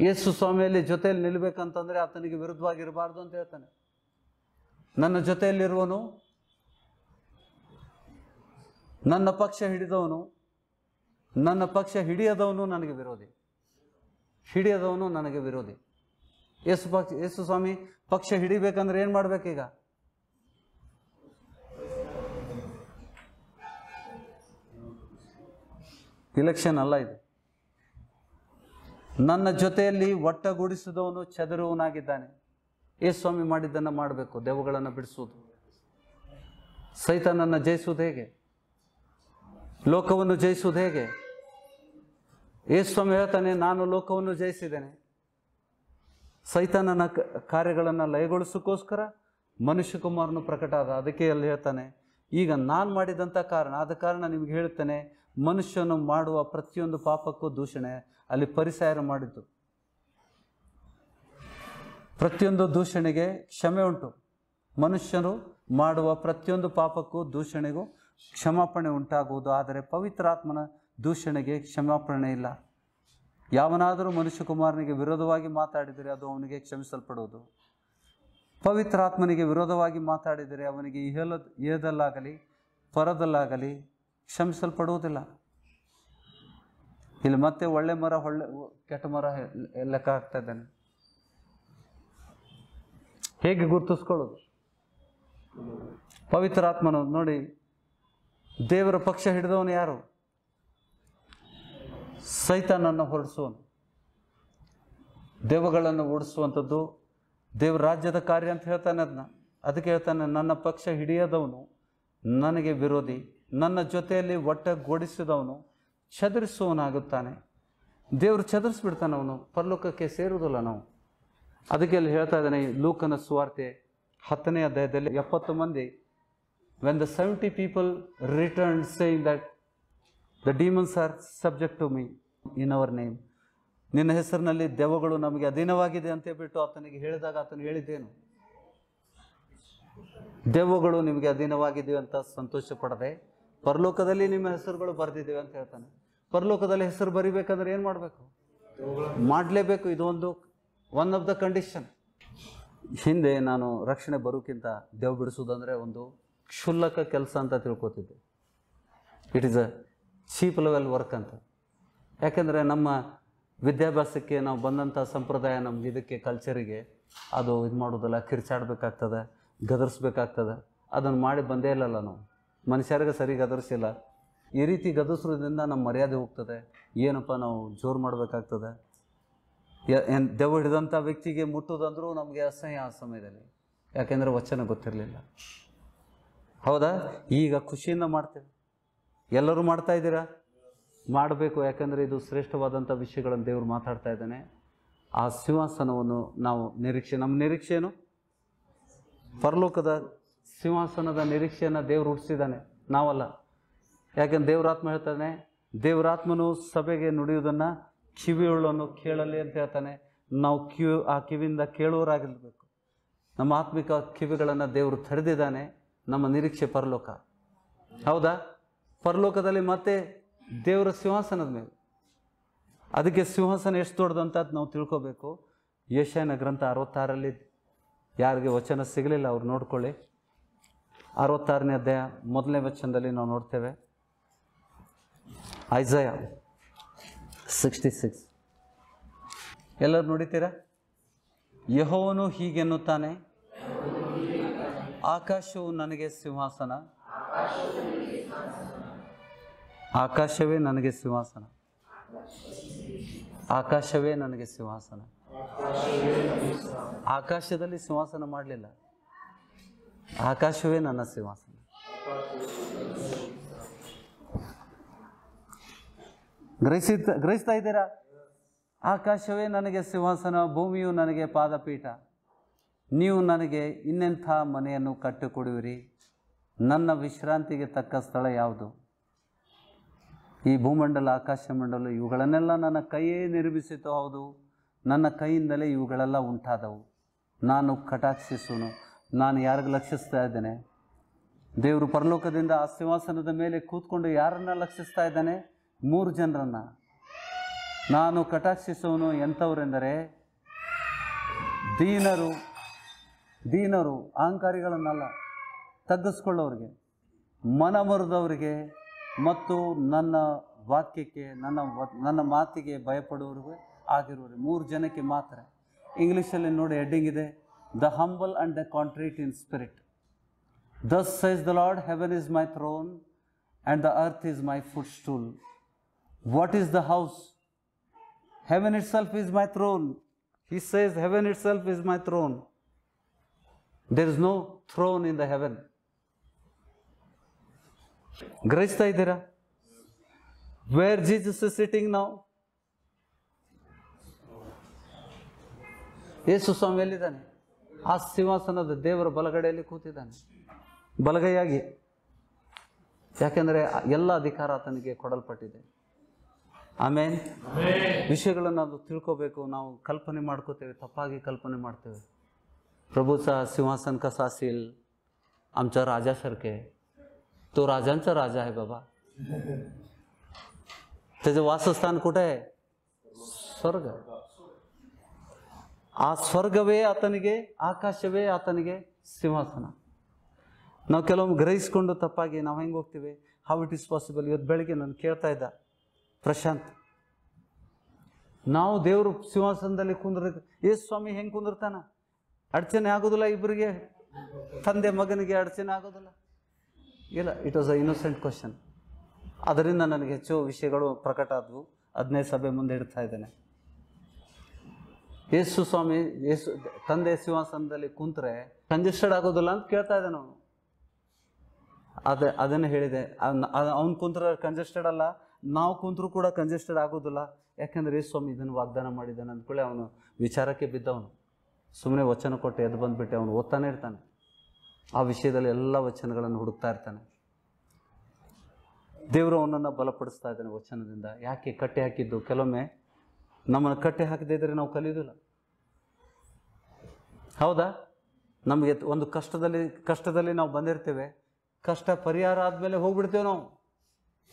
Yesu ಸ್ವಾಮಿಯಲ್ಲಿ ಜೊತೆಯಲ್ಲಿ ನಿಲ್ಲಬೇಕಂತಂದರೆ ಆತನಿಗೆ ವಿರುದ್ಧವಾಗಿರಬಾರ್ದು ಅಂತ ಹೇಳ್ತಾನೆ. ನನ್ನ ಜೊತೆಯಲ್ಲಿರುವನು, ನನ್ನ ಪಕ್ಷ ಹಿಡಿದವನು, ನನ್ನ ಪಕ್ಷ ಹಿಡಿಯದವನು ನನಗೆ ವಿರೋಧಿ, ಹಿಡಿಯದವನು ನನಗೆ ವಿರೋಧಿ. ಯೇಸು ಸ್ವಾಮಿ ಪಕ್ಷ ಹಿಡಿಬೇಕಂದ್ರೆ ಏನು ಮಾಡ್ಬೇಕೀಗ? ಇಲೆಕ್ಷನ್ ಅಲ್ಲ ಇದು. ನನ್ನ ಜೊತೆಯಲ್ಲಿ ಒಟ್ಟಗೂಡಿಸಿದವನು ಚದುರುವನಾಗಿದ್ದಾನೆ. ಯೇಸು ಸ್ವಾಮಿ ಮಾಡಿದ್ದನ್ನು ಮಾಡಬೇಕು. ದೆವ್ವಗಳನ್ನು ಬಿಡಿಸುವುದು, ಸೈತಾನನ್ನು ಜಯಿಸುವುದು ಹೇಗೆ? ಲೋಕವನ್ನು ಜಯಿಸುವುದು ಹೇಗೆ? ಯೇಸು ಸ್ವಾಮಿ ಹೇಳ್ತಾನೆ, ನಾನು ಲೋಕವನ್ನು ಜಯಿಸಿದ್ದೇನೆ. ಸೈತಾನನ ಕಾರ್ಯಗಳನ್ನು ಲಯಗೊಳಿಸೋಕ್ಕೋಸ್ಕರ ಮನುಷ್ಯ ಕುಮಾರನು ಪ್ರಕಟ ಆದ. ಅದಕ್ಕೆ ಅಲ್ಲಿ ಹೇಳ್ತಾನೆ, ಈಗ ನಾನು ಮಾಡಿದಂಥ ಆದ ಕಾರಣ ನಿಮ್ಗೆ ಹೇಳ್ತೇನೆ, ಮನುಷ್ಯನು ಮಾಡುವ ಪ್ರತಿಯೊಂದು ಪಾಪಕ್ಕೂ ದೂಷಣೆ. ಅಲ್ಲಿ ಪರಿಸರ ಮಾಡಿದ್ದು, ಪ್ರತಿಯೊಂದು ದೂಷಣೆಗೆ ಕ್ಷಮೆ ಉಂಟು. ಮನುಷ್ಯರು ಮಾಡುವ ಪ್ರತಿಯೊಂದು ಪಾಪಕ್ಕೂ ದೂಷಣೆಗೂ ಕ್ಷಮಾಪಣೆ ಉಂಟಾಗುವುದು. ಆದರೆ ಪವಿತ್ರಾತ್ಮನ ದೂಷಣೆಗೆ ಕ್ಷಮಾಪಣೆ ಇಲ್ಲ. ಯಾವನಾದರೂ ಮನುಷ್ಯ ಕುಮಾರನಿಗೆ ವಿರೋಧವಾಗಿ ಮಾತಾಡಿದರೆ ಅದು ಅವನಿಗೆ ಕ್ಷಮಿಸಲ್ಪಡುವುದು. ಪವಿತ್ರಾತ್ಮನಿಗೆ ವಿರೋಧವಾಗಿ ಮಾತಾಡಿದರೆ ಅವನಿಗೆ ಇಹದಲ್ಲಾಗಲಿ ಪರದಲ್ಲಾಗಲಿ ಕ್ಷಮಿಸಲ್ಪಡುವುದಿಲ್ಲ. ಇಲ್ಲಿ ಮತ್ತೆ ಒಳ್ಳೆ ಮರ ಕೆಟ್ಟ ಮರ ಲೆಕ್ಕ ಹಾಕ್ತಾ ಇದ್ದಾನೆ. ಹೇಗೆ ಗುರುತಿಸ್ಕೊಳ್ಳೋದು? ಪವಿತ್ರಾತ್ಮನು ನೋಡಿ, ದೇವರ ಪಕ್ಷ ಹಿಡಿದವನು ಯಾರು? ಸೈತಾನನ್ನು ಹೊರಡಿಸುವನು. ದೆವ್ವಗಳನ್ನು ಓಡಿಸುವಂಥದ್ದು ದೇವರ ರಾಜ್ಯದ ಕಾರ್ಯ ಅಂತ ಹೇಳ್ತಾನೆ. ಅದಕ್ಕೆ ಹೇಳ್ತಾನೆ, ನನ್ನ ಪಕ್ಷ ಹಿಡಿಯದವನು ನನಗೆ ವಿರೋಧಿ, ನನ್ನ ಜೊತೆಯಲ್ಲಿ ಒಟ್ಟಗೂಡಿಸಿದವನು ಚದುರಿಸುವವನಾಗುತ್ತಾನೆ. ದೇವರು ಚದುರಿಸ್ಬಿಡ್ತಾನೆ, ಅವನು ಪರಲೋಕಕ್ಕೆ ಸೇರುವುದಿಲ್ಲ ನಾವು. ಅದಕ್ಕೆ ಅಲ್ಲಿ ಹೇಳ್ತಾ ಇದ್ದಾನೆ ಲೂಕನ ಸುವಾರ್ತೆ 10ನೇ ಅಧ್ಯಾಯದಲ್ಲಿ 70 ಮಂದಿ, when the 70 people returned saying that the demons are subject to me in our name, ನಿನ್ನ ಹೆಸರಿನಲ್ಲಿ ದೆವ್ವಗಳು ನಮಗೆ ಅಧೀನವಾಗಿದೆ ಅಂತ ಹೇಳ್ಬಿಟ್ಟು ಆತನಿಗೆ ಹೇಳಿದಾಗ ಆತನು ಹೇಳಿದ್ದೇನು? ದೆವ್ವಗಳು ನಿಮಗೆ ಅಧೀನವಾಗಿದ್ದೀವಿ ಅಂತ ಸಂತೋಷ ಪಡದೆ ಪರಲೋಕದಲ್ಲಿ ನಿಮ್ಮ ಹೆಸರುಗಳು ಬರೆದಿದ್ದೇವೆ ಅಂತ ಹೇಳ್ತಾನೆ. ಪರಲೋಕದಲ್ಲಿ ಹೆಸರು ಬರಿಬೇಕಂದ್ರೆ ಏನು ಮಾಡಬೇಕು? ಮಾಡಲೇಬೇಕು. ಇದು ಒನ್ ಆಫ್ ದ ಕಂಡೀಷನ್. ಹಿಂದೆ ನಾನು ರಕ್ಷಣೆ ಬರೋಕ್ಕಿಂತ ದೆವ್ವ ಬಿಡಿಸೋದಂದರೆ ಒಂದು ಕ್ಷುಲ್ಲಕ ಕೆಲಸ ಅಂತ ತಿಳ್ಕೊತಿದ್ದೆ. It is a cheap level work ಅಂತ. ಯಾಕೆಂದರೆ ನಮ್ಮ ವಿದ್ಯಾಭ್ಯಾಸಕ್ಕೆ ನಾವು ಬಂದಂಥ ಸಂಪ್ರದಾಯ, ನಮ್ಗೆ ಇದಕ್ಕೆ ಕಲ್ಚರಿಗೆ ಅದು ಇದು ಮಾಡೋದಲ್ಲ, ಕಿರ್ಚಾಡಬೇಕಾಗ್ತದೆ, ಗದರಿಸ್ಬೇಕಾಗ್ತದೆ. ಅದನ್ನು ಮಾಡಿ ಬಂದೇ ಇಲ್ಲಲ್ಲ ನಾವು. ಮನುಷ್ಯರಿಗೆ ಸರಿ ಗದರಿಸಿಲ್ಲ. ಈ ರೀತಿ ಗದರಿಸೋದ್ರಿಂದ ನಮ್ಮ ಮರ್ಯಾದೆ ಹೋಗ್ತದೆ. ಏನಪ್ಪ ನಾವು ಜೋರು ಮಾಡಬೇಕಾಗ್ತದೆ. ದೆವ್ವ ಹಿಡಿದಂಥ ವ್ಯಕ್ತಿಗೆ ಮುಟ್ಟೋದಂದ್ರೂ ನಮಗೆ ಅಸಹ್ಯ ಆ ಸಮಯದಲ್ಲಿ, ಯಾಕೆಂದರೆ ವಚನ ಗೊತ್ತಿರಲಿಲ್ಲ. ಹೌದಾ? ಈಗ ಖುಷಿಯಿಂದ ಮಾಡ್ತೇವೆ. ಎಲ್ಲರೂ ಮಾಡ್ತಾ ಇದ್ದೀರಾ? ಮಾಡಬೇಕು. ಯಾಕಂದರೆ ಇದು ಶ್ರೇಷ್ಠವಾದಂಥ ವಿಷಯಗಳನ್ನು ದೇವರು ಮಾತಾಡ್ತಾ ಇದ್ದಾನೆ. ಆ ಸಿಂಹಾಸನವನ್ನು ನಾವು ನಮ್ಮ ನಿರೀಕ್ಷೆಯನ್ನು ಪರಲೋಕದ ಸಿಂಹಾಸನದ ನಿರೀಕ್ಷೆಯನ್ನು ದೇವರು ಹುಟ್ಟಿಸಿದ್ದಾನೆ, ನಾವಲ್ಲ. ಯಾಕೆಂದ್ರೆ ದೇವರಾತ್ಮ ಹೇಳ್ತಾನೆ, ದೇವರಾತ್ಮನು ಸಭೆಗೆ ನುಡಿಯುವುದನ್ನು ಕಿವಿಯುಳ್ಳವನು ಕೇಳಲಿ ಅಂತ ಹೇಳ್ತಾನೆ. ನಾವು ಆ ಕಿವಿಯಿಂದ ಕೇಳುವರಾಗಿರ್ಬೇಕು. ನಮ್ಮ ಆತ್ಮಿಕ ಕಿವಿಗಳನ್ನು ದೇವರು ತೆರೆದಿದ್ದಾನೆ. ನಮ್ಮ ನಿರೀಕ್ಷೆ ಪರಲೋಕ. ಹೌದಾ? ಪರಲೋಕದಲ್ಲಿ ಮತ್ತೆ ದೇವರ ಸಿಂಹಾಸನದ ಮೇಲೆ. ಅದಕ್ಕೆ ಸಿಂಹಾಸನ ಎಷ್ಟು ದೊಡ್ಡದಂತ ನಾವು ತಿಳ್ಕೊಬೇಕು. ಯೆಶಾಯನ ಗ್ರಂಥ 66ರಲ್ಲಿ, ಯಾರಿಗೆ ವಚನ ಸಿಗಲಿಲ್ಲ ಅವ್ರು ನೋಡ್ಕೊಳ್ಳಿ. 66ನೇ ಅಧ್ಯಾಯ 1ನೇ ವಚನದಲ್ಲಿ ನಾವು ನೋಡ್ತೇವೆ. ಐಸಾಯ 66 ಎಲ್ಲರೂ ನೋಡಿತೀರಾ? ಯೆಹೋವನು ಹೀಗೆನ್ನುತ್ತಾನೆ, ಆಕಾಶವು ನನಗೆ ಸಿಂಹಾಸನ, ಆಕಾಶವೇ ನನಗೆ ಸಿಂಹಾಸನ, ಆಕಾಶವೇ ನನಗೆ ಸಿಂಹಾಸನ. ಆಕಾಶದಲ್ಲಿ ಸಿಂಹಾಸನ ಮಾಡಲಿಲ್ಲ, ಆಕಾಶವೇ ನನ್ನ ಸಿಂಹಾಸನ. ಗ್ರಹಿಸ್ತಾ ಇದ್ದೀರಾ? ಆಕಾಶವೇ ನನಗೆ ಸಿಂಹಾಸನ, ಭೂಮಿಯು ನನಗೆ ಪಾದಪೀಠ. ನೀವು ನನಗೆ ಇನ್ನೆಂಥ ಮನೆಯನ್ನು ಕಟ್ಟಿಕೊಡುವಿರಿ? ನನ್ನ ವಿಶ್ರಾಂತಿಗೆ ತಕ್ಕ ಸ್ಥಳ ಯಾವುದು? ಈ ಭೂಮಂಡಲ, ಆಕಾಶ ಮಂಡಲ ಇವುಗಳನ್ನೆಲ್ಲ ನನ್ನ ಕೈಯೇ ನಿರ್ಮಿಸಿತು. ಹೌದು, ನನ್ನ ಕೈಯಿಂದಲೇ ಇವುಗಳೆಲ್ಲ ಉಂಟಾದವು. ನಾನು ಕಟಾಕ್ಷಿಸುವನು. ನಾನು ಯಾರಿಗೆ ಲಕ್ಷಿಸ್ತಾ ಇದ್ದೇನೆ? ದೇವರು ಪರಲೋಕದಿಂದ ಆ ಸಿಂಹಾಸನದ ಮೇಲೆ ಕೂತ್ಕೊಂಡು ಯಾರನ್ನ ಲಕ್ಷಿಸ್ತಾ ಇದ್ದಾನೆ? 3 ಜನರನ್ನು. ನಾನು ಕಟಾಕ್ಷಿಸುವನು. ಎಂಥವರೆಂದರೆ ದೀನರು, ಅಹಂಕಾರಿಗಳನ್ನಲ್ಲ, ತಗ್ಗಿಸ್ಕೊಳ್ಳೋರಿಗೆ, ಮನಮುರಿದವರಿಗೆ ಮತ್ತು ನನ್ನ ವಾಕ್ಯಕ್ಕೆ, ನನ್ನ ಮಾತಿಗೆ ಭಯಪಡುವವರಿಗೆ ಆಗಿರುವರು. 3 ಜನಕ್ಕೆ ಮಾತ್ರ. ಇಂಗ್ಲೀಷಲ್ಲಿ ನೋಡಿ ಹೆಡ್ಡಿಂಗ್ ಇದೆ, the humble and the contrite in spirit. Thus says the Lord, heaven is my throne and the earth is my footstool. What is the house? Heaven itself is my throne. He says heaven itself is my throne. There is no throne in the heaven. ಗ್ರಹಿಸ್ತಾ ಇದ್ದೀರಾ? Where Jesus is sitting now? ಯೇಸು ಸ್ವಾಮಿ ಎಲ್ಲಿದ್ದಾನೆ? ಆ ಸಿಂಹಾಸನದ ದೇವರ ಬಲಗಡೆಯಲ್ಲಿ ಕೂತಿದ್ದಾನೆ, ಬಲಗೈಯಾಗಿ. ಯಾಕೆಂದರೆ ಎಲ್ಲ ಅಧಿಕಾರ ಆತನಿಗೆ ಕೊಡಲ್ಪಟ್ಟಿದೆ. ಆಮೇಲೆ ವಿಷಯಗಳನ್ನು ಅದು ತಿಳ್ಕೋಬೇಕು. ನಾವು ಕಲ್ಪನೆ ಮಾಡ್ಕೋತೇವೆ, ತಪ್ಪಾಗಿ ಕಲ್ಪನೆ ಮಾಡ್ತೇವೆ. प्रभूचा सिंहासन कसा असेल? आमच्या राजासारखे. तो राजांचा राजा आहे बाबा. त्याचं वासस्थान कुठे आहे? ಸ್ವರ್ಗ. ಆ ಸ್ವರ್ಗವೇ ಆತನಿಗೆ, ಆಕಾಶವೇ ಆತನಿಗೆ ಸಿಂಹಾಸನ. ನಾವು ಕೆಲವೊಮ್ಮೆ ಗ್ರಹಿಸ್ಕೊಂಡು ತಪ್ಪಾಗಿ ನಾವು ಹೆಂಗೆ ಹೋಗ್ತೀವಿ? How it is possible? ಇವತ್ತು ಬೆಳಿಗ್ಗೆ ನಾನು ಕೇಳ್ತಾ ಇದ್ದ ಪ್ರಶಾಂತ್, ನಾವು ದೇವರು ಸಿಂಹಾಸನದಲ್ಲಿ ಕುಂದ್ರ, ಯೇಸು ಸ್ವಾಮಿ ಹೆಂಗೆ ಕುಂದಿರ್ತಾನ? ಅಡಚಣೆ ಆಗೋದಿಲ್ಲ ಇಬ್ಬರಿಗೆ? ತಂದೆ ಮಗನಿಗೆ ಅಡಚಣೆ ಆಗೋದಿಲ್ಲ? ಇಲ್ಲ. It was a innocent question. ಅದರಿಂದ ನನಗೆ ಹೆಚ್ಚು ವಿಷಯಗಳು ಪ್ರಕಟ ಆದವು. ಅದನ್ನೇ ಸಭೆ ಮುಂದೆ ಇಡ್ತಾ ಇದ್ದೇನೆ. ಯೇಸು ಸ್ವಾಮಿ ತಂದೆ ಸಿಂಹಾಸನದಲ್ಲಿ ಕುಂತ್ರೆ ಕಂಜೆಸ್ಟೆಡ್ ಆಗೋದಿಲ್ಲ ಅಂತ ಕೇಳ್ತಾ ಇದ್ದಾನೆ ಅವನು. ಅದನ್ನು ಹೇಳಿದೆ, ಅವ್ನು ಕುಂತ್ರೆ ಕಂಜೆಸ್ಟೆಡ್ ಅಲ್ಲ, ನಾವು ಕುಂತ್ರು ಕೂಡ ಕಂಜೆಸ್ಟೆಡ್ ಆಗೋದಿಲ್ಲ. ಯಾಕೆಂದರೆ ಯೇಸು ಸ್ವಾಮಿ ಇದನ್ನು ವಾಗ್ದಾನ ಮಾಡಿದ್ದಾನೆ ಅಂದ್ಕೊಳ್ಳಿ ಅವನು ವಿಚಾರಕ್ಕೆ ಬಿದ್ದವನು. ಸುಮ್ಮನೆ ವಚನ ಕೊಟ್ಟು ಎದ್ದು ಬಂದುಬಿಟ್ಟು ಅವನು ಓದ್ತಾನೆ ಇರ್ತಾನೆ. ಆ ವಿಷಯದಲ್ಲಿ ಎಲ್ಲ ವಚನಗಳನ್ನು ಹುಡುಕ್ತಾ ಇರ್ತಾನೆ. ದೇವರು ಅವನನ್ನು ಬಲಪಡಿಸ್ತಾ ಇದ್ದಾನೆ ವಚನದಿಂದ. ಯಾಕೆ ಕಟ್ಟಿ ಹಾಕಿದ್ದು? ಕೆಲವೊಮ್ಮೆ ನಮ್ಮನ್ನು ಕಟ್ಟಿ ಹಾಕದಿದ್ದರೆ ನಾವು ಕಲಿಯೋದಿಲ್ಲ. ಹೌದಾ? ನಮಗೆ ಒಂದು ಕಷ್ಟದಲ್ಲಿ ನಾವು ಬಂದಿರ್ತೇವೆ. ಕಷ್ಟ ಪರಿಹಾರ ಆದಮೇಲೆ ಹೋಗ್ಬಿಡ್ತೇವೆ ನಾವು.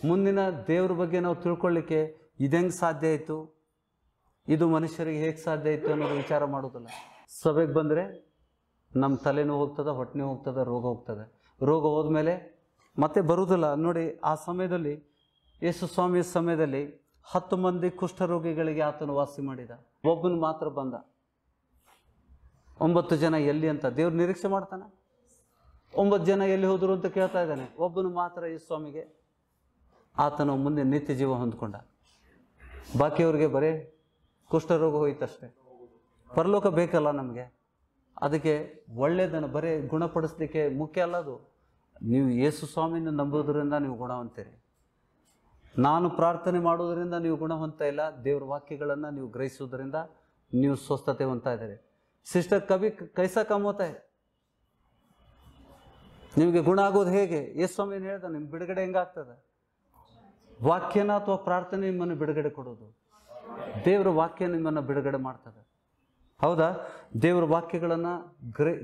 ಮುಂದಿನ ದೇವ್ರ ಬಗ್ಗೆ ನಾವು ತಿಳ್ಕೊಳ್ಳಿಕ್ಕೆ ಇದು ಹೆಂಗೆ ಸಾಧ್ಯ ಆಯಿತು, ಇದು ಮನುಷ್ಯರಿಗೆ ಹೇಗೆ ಸಾಧ್ಯ ಆಯಿತು ಅನ್ನೋದು ವಿಚಾರ ಮಾಡೋದಿಲ್ಲ. ಸಭೆಗೆ ಬಂದರೆ ನಮ್ಮ ತಲೆನೂ ಹೋಗ್ತದೆ, ಹೊಟ್ಟೆನೂ ಹೋಗ್ತದೆ, ರೋಗ ಹೋಗ್ತದೆ. ರೋಗ ಹೋದ್ಮೇಲೆ ಮತ್ತೆ ಬರುವುದಿಲ್ಲ. ನೋಡಿ, ಆ ಸಮಯದಲ್ಲಿ ಯೇಸು ಸ್ವಾಮಿಯ ಸಮಯದಲ್ಲಿ 10 ಮಂದಿ ಕುಷ್ಠರೋಗಿಗಳಿಗೆ ಆತನು ವಾಸಿ ಮಾಡಿದ. ಒಬ್ಬನು ಮಾತ್ರ ಬಂದ. 9 ಜನ ಎಲ್ಲಿ ಅಂತ ದೇವ್ರು ನಿರೀಕ್ಷೆ ಮಾಡ್ತಾನೆ. 9 ಜನ ಎಲ್ಲಿ ಹೋದರು ಅಂತ ಕೇಳ್ತಾ ಇದ್ದಾನೆ. ಒಬ್ಬನು ಮಾತ್ರ ಯೇಸು ಸ್ವಾಮಿಗೆ ಆತನು ಮುಂದೆ ನಿತ್ಯ ಜೀವ ಹೊಂದ್ಕೊಂಡ. ಬಾಕಿಯವ್ರಿಗೆ ಬರೀ ಕುಷ್ಠರೋಗ ಹೋಯ್ತಷ್ಟೆ. ಪರಲೋಕ ಬೇಕಲ್ಲ ನಮಗೆ. ಅದಕ್ಕೆ ಒಳ್ಳೆಯದನ್ನು ಬರೀ ಗುಣಪಡಿಸ್ಲಿಕ್ಕೆ ಮುಖ್ಯ ಅಲ್ಲ ಅದು. ನೀವು ಯೇಸು ಸ್ವಾಮಿನ ನಂಬೋದ್ರಿಂದ ನೀವು ಗುಣ ಹೊಂದ್ತೀರಿ. ನಾನು ಪ್ರಾರ್ಥನೆ ಮಾಡೋದರಿಂದ ನೀವು ಗುಣ ಹೊಂದ್ತಾ ಇಲ್ಲ. ದೇವ್ರ ವಾಕ್ಯಗಳನ್ನು ನೀವು ಗ್ರಹಿಸೋದ್ರಿಂದ ನೀವು ಸ್ವಸ್ಥತೆ ಹೊಂದ್ತಾ ಇದ್ದೀರಿ. ಸಿಸ್ಟರ್ ಕವಿ ಕೈಸಾ ಕಮ್ ಹೋತಾ ಹೈ? ನಿಮಗೆ ಗುಣ ಆಗೋದು ಹೇಗೆ? ಯೇಸು ಸ್ವಾಮಿ ಏನು ಹೇಳ್ದ? ನಿಮ್ಮ ಬಿಡುಗಡೆ ಹೆಂಗಾಗ್ತದೆ? ವಾಕ್ಯನ ಅಥವಾ ಪ್ರಾರ್ಥನೆ ನಿಮ್ಮನ್ನು ಬಿಡುಗಡೆ ಕೊಡೋದು? ದೇವರ ವಾಕ್ಯ ನಿಮ್ಮನ್ನು ಬಿಡುಗಡೆ ಮಾಡ್ತದೆ. ಹೌದಾ? ದೇವರ ವಾಕ್ಯಗಳನ್ನು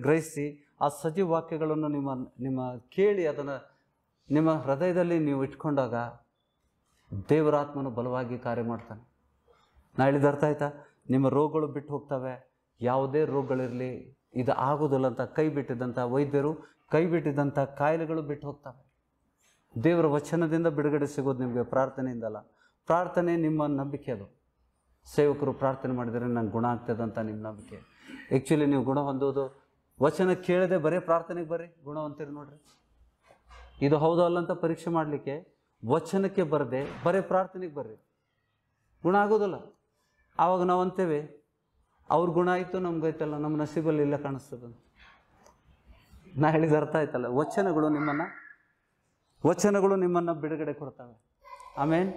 ಗ್ರಹಿಸಿ ಆ ಸಜೀವ ವಾಕ್ಯಗಳನ್ನು ನಿಮ್ಮ ಕೇಳಿ ಅದನ್ನು ನಿಮ್ಮ ಹೃದಯದಲ್ಲಿ ನೀವು ಇಟ್ಕೊಂಡಾಗ ದೇವರ ಆತ್ಮನು ಬಲವಾಗಿ ಕಾರ್ಯ ಮಾಡ್ತಾನೆ. ನಾ ಹೇಳಿದ ಅರ್ಥ ಆಯ್ತಾ? ನಿಮ್ಮ ರೋಗಗಳು ಬಿಟ್ಟು ಹೋಗ್ತವೆ. ಯಾವುದೇ ರೋಗಗಳಿರಲಿ, ಇದು ಆಗೋದಿಲ್ಲ ಅಂತ ಕೈ ಬಿಟ್ಟಿದ್ದಂಥ ವೈದ್ಯರು, ಕೈ ಬಿಟ್ಟಿದ್ದಂಥ ಕಾಯಿಲೆಗಳು ಬಿಟ್ಟು ಹೋಗ್ತವೆ. ದೇವರ ವಚನದಿಂದ ಬಿಡುಗಡೆ ಸಿಗೋದು ನಿಮಗೆ ಪ್ರಾರ್ಥನೆಯಿಂದಲ್ಲ. ಪ್ರಾರ್ಥನೆ ನಿಮ್ಮ ನಂಬಿಕೆ. ಅದು ಸೇವಕರು ಪ್ರಾರ್ಥನೆ ಮಾಡಿದರೆ ನಂಗೆ ಗುಣ ಆಗ್ತದೆ ಅಂತ ನಿಮ್ಮ ನಂಬಿಕೆ. ಆ್ಯಕ್ಚುಲಿ ನೀವು ಗುಣ ಹೊಂದೋದು ವಚನ ಕೇಳದೆ ಬರೀ ಪ್ರಾರ್ಥನೆಗೆ ಬರ್ರಿ, ಗುಣ ಹೊಂತೀರಿ. ನೋಡ್ರಿ, ಇದು ಹೌದು ಅಲ್ಲ ಅಂತ ಪರೀಕ್ಷೆ ಮಾಡಲಿಕ್ಕೆ ವಚನಕ್ಕೆ ಬರದೆ ಬರೀ ಪ್ರಾರ್ಥನೆಗೆ ಬರ್ರಿ, ಗುಣ ಆಗೋದಿಲ್ಲ. ಆವಾಗ ನಾವು ಅಂತೇವೆ ಅವ್ರ ಗುಣ ಆಯಿತು, ನಮ್ಗೈತಲ್ಲ, ನಮ್ಮ ನಸೀಬಲ್ಲಿ ಇಲ್ಲ ಕಾಣಿಸ್ತದೆ. ನಾ ಹೇಳಿದ ಅರ್ಥ ಆಯ್ತಲ್ಲ? ವಚನಗಳು ನಿಮ್ಮನ್ನು ಬಿಡುಗಡೆ ಕೊಡ್ತವೆ. ಆಮೇಲೆ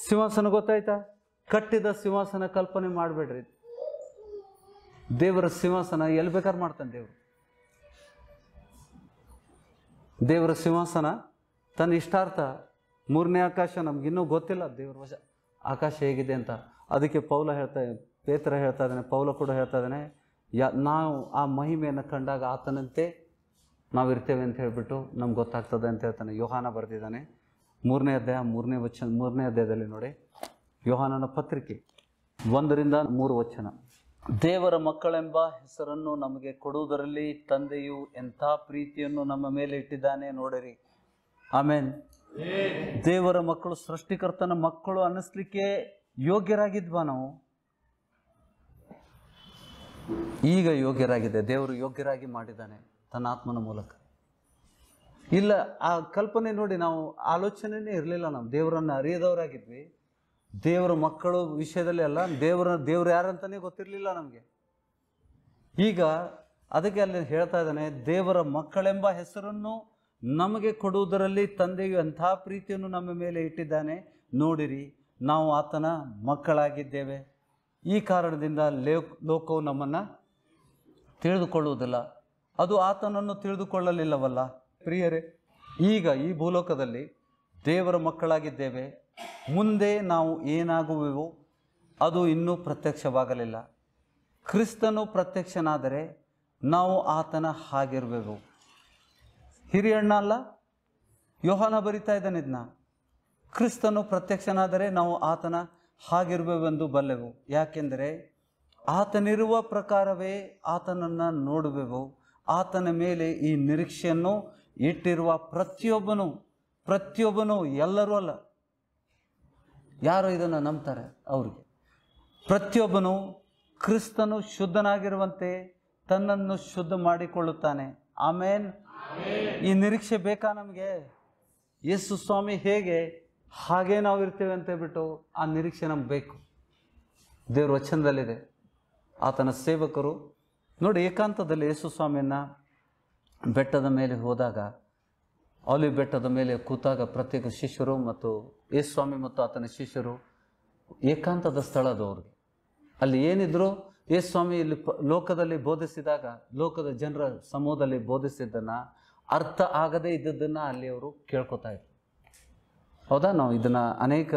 ಸಿಂಹಾಸನ ಗೊತ್ತಾಯ್ತಾ? ಕಟ್ಟಿದ ಸಿಂಹಾಸನ ಕಲ್ಪನೆ ಮಾಡಬೇಡ್ರಿ. ದೇವರ ಸಿಂಹಾಸನ ಎಲ್ಲಿ ಬೇಕಾದ್ರೆ ಮಾಡ್ತಾನೆ ದೇವರ ಸಿಂಹಾಸನ ತನ್ನ ಇಷ್ಟಾರ್ಥ. 3ನೇ ಆಕಾಶ ನಮಗಿನ್ನೂ ಗೊತ್ತಿಲ್ಲ ದೇವರ ಆಕಾಶ ಹೇಗಿದೆ ಅಂತ. ಅದಕ್ಕೆ ಪೇತ್ರ ಹೇಳ್ತಾ ಇದ್ದಾನೆ, ಪೌಲ ಕೂಡ ಹೇಳ್ತಾ ಇದ್ದಾನೆ, ನಾವು ಆ ಮಹಿಮೆಯನ್ನು ಕಂಡಾಗ ಆತನಂತೆ ನಾವಿರ್ತೇವೆ ಅಂತ ಹೇಳಿಬಿಟ್ಟು ನಮ್ಗೆ ಗೊತ್ತಾಗ್ತದೆ ಅಂತ ಹೇಳ್ತಾನೆ. ಯೋಹಾನ ಬರೆದಿದ್ದಾನೆ 3ನೇ ಅಧ್ಯಾಯ 3ನೇ ಅಧ್ಯಾಯದಲ್ಲಿ ನೋಡಿ, ಯೋಹಾನನ ಪತ್ರಿಕೆ 1-3 ವಚನ. ದೇವರ ಮಕ್ಕಳೆಂಬ ಹೆಸರನ್ನು ನಮಗೆ ಕೊಡುವುದರಲ್ಲಿ ತಂದೆಯು ಎಂಥ ಪ್ರೀತಿಯನ್ನು ನಮ್ಮ ಮೇಲೆ ಇಟ್ಟಿದ್ದಾನೆ ನೋಡಿರಿ. ಆಮೇನ್. ದೇವರ ಮಕ್ಕಳು, ಸೃಷ್ಟಿಕರ್ತನ ಮಕ್ಕಳು ಅನ್ನಿಸ್ಲಿಕ್ಕೆ ಯೋಗ್ಯರಾಗಿದ್ವಾ ನಾವು? ಈಗ ಯೋಗ್ಯರಾಗಿದೆ. ದೇವರು ಯೋಗ್ಯರಾಗಿ ಮಾಡಿದ್ದಾನೆ ತನ್ನ ಆತ್ಮನ ಮೂಲಕ. ಇಲ್ಲ, ಆ ಕಲ್ಪನೆ ನೋಡಿ, ನಾವು ಆಲೋಚನೆನೇ ಇರಲಿಲ್ಲ. ನಾವು ದೇವರನ್ನು ಅರಿಯದವರಾಗಿದ್ವಿ. ದೇವರ ಮಕ್ಕಳು ವಿಷಯದಲ್ಲಿ ಅಲ್ಲ, ದೇವರು ಯಾರಂತಾನೆ ಗೊತ್ತಿರಲಿಲ್ಲ ನಮಗೆ. ಈಗ ಅದಕ್ಕೆ ಅಲ್ಲಿ ಹೇಳ್ತಾ ಇದ್ದಾನೆ, ದೇವರ ಮಕ್ಕಳೆಂಬ ಹೆಸರನ್ನು ನಮಗೆ ಕೊಡುವುದರಲ್ಲಿ ತಂದೆಯು ಅಂಥ ಪ್ರೀತಿಯನ್ನು ನಮ್ಮ ಮೇಲೆ ಇಟ್ಟಿದ್ದಾನೆ ನೋಡಿರಿ. ನಾವು ಆತನ ಮಕ್ಕಳಾಗಿದ್ದೇವೆ. ಈ ಕಾರಣದಿಂದ ಲೋಕವು ನಮ್ಮನ್ನು ತಿಳಿದುಕೊಳ್ಳುವುದಿಲ್ಲ, ಅದು ಆತನನ್ನು ತಿಳಿದುಕೊಳ್ಳಲಿಲ್ಲವಲ್ಲ. ಪ್ರಿಯರೇ, ಈಗ ಈ ಭೂಲೋಕದಲ್ಲಿ ದೇವರ ಮಕ್ಕಳಾಗಿದ್ದೇವೆ. ಮುಂದೆ ನಾವು ಏನಾಗುವೆವೋ ಅದು ಇನ್ನೂ ಪ್ರತ್ಯಕ್ಷವಾಗಲಿಲ್ಲ. ಕ್ರಿಸ್ತನು ಪ್ರತ್ಯಕ್ಷನಾದರೆ ನಾವು ಆತನ ಹಾಗಿರುವೆವು. ಹಿರಿಯಣ್ಣ ಅಲ್ಲ, ಯೋಹಾನ ಬರಿತಾ ಇದ್ದಾನೆ ಇದನ್ನ. ಕ್ರಿಸ್ತನು ಪ್ರತ್ಯಕ್ಷನಾದರೆ ನಾವು ಆತನ ಹಾಗಿರುವೆವೆಂದು ಬಲ್ಲೆವು. ಯಾಕೆಂದರೆ ಆತನಿರುವ ಪ್ರಕಾರವೇ ಆತನನ್ನು ನೋಡುವೆವು. ಆತನ ಮೇಲೆ ಈ ನಿರೀಕ್ಷೆಯನ್ನು ಇಟ್ಟಿರುವ ಪ್ರತಿಯೊಬ್ಬನು ಎಲ್ಲರೂ ಅಲ್ಲ, ಯಾರು ಇದನ್ನು ನಂಬ್ತಾರೆ ಅವ್ರಿಗೆ, ಪ್ರತಿಯೊಬ್ಬನು ಕ್ರಿಸ್ತನು ಶುದ್ಧನಾಗಿರುವಂತೆ ತನ್ನನ್ನು ಶುದ್ಧ ಮಾಡಿಕೊಳ್ಳುತ್ತಾನೆ. ಆಮೇನ್. ಈ ನಿರೀಕ್ಷೆ ಬೇಕಾ ನಮಗೆ? ಯೇಸು ಸ್ವಾಮಿ ಹೇಗೆ ಹಾಗೇ ನಾವು ಇರ್ತೇವೆ ಅಂತ ಹೇಳ್ಬಿಟ್ಟು ಆ ನಿರೀಕ್ಷೆ ನಮ್ಗೆ ಬೇಕು. ದೇವ್ರ ವಚನದಲ್ಲಿದೆ. ಆತನ ಸೇವಕರು ನೋಡಿ, ಏಕಾಂತದಲ್ಲಿ ಯೇಸು ಸ್ವಾಮಿಯನ್ನು ಬೆಟ್ಟದ ಮೇಲೆ ಹೋದಾಗ, ಆಲಿವ್ ಬೆಟ್ಟದ ಮೇಲೆ ಕೂತಾಗ ಪ್ರತ್ಯೇಕ ಶಿಷ್ಯರು ಮತ್ತು ಯೇಸು ಸ್ವಾಮಿ ಮತ್ತು ಆತನ ಶಿಷ್ಯರು ಏಕಾಂತದ ಸ್ಥಳ ಅದು ಅವ್ರಿಗೆ. ಅಲ್ಲಿ ಏನಿದ್ರು ಯೇಸು ಸ್ವಾಮಿ ಇಲ್ಲಿ ಲೋಕದಲ್ಲಿ ಬೋಧಿಸಿದಾಗ, ಲೋಕದ ಜನರ ಸಮೂಹದಲ್ಲಿ ಬೋಧಿಸಿದ್ದನ್ನು, ಅರ್ಥ ಆಗದೇ ಇದ್ದದ್ದನ್ನು ಅಲ್ಲಿ ಅವರು ಕೇಳ್ಕೊತಾ ಇದ್ರು. ಹೌದಾ? ನಾವು ಇದನ್ನು ಅನೇಕ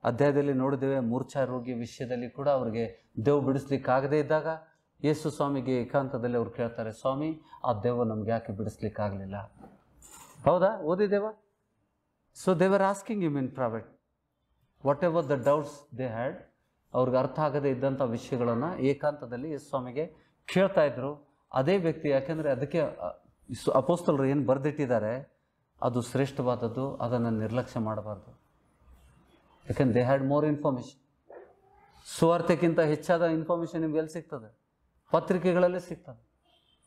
ಅಧ್ಯಾಯದಲ್ಲಿ ನೋಡಿದ್ದೇವೆ. ಮೂರ್ಛಾ ರೋಗಿ ವಿಷಯದಲ್ಲಿ ಕೂಡ ಅವ್ರಿಗೆ ದೇವ್ ಬಿಡಿಸ್ಲಿಕ್ಕಾಗದೇ ಇದ್ದಾಗ ಯೇಸು ಸ್ವಾಮಿಗೆ ಏಕಾಂತದಲ್ಲಿ ಅವ್ರು ಕೇಳ್ತಾರೆ, ಸ್ವಾಮಿ ಆ ದೇವ ನಮ್ಗೆ ಯಾಕೆ ಬಿಡಿಸ್ಲಿಕ್ಕಾಗಲಿಲ್ಲ? ಹೌದಾ? ಓದಿದ್ದೇವ? ಸೊ ದೇವರ್ asking him in private what ever the doubts they had. ಅವ್ರಿಗೆ ಅರ್ಥ ಆಗದೇ ಇದ್ದಂಥ ವಿಷಯಗಳನ್ನು ಏಕಾಂತದಲ್ಲಿ ಯೇಸು ಸ್ವಾಮಿಗೆ ಕೇಳ್ತಾ ಇದ್ರು. ಅದೇ ವ್ಯಕ್ತಿ, ಯಾಕೆಂದರೆ ಅದಕ್ಕೆ ಅಪೊಸ್ತಲರು ಏನು ಬರೆದಿಟ್ಟಿದ್ದಾರೆ ಅದು ಶ್ರೇಷ್ಠವಾದದ್ದು, ಅದನ್ನು ನಿರ್ಲಕ್ಷ್ಯ ಮಾಡಬಾರ್ದು. ಯಾಕೆಂದ್ರೆ ದೇ ಹ್ಯಾಡ್ ಮೋರ್ ಇನ್ಫಾರ್ಮೇಷನ್. ಸುವಾರ್ತೆಗಿಂತ ಹೆಚ್ಚಾದ ಇನ್ಫಾರ್ಮೇಷನ್ ನಿಮ್ಗೆ ಎಲ್ಲಿ ಸಿಗ್ತದೆ? ಪತ್ರಿಕೆಗಳಲ್ಲೇ ಸಿಗ್ತದೆ.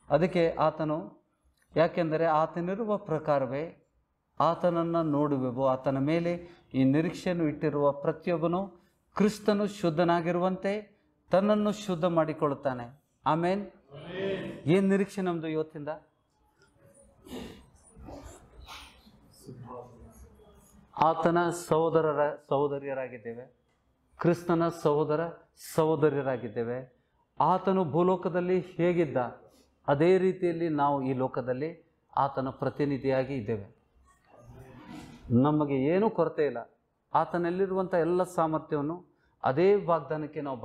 ಅದಕ್ಕೆ ಆತನು, ಯಾಕೆಂದರೆ ಆತನಿರುವ ಪ್ರಕಾರವೇ ಆತನನ್ನು ನೋಡುವೆವು, ಆತನ ಮೇಲೆ ಈ ನಿರೀಕ್ಷೆಯನ್ನು ಇಟ್ಟಿರುವ ಪ್ರತಿಯೊಬ್ಬನು ಕ್ರಿಸ್ತನು ಶುದ್ಧನಾಗಿರುವಂತೆ ತನ್ನನ್ನು ಶುದ್ಧ ಮಾಡಿಕೊಳ್ಳುತ್ತಾನೆ. ಆಮೇನ್. ಏನು ನಿರೀಕ್ಷೆ ನಮ್ಮದು ಇವತ್ತಿಂದ? ಆತನ ಸಹೋದರಿಯರಾಗಿದ್ದೇವೆ, ಕ್ರಿಸ್ತನ ಸಹೋದರಿಯರಾಗಿದ್ದೇವೆ. ಆತನು ಭೂಲೋಕದಲ್ಲಿ ಹೇಗಿದ್ದ ಅದೇ ರೀತಿಯಲ್ಲಿ ನಾವು ಈ ಲೋಕದಲ್ಲಿ ಆತನ ಪ್ರತಿನಿಧಿಯಾಗಿ ಇದ್ದೇವೆ. ನಮಗೆ ಏನೂ ಕೊರತೆ ಇಲ್ಲ. ಆತನಲ್ಲಿರುವಂಥ ಎಲ್ಲ ಸಾಮರ್ಥ್ಯವನ್ನು ಅದೇ ವಾಗ್ದಾನಕ್ಕೆ ನಾವು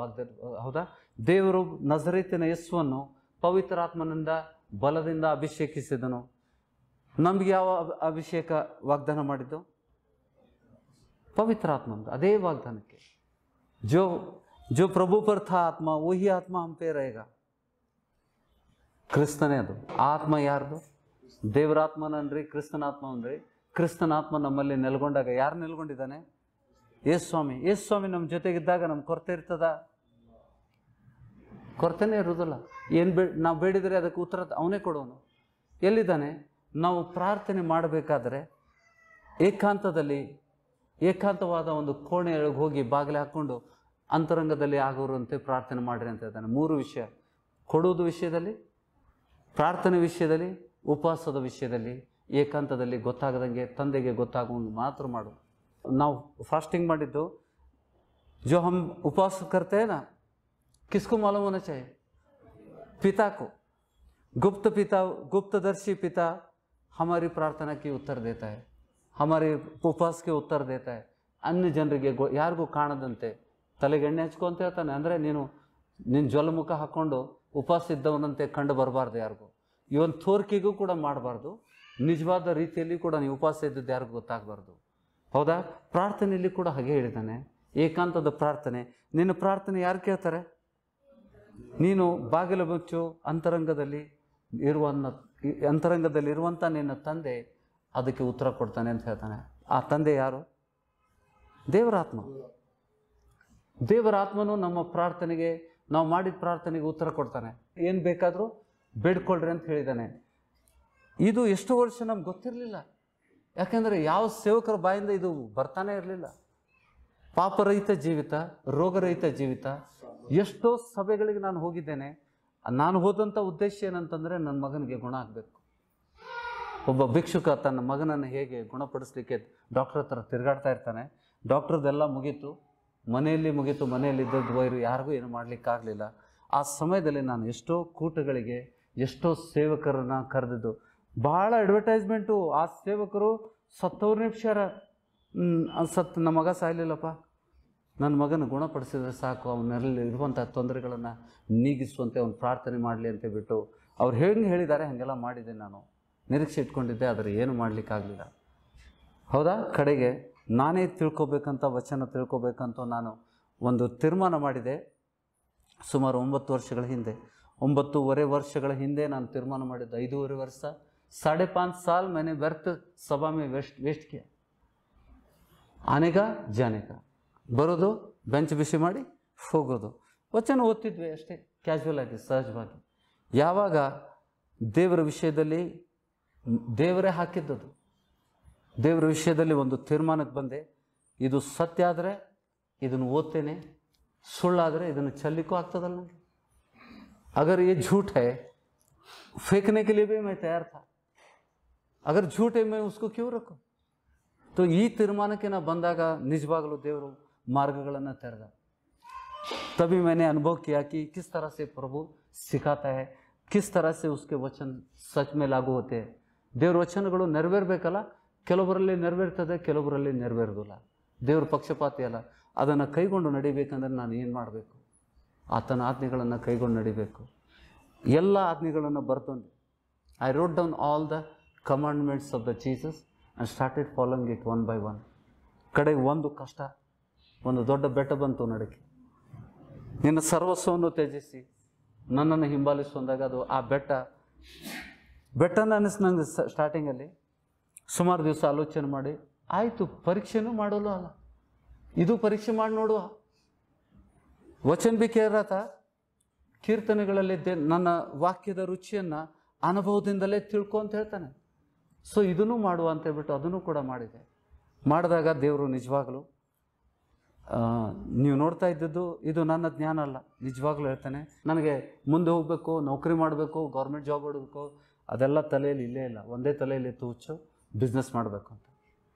ಹೌದಾ? ದೇವರು ನಜರೇತಿನ ಯೇಸುವನ್ನು ಪವಿತ್ರಾತ್ಮನಿಂದ ಬಲದಿಂದ ಅಭಿಷೇಕಿಸಿದನು. ನಮಗೆ ಯಾವ ಅಭಿಷೇಕ ವಾಗ್ದಾನ ಮಾಡಿದ್ದು? ಪವಿತ್ರಾತ್ಮಂದು. ಅದೇ ವಾಗ್ದಾನಕ್ಕೆ जो प्रभु पर था आत्मा वही आत्मा हम पे रहेगा. ಕ್ರಿಸ್ತನೇ ಅದು. ಆತ್ಮ ಯಾರ್ದು? ದೇವರಾತ್ಮನನ್ರಿ, ಕ್ರಿಸ್ತನಾತ್ಮನ್ರಿ. ಕ್ರಿಸ್ತನಾತ್ಮ ನಮ್ಮಲ್ಲಿ ನೆಲೆಗೊಂಡಾಗ ಯಾರು ನೆಲೆಗೊಂಡಿದ್ದಾನೆ? ಯೇಸು ಸ್ವಾಮಿ. ಯೇಸು ಸ್ವಾಮಿ ನಮ್ಮ ಜೊತೆಗಿದ್ದಾಗ ನಮ್ಗೆ ಕೊರತೆ ಇರ್ತದ? ಕೊರತೆನೇ ಇರೋದಿಲ್ಲ. ಏನು ನಾವು ಬೇಡಿದರೆ ಅದಕ್ಕೆ ಉತ್ತರ ಅವನೇ ಕೊಡೋನು. ಎಲ್ಲಿದ್ದಾನೆ? ನಾವು ಪ್ರಾರ್ಥನೆ ಮಾಡಬೇಕಾದ್ರೆ ಏಕಾಂತವಾದ ಒಂದು ಕೋಣೆಯೊಳಗೆ ಹೋಗಿ ಬಾಗಿಲು ಹಾಕ್ಕೊಂಡು ಅಂತರಂಗದಲ್ಲಿ ಆಗೋರಂತೆ ಪ್ರಾರ್ಥನೆ ಮಾಡಿರಿ ಅಂತ ಹೇಳ್ತಾನೆ. 3 ವಿಷಯ: ಕೊಡುವುದು ವಿಷಯದಲ್ಲಿ, ಪ್ರಾರ್ಥನೆ ವಿಷಯದಲ್ಲಿ, ಉಪವಾಸದ ವಿಷಯದಲ್ಲಿ, ಏಕಾಂತದಲ್ಲಿ ಗೊತ್ತಾಗದಂಗೆ ತಂದೆಗೆ ಗೊತ್ತಾಗುವಂಗೆ ಮಾತ್ರ ಮಾಡು. ನಾವು ಫಾಸ್ಟಿಂಗ್ ಮಾಡಿದ್ದು, जो हम उपवास करते हैं ना, किसको मालूम होना चाहिए? पिता को. गुप्तदर्शी पिता हमारी प्रार्थना की उत्तर देता है, हमारे उपवास के उत्तर देता है. अन्य ಜನರಿಗೆ ಯಾರಿಗೂ ಕಾಣದಂತೆ ತಲೆಗೆ ಎಣ್ಣೆ ಹಚ್ಕೊ ಅಂತ ಹೇಳ್ತಾನೆ. ಅಂದರೆ ನಿನ್ನ ಜ್ವಲಮುಖ ಹಾಕ್ಕೊಂಡು ಉಪವಾಸ ಇದ್ದವನಂತೆ ಕಂಡು ಬರಬಾರ್ದು ಯಾರಿಗೂ. ಇವನ್ ತೋರ್ಕಿಗೂ ಕೂಡ ಮಾಡಬಾರ್ದು. ನಿಜವಾದ ರೀತಿಯಲ್ಲಿ ಕೂಡ ನೀವು ಉಪವಾಸ ಇದ್ದದ್ದು ಯಾರಿಗೂ ಗೊತ್ತಾಗಬಾರ್ದು. ಹೌದಾ? ಪ್ರಾರ್ಥನೆಯಲ್ಲಿ ಕೂಡ ಹಾಗೆ ಹೇಳಿದ್ದಾನೆ, ಏಕಾಂತದ ಪ್ರಾರ್ಥನೆ. ನಿನ್ನ ಪ್ರಾರ್ಥನೆ ಯಾರು ಕೇಳ್ತಾರೆ? ನೀನು ಬಾಗಿಲು ಮುಚ್ಚು, ಅಂತರಂಗದಲ್ಲಿರುವಂಥ ನಿನ್ನ ತಂದೆ ಅದಕ್ಕೆ ಉತ್ತರ ಕೊಡ್ತಾನೆ ಅಂತ ಹೇಳ್ತಾನೆ. ಆ ತಂದೆ ಯಾರು? ದೇವರಾತ್ಮನು ನಮ್ಮ ಪ್ರಾರ್ಥನೆಗೆ, ನಾವು ಮಾಡಿದ ಪ್ರಾರ್ಥನೆಗೆ ಉತ್ತರ ಕೊಡ್ತಾನೆ. ಏನು ಬೇಕಾದರೂ ಬೇಡ್ಕೊಳ್ರಿ ಅಂತ ಹೇಳಿದ್ದಾನೆ. ಇದು ಎಷ್ಟೋ ವರ್ಷ ನಮ್ಗೆ ಗೊತ್ತಿರಲಿಲ್ಲ. ಯಾಕೆಂದರೆ ಯಾವ ಸೇವಕರ ಬಾಯಿಂದ ಇದು ಬರ್ತಾನೆ ಇರಲಿಲ್ಲ. ಪಾಪರಹಿತ ಜೀವಿತ, ರೋಗರಹಿತ ಜೀವಿತ. ಎಷ್ಟೋ ಸಭೆಗಳಿಗೆ ನಾನು ಹೋಗಿದ್ದೇನೆ. ನಾನು ಹೋದಂಥ ಉದ್ದೇಶ ಏನಂತಂದರೆ ನನ್ನ ಮಗನಿಗೆ ಗುಣ ಆಗಬೇಕು. ಒಬ್ಬ ಭಿಕ್ಷುಕ ತನ್ನ ಮಗನನ್ನು ಹೇಗೆ ಗುಣಪಡಿಸ್ಲಿಕ್ಕೆ ಡಾಕ್ಟರ್ ಹತ್ರ ತಿರುಗಾಡ್ತಾ ಇರ್ತಾನೆ. ಡಾಕ್ಟ್ರದ್ದೆಲ್ಲ ಮುಗೀತು, ಮನೆಯಲ್ಲಿದ್ದದ್ದು ವೈರು ಯಾರಿಗೂ ಏನು ಮಾಡಲಿಕ್ಕಾಗಲಿಲ್ಲ. ಆ ಸಮಯದಲ್ಲಿ ನಾನು ಎಷ್ಟೋ ಕೂಟಗಳಿಗೆ, ಎಷ್ಟೋ ಸೇವಕರನ್ನು ಕರೆದಿದ್ದು. ಭಾಳ ಅಡ್ವರ್ಟೈಸ್ಮೆಂಟು. ಆ ಸೇವಕರು ಸತ್ತವ್ರ ನಿಮಿಷಾರ ನಮ್ಮ ಮಗ ಸಾಯಲಿಲ್ಲಪ್ಪ, ನನ್ನ ಮಗನ ಗುಣಪಡಿಸಿದ್ರೆ ಸಾಕು, ಅವನಲ್ಲಿ ಇರುವಂಥ ತೊಂದರೆಗಳನ್ನು ನೀಗಿಸುವಂತೆ ಅವನು ಪ್ರಾರ್ಥನೆ ಮಾಡಲಿ ಅಂತ ಬಿಟ್ಟು ಅವ್ರು ಹೆಂಗೆ ಹೇಳಿದ್ದಾರೆ ಹಾಗೆಲ್ಲ ಮಾಡಿದೆ. ನಾನು ನಿರೀಕ್ಷೆ ಇಟ್ಕೊಂಡಿದ್ದೆ, ಆದರೆ ಏನು ಮಾಡಲಿಕ್ಕಾಗಲಿಲ್ಲ. ಹೌದಾ? ಕಡೆಗೆ ನಾನೇ ತಿಳ್ಕೊಬೇಕಂತ, ವಚನ ತಿಳ್ಕೊಬೇಕಂತ ನಾನು ಒಂದು ತೀರ್ಮಾನ ಮಾಡಿದೆ. ಸುಮಾರು 9.5 ವರ್ಷಗಳ ಹಿಂದೆ ನಾನು ತೀರ್ಮಾನ ಮಾಡಿದ್ದೆ. 5.5 ವರ್ಷ, 5.5 साल मैंने व्यर्थ सभा में वेस्ट किया. ಆನೆಗ ಜಾನೆಗ ಬರೋದು, ಬೆಂಚ್ ಬಿಸಿ ಮಾಡಿ ಹೋಗೋದು, ವಚನ ಓದ್ತಿದ್ವಿ ಅಷ್ಟೇ, ಕ್ಯಾಶುವಲ್ ಆಗಿ, ಸಹಜವಾಗಿ. ಯಾವಾಗ ದೇವರ ವಿಷಯದಲ್ಲಿ ದೇವರೇ ಹಾಕಿದ್ದದು, ದೇವರ ವಿಷಯದಲ್ಲಿ ಒಂದು ತೀರ್ಮಾನಕ್ಕೆ ಬಂದೆ. ಇದು ಸತ್ಯ ಆದರೆ ಇದನ್ನು ಓದ್ತೇನೆ, ಸುಳ್ಳಾದರೆ ಇದನ್ನು ಚೆಲ್ಲಿಕ್ಕೂ ಆಗ್ತದಲ್ಲ ನನಗೆ. अगर ये झूठ है, फेंकने के लिए भी मैं तैयार था. अगर झूठ है, मैं उसको क्यों रखूं? तो ಈ ತೀರ್ಮಾನಕ್ಕೆ ನಾ ಬಂದಾಗ ನಿಜವಾಗಲೂ ದೇವರು ಮಾರ್ಗಗಳನ್ನು ತೆರೆದ. तभी मैंने अनुभव किया कि किस तरह से प्रभु सिखाता है, किस तरह से उसके वचन सच में लागू होते हैं. ದೇವ್ರ ವಚನಗಳು ನೆರವೇರಬೇಕಲ್ಲ, ಕೆಲವರಲ್ಲಿ ನೆರವೇರ್ತದೆ, ಕೆಲವರಲ್ಲಿ ನೆರವೇರೋದಿಲ್ಲ. ದೇವ್ರ ಪಕ್ಷಪಾತಿ ಅಲ್ಲ. ಅದನ್ನು ಕೈಗೊಂಡು ನಡಿಬೇಕಂದ್ರೆ ನಾನು ಏನು ಮಾಡಬೇಕು? ಆತನ ಆಜ್ಞೆಗಳನ್ನು ಕೈಗೊಂಡು ನಡಿಬೇಕು. ಎಲ್ಲ ಆಜ್ಞೆಗಳನ್ನು ಬರೆದೊಂದು I wrote down all the commandments of the Jesus and started following it one by one. ಕಡೆಗೆ ಒಂದು ಕಷ್ಟ, ಒಂದು ದೊಡ್ಡ ಬೆಟ್ಟ ಬಂತು ನಡಕ್ಕೆ. ನಿನ್ನ ಸರ್ವಸ್ವವನ್ನು ತ್ಯಜಿಸಿ ನನ್ನನ್ನು ಹಿಂಬಾಲಿಸು ಅಂದಾಗ ಅದು ಆ ಬೆಟ್ಟನ ಅನ್ನಿಸ್ ನಂಗೆ ಸ್ಟಾರ್ಟಿಂಗಲ್ಲಿ ಸುಮಾರು ದಿವಸ ಆಲೋಚನೆ ಮಾಡಿ, ಆಯಿತು ಪರೀಕ್ಷೆನೂ ಮಾಡೋಲ್ಲ ಅಲ್ಲ, ಇದು ಪರೀಕ್ಷೆ ಮಾಡಿ ನೋಡುವ. ವಚನ ಬಿ ಕೇರಾತ ಕೀರ್ತನೆಗಳಲ್ಲಿ ನನ್ನ ವಾಕ್ಯದ ರುಚಿಯನ್ನು ಅನುಭವದಿಂದಲೇ ತಿಳ್ಕೊ ಅಂತ ಹೇಳ್ತಾನೆ. ಸೊ ಇದನ್ನು ಮಾಡುವ ಅಂತ ಹೇಳ್ಬಿಟ್ಟು ಅದನ್ನು ಕೂಡ ಮಾಡಿದೆ. ಮಾಡಿದಾಗ ದೇವರು ನಿಜವಾಗಲೂ ನೀವು ನೋಡ್ತಾ ಇದ್ದದ್ದು ಇದು ನನ್ನ ಜ್ಞಾನ ಅಲ್ಲ, ನಿಜವಾಗ್ಲೂ ಹೇಳ್ತಾನೆ. ನನಗೆ ಮುಂದೆ ಹೋಗಬೇಕು, ನೌಕರಿ ಮಾಡಬೇಕು, ಗೌರ್ಮೆಂಟ್ ಜಾಬ್ ಮಾಡಬೇಕು, ಅದೆಲ್ಲ ತಲೆಯಲ್ಲಿ ಇಲ್ಲೇ ಇಲ್ಲ. ಒಂದೇ ತಲೆಯಲ್ಲಿ ಹುಚ್ಚು ಬಿಸ್ನೆಸ್ ಮಾಡಬೇಕು ಅಂತ.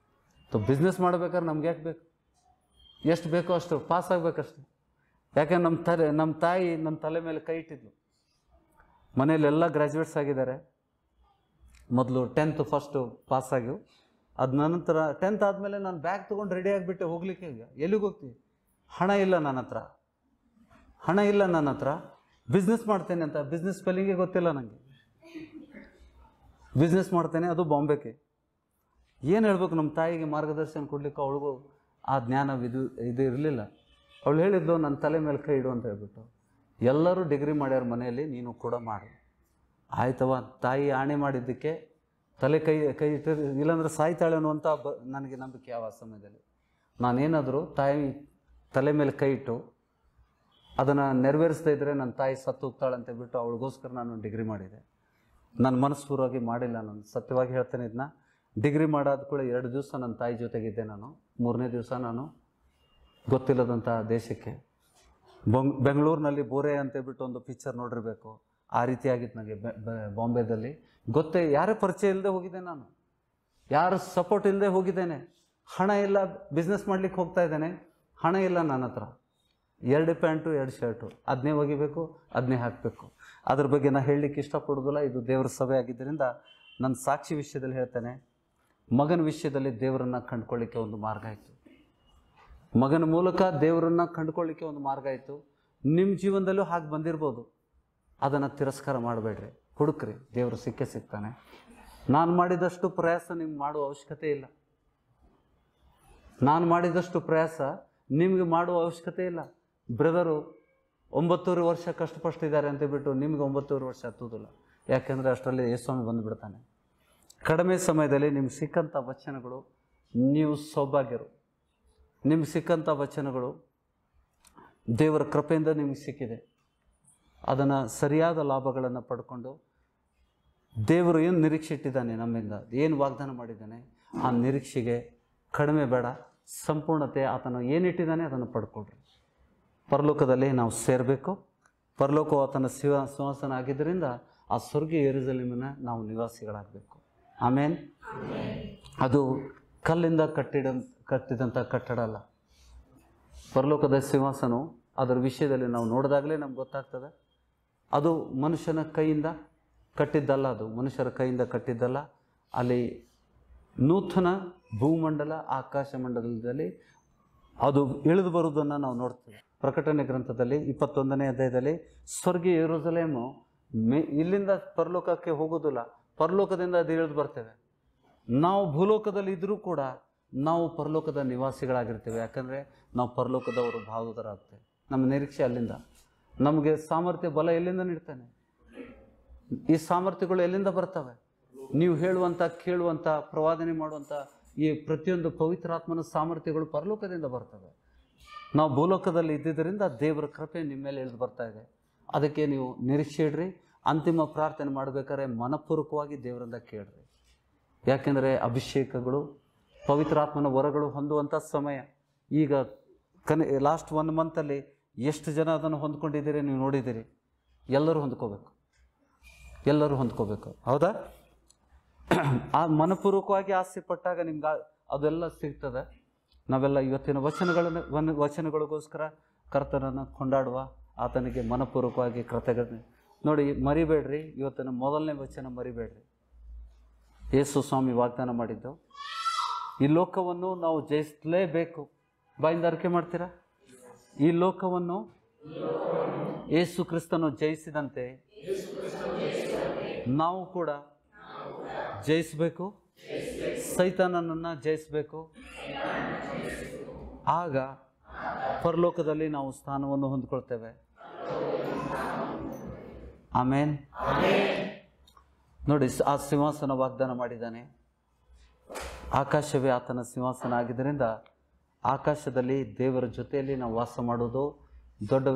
ಸೊ ಬಿಸ್ನೆಸ್ ಮಾಡ್ಬೇಕಾದ್ರೆ ನಮ್ಗೆ ಯಾಕೆ ಬೇಕು? ಎಷ್ಟು ಬೇಕೋ ಅಷ್ಟು ಪಾಸ್ ಆಗಬೇಕಷ್ಟೆ. ಯಾಕೆಂದ್ರೆ ನಮ್ಮ ತಾಯಿ ನಮ್ಮ ತಲೆ ಮೇಲೆ ಕೈ ಇಟ್ಟಿದ್ಲು. ಮನೆಯಲ್ಲೆಲ್ಲ ಗ್ರ್ಯಾಜುಯೇಟ್ಸ್ ಆಗಿದ್ದಾರೆ. ಮೊದಲು 10th ಫಸ್ಟು ಪಾಸ್ ಆಗಿವು. ಅದ ನಂತರ 10th ಆದಮೇಲೆ ನಾನು ಬ್ಯಾಗ್ ತೊಗೊಂಡು ರೆಡಿ ಆಗಿಬಿಟ್ಟೆ ಹೋಗ್ಲಿಕ್ಕೆ. ಈಗ ಎಲ್ಲಿಗೆ ಹೋಗ್ತೀವಿ? ಹಣ ಇಲ್ಲ ನನ್ನ ಹತ್ರ. ಬಿಸ್ನೆಸ್ ಮಾಡ್ತೇನೆ ಅಂತ, ಬಿಸ್ನೆಸ್ ಸ್ಪೆಲ್ಲಿಂಗೇ ಗೊತ್ತಿಲ್ಲ ನನಗೆ. ಬಿಸ್ನೆಸ್ ಮಾಡ್ತೇನೆ, ಅದು ಬಾಂಬೆಗೆ. ಏನು ಹೇಳ್ಬೇಕು ನಮ್ಮ ತಾಯಿಗೆ ಮಾರ್ಗದರ್ಶನ ಕೊಡ್ಲಿಕ್ಕೆ? ಅವಳಿಗೂ ಆ ಜ್ಞಾನ ಇದು ಇರಲಿಲ್ಲ. ಅವಳು ಹೇಳಿದ್ಲು, ನನ್ನ ತಲೆ ಮೇಲೆ ಕೈ ಇಡು ಅಂತ ಹೇಳ್ಬಿಟ್ಟು. ಎಲ್ಲರೂ ಡಿಗ್ರಿ ಮಾಡ್ಯಾರ ಮನೆಯಲ್ಲಿ, ನೀನು ಕೂಡ ಮಾಡು. ಆಯ್ತವ, ತಾಯಿ ಆಣೆ ಮಾಡಿದ್ದಕ್ಕೆ ತಲೆ ಕೈ ಇಟ್ಟಿರ್, ಇಲ್ಲಾಂದ್ರೆ ಸಾಯ್ತಾಳೆ ಅನ್ನುವಂಥ ನನಗೆ ನಂಬಿಕೆ. ಯಾವ ಸಮಯದಲ್ಲಿ ನಾನೇನಾದರೂ ತಾಯಿ ತಲೆ ಮೇಲೆ ಕೈ ಇಟ್ಟು ಅದನ್ನು ನೆರವೇರಿಸ್ತಾ ಇದ್ದರೆ ನನ್ನ ತಾಯಿ ಸತ್ತು ಹೋಗ್ತಾಳೆ ಅಂತ ಹೇಳ್ಬಿಟ್ಟು ಅವಳಿಗೋಸ್ಕರ ನಾನು ಡಿಗ್ರಿ ಮಾಡಿದೆ. ನನ್ನ ಮನಸ್ಪೂರ್ವವಾಗಿ ಮಾಡಿಲ್ಲ. ನಾನು ಸತ್ಯವಾಗಿ ಹೇಳ್ತೇನೆ ಇದನ್ನ. ಡಿಗ್ರಿ ಮಾಡಾದ ಕೂಡ 2 ದಿವಸ ನನ್ನ ತಾಯಿ ಜೊತೆಗಿದ್ದೆ ನಾನು. 3ನೇ ದಿವಸ ನಾನು ಗೊತ್ತಿಲ್ಲದಂಥ ದೇಶಕ್ಕೆ, ಬೆಂಗಳೂರಿನಲ್ಲಿ ಬೋರೆ ಅಂತೇಳ್ಬಿಟ್ಟು ಒಂದು ಪಿಕ್ಚರ್ ನೋಡಿರಬೇಕು. ಆ ರೀತಿಯಾಗಿತ್ತು ನನಗೆ. ಬಾಂಬೆದಲ್ಲಿ ಗೊತ್ತೇ, ಯಾರೇ ಪರಿಚಯ ಇಲ್ಲದೆ ಹೋಗಿದ್ದೆ ನಾನು, ಯಾರು ಸಪೋರ್ಟ್ ಇಲ್ಲದೆ ಹೋಗಿದ್ದೇನೆ. ಹಣ ಇಲ್ಲ, ಬಿಸ್ನೆಸ್ ಮಾಡ್ಲಿಕ್ಕೆ ಹೋಗ್ತಾ ಇದ್ದೇನೆ, ಹಣ ಇಲ್ಲ ನನ್ನ ಹತ್ರ. 2 ಪ್ಯಾಂಟು 2 ಶರ್ಟು, ಅದನ್ನೇ ಒಗಿಬೇಕು, ಅದನ್ನೇ ಹಾಕಬೇಕು. ಅದ್ರ ಬಗ್ಗೆ ನಾನು ಹೇಳಲಿಕ್ಕೆ ಇಷ್ಟಪಡೋದಿಲ್ಲ. ಇದು ದೇವರ ಸಭೆ ಆಗಿದ್ದರಿಂದ ನನ್ನ ಸಾಕ್ಷಿ ವಿಷಯದಲ್ಲಿ ಹೇಳ್ತೇನೆ. ಮಗನ ವಿಷಯದಲ್ಲಿ ದೇವರನ್ನು ಕಂಡುಕೊಳ್ಳಿಕ್ಕೆ ಒಂದು ಮಾರ್ಗ ಆಯಿತು. ಮಗನ ಮೂಲಕ ದೇವರನ್ನು ಕಂಡುಕೊಳ್ಳಿಕ್ಕೆ ಒಂದು ಮಾರ್ಗ ಆಯಿತು. ನಿಮ್ಮ ಜೀವನದಲ್ಲೂ ಹಾಗೆ ಬಂದಿರ್ಬೋದು. ಅದನ್ನು ತಿರಸ್ಕಾರ ಮಾಡಬೇಡ್ರಿ, ಹುಡುಕ್ರಿ, ದೇವರು ಸಿಗ್ತಾನೆ. ನಾನು ಮಾಡಿದಷ್ಟು ಪ್ರಯಾಸ ನಿಮ್ಗೆ ಮಾಡುವ ಅವಶ್ಯಕತೆ ಇಲ್ಲ. ನಾನು ಮಾಡಿದಷ್ಟು ಪ್ರಯಾಸ ನಿಮಗೆ ಮಾಡುವ ಅವಶ್ಯಕತೆ ಇಲ್ಲ. ಬ್ರದರು 9.5 ವರ್ಷ ಕಷ್ಟಪಟ್ಟಿದ್ದಾರೆ ಅಂತೇಳ್ಬಿಟ್ಟು ನಿಮ್ಗೆ 9.5 ವರ್ಷ ಹತ್ತೋದಿಲ್ಲ. ಯಾಕೆಂದರೆ ಅಷ್ಟರಲ್ಲಿ ಯೇಸುಸ್ವಾಮಿ ಬಂದುಬಿಡ್ತಾನೆ. ಕಡಿಮೆ ಸಮಯದಲ್ಲಿ ನಿಮ್ಗೆ ಸಿಕ್ಕಂಥ ವಚನಗಳು, ನೀವು ಸೌಭಾಗ್ಯರು. ನಿಮ್ಗೆ ಸಿಕ್ಕಂಥ ವಚನಗಳು ದೇವರ ಕೃಪೆಯಿಂದ ನಿಮಗೆ ಸಿಕ್ಕಿದೆ. ಅದನ್ನು ಸರಿಯಾದ ಲಾಭಗಳನ್ನು ಪಡ್ಕೊಂಡು ದೇವರು ಏನು ನಿರೀಕ್ಷೆ ಇಟ್ಟಿದ್ದಾನೆ ನಮ್ಮಿಂದ, ಏನು ವಾಗ್ದಾನ ಮಾಡಿದ್ದಾನೆ, ಆ ನಿರೀಕ್ಷೆಗೆ ಕಡಿಮೆ ಬೇಡ, ಸಂಪೂರ್ಣತೆ ಆತನು ಏನಿಟ್ಟಿದ್ದಾನೆ ಅದನ್ನು ಪಡ್ಕೊಳ್ರಿ. ಪರಲೋಕದಲ್ಲಿ ನಾವು ಸೇರಬೇಕು. ಪರಲೋಕವು ಆತನ ಸಿಂಹಾಸನ ಆಗಿದ್ದರಿಂದ ಆ ಸ್ವರ್ಗೀಯ ಯೆರೂಸಲೇಮಿನ ನಾವು ನಿವಾಸಿಗಳಾಗಬೇಕು. ಆಮೇನ್. ಅದು ಕಲ್ಲಿಂದ ಕಟ್ಟಿದಂಥ ಕಟ್ಟಡ ಅಲ್ಲ. ಪರಲೋಕದ ಸಿಂಹಾಸನ ಅದರ ವಿಷಯದಲ್ಲಿ ನಾವು ನೋಡಿದಾಗಲೇ ನಮ್ಗೆ ಗೊತ್ತಾಗ್ತದೆ. ಅದು ಮನುಷ್ಯನ ಕೈಯಿಂದ ಕಟ್ಟಿದ್ದಲ್ಲ, ಅದು ಮನುಷ್ಯರ ಕೈಯಿಂದ ಕಟ್ಟಿದ್ದಲ್ಲ. ಅಲ್ಲಿ ನೂತನ ಭೂಮಂಡಲ, ಆಕಾಶ ಮಂಡಲದಲ್ಲಿ ಅದು ಇಳಿದು ಬರುವುದನ್ನು ನಾವು ನೋಡ್ತೇವೆ. ಪ್ರಕಟಣೆ ಗ್ರಂಥದಲ್ಲಿ 21ನೇ ಅಧ್ಯಾಯದಲ್ಲಿ ಸ್ವರ್ಗೀಯ ಯೆರೂಸಲೇಮು ಇಲ್ಲಿಂದ ಪರಲೋಕಕ್ಕೆ ಹೋಗೋದಿಲ್ಲ, ಪರಲೋಕದಿಂದ ಅದು ಇಳಿದು ಬರ್ತೇವೆ. ನಾವು ಭೂಲೋಕದಲ್ಲಿ ಇದ್ದರೂ ಕೂಡ ನಾವು ಪರಲೋಕದ ನಿವಾಸಿಗಳಾಗಿರ್ತೇವೆ. ಯಾಕಂದರೆ ನಾವು ಪರಲೋಕದವರು ಭಾವದರಾಗ್ತೇವೆ. ನಮ್ಮ ನಿರೀಕ್ಷೆ ಅಲ್ಲಿಂದ. ನಮಗೆ ಸಾಮರ್ಥ್ಯ ಬಲ ಎಲ್ಲಿಂದ ನೀಡ್ತಾನೆ? ಈ ಸಾಮರ್ಥ್ಯಗಳು ಎಲ್ಲಿಂದ ಬರ್ತವೆ? ನೀವು ಹೇಳುವಂಥ, ಕೇಳುವಂಥ, ಪ್ರವಾದನೆ ಮಾಡುವಂಥ ಈ ಪ್ರತಿಯೊಂದು ಪವಿತ್ರಾತ್ಮನ ಸಾಮರ್ಥ್ಯಗಳು ಪರಲೋಕದಿಂದ ಬರ್ತವೆ. ನಾವು ಭೂಲೋಕದಲ್ಲಿ ಇದ್ದಿದ್ದರಿಂದ ದೇವರ ಕೃಪೆ ನಿಮ್ಮ ಮೇಲೆ ಇಳಿದು ಬರ್ತಾ ಇದೆ. ಅದಕ್ಕೆ ನೀವು ನಿರೀಕ್ಷೆ ಇಡ್ರಿ. ಅಂತಿಮ ಪ್ರಾರ್ಥನೆ ಮಾಡಬೇಕಾದ್ರೆ ಮನಪೂರ್ವಕವಾಗಿ ದೇವರಿಂದ ಕೇಳ್ರಿ. ಯಾಕೆಂದರೆ ಅಭಿಷೇಕಗಳು, ಪವಿತ್ರಾತ್ಮನ ವರಗಳು ಹೊಂದುವಂಥ ಸಮಯ. ಈಗ ಲಾಸ್ಟ್ 1 ಮಂತಲ್ಲಿ ಎಷ್ಟು ಜನ ಅದನ್ನು ಹೊಂದ್ಕೊಂಡಿದ್ದೀರಿ ನೀವು ನೋಡಿದ್ದೀರಿ. ಎಲ್ಲರೂ ಹೊಂದ್ಕೋಬೇಕು, ಎಲ್ಲರೂ ಹೊಂದ್ಕೋಬೇಕು. ಹೌದಾ? ಆ ಮನಪೂರ್ವಕವಾಗಿ ಆಸೆ ಪಟ್ಟಾಗ ನಿಮ್ಗೆ ಅದೆಲ್ಲ ಸಿಗ್ತದೆ. ನಾವೆಲ್ಲ ಇವತ್ತಿನ ವಚನಗಳಿಗೋಸ್ಕರ ಕರ್ತನನ್ನು ಕೊಂಡಾಡುವ, ಆತನಿಗೆ ಮನಪೂರ್ವಕವಾಗಿ ಕೃತಜ್ಞತೆ. ನೋಡಿ, ಮರಿಬೇಡ್ರಿ, ಇವತ್ತಿನ ಮೊದಲನೇ ವಚನ ಮರಿಬೇಡ್ರಿ. ಯೇಸು ಸ್ವಾಮಿ ವಾಗ್ದಾನ ಮಾಡಿದ್ದು, ಈ ಲೋಕವನ್ನು ನಾವು ಜಯಿಸಲೇಬೇಕು. ಬಾಯಿಂದ ಅರಿಕೆ ಮಾಡ್ತೀರಾ? ಈ ಲೋಕವನ್ನು ಯೇಸು ಕ್ರಿಸ್ತನು ಜಯಿಸಿದಂತೆ ನಾವು ಕೂಡ ಜಯಿಸಬೇಕು, ಸೈತಾನನನ್ನು ಜಯಿಸಬೇಕು. ಆಗ ಪರಲೋಕದಲ್ಲಿ ನಾವು ಸ್ಥಾನವನ್ನು ಹೊಂದ್ಕೊಳ್ತೇವೆ. ಆಮೇನ್. ನೋಡಿ, ಆ ಸಿಂಹಾಸನ ವಾಗ್ದಾನ ಮಾಡಿದ್ದಾನೆ. ಆಕಾಶವೇ ಆತನ ಸಿಂಹಾಸನ ಆಗಿದ್ದರಿಂದ ಆಕಾಶದಲ್ಲಿ ದೇವರ ಜೊತೆಯಲ್ಲಿ ನಾವು ವಾಸ ಮಾಡೋದು ದೊಡ್ಡ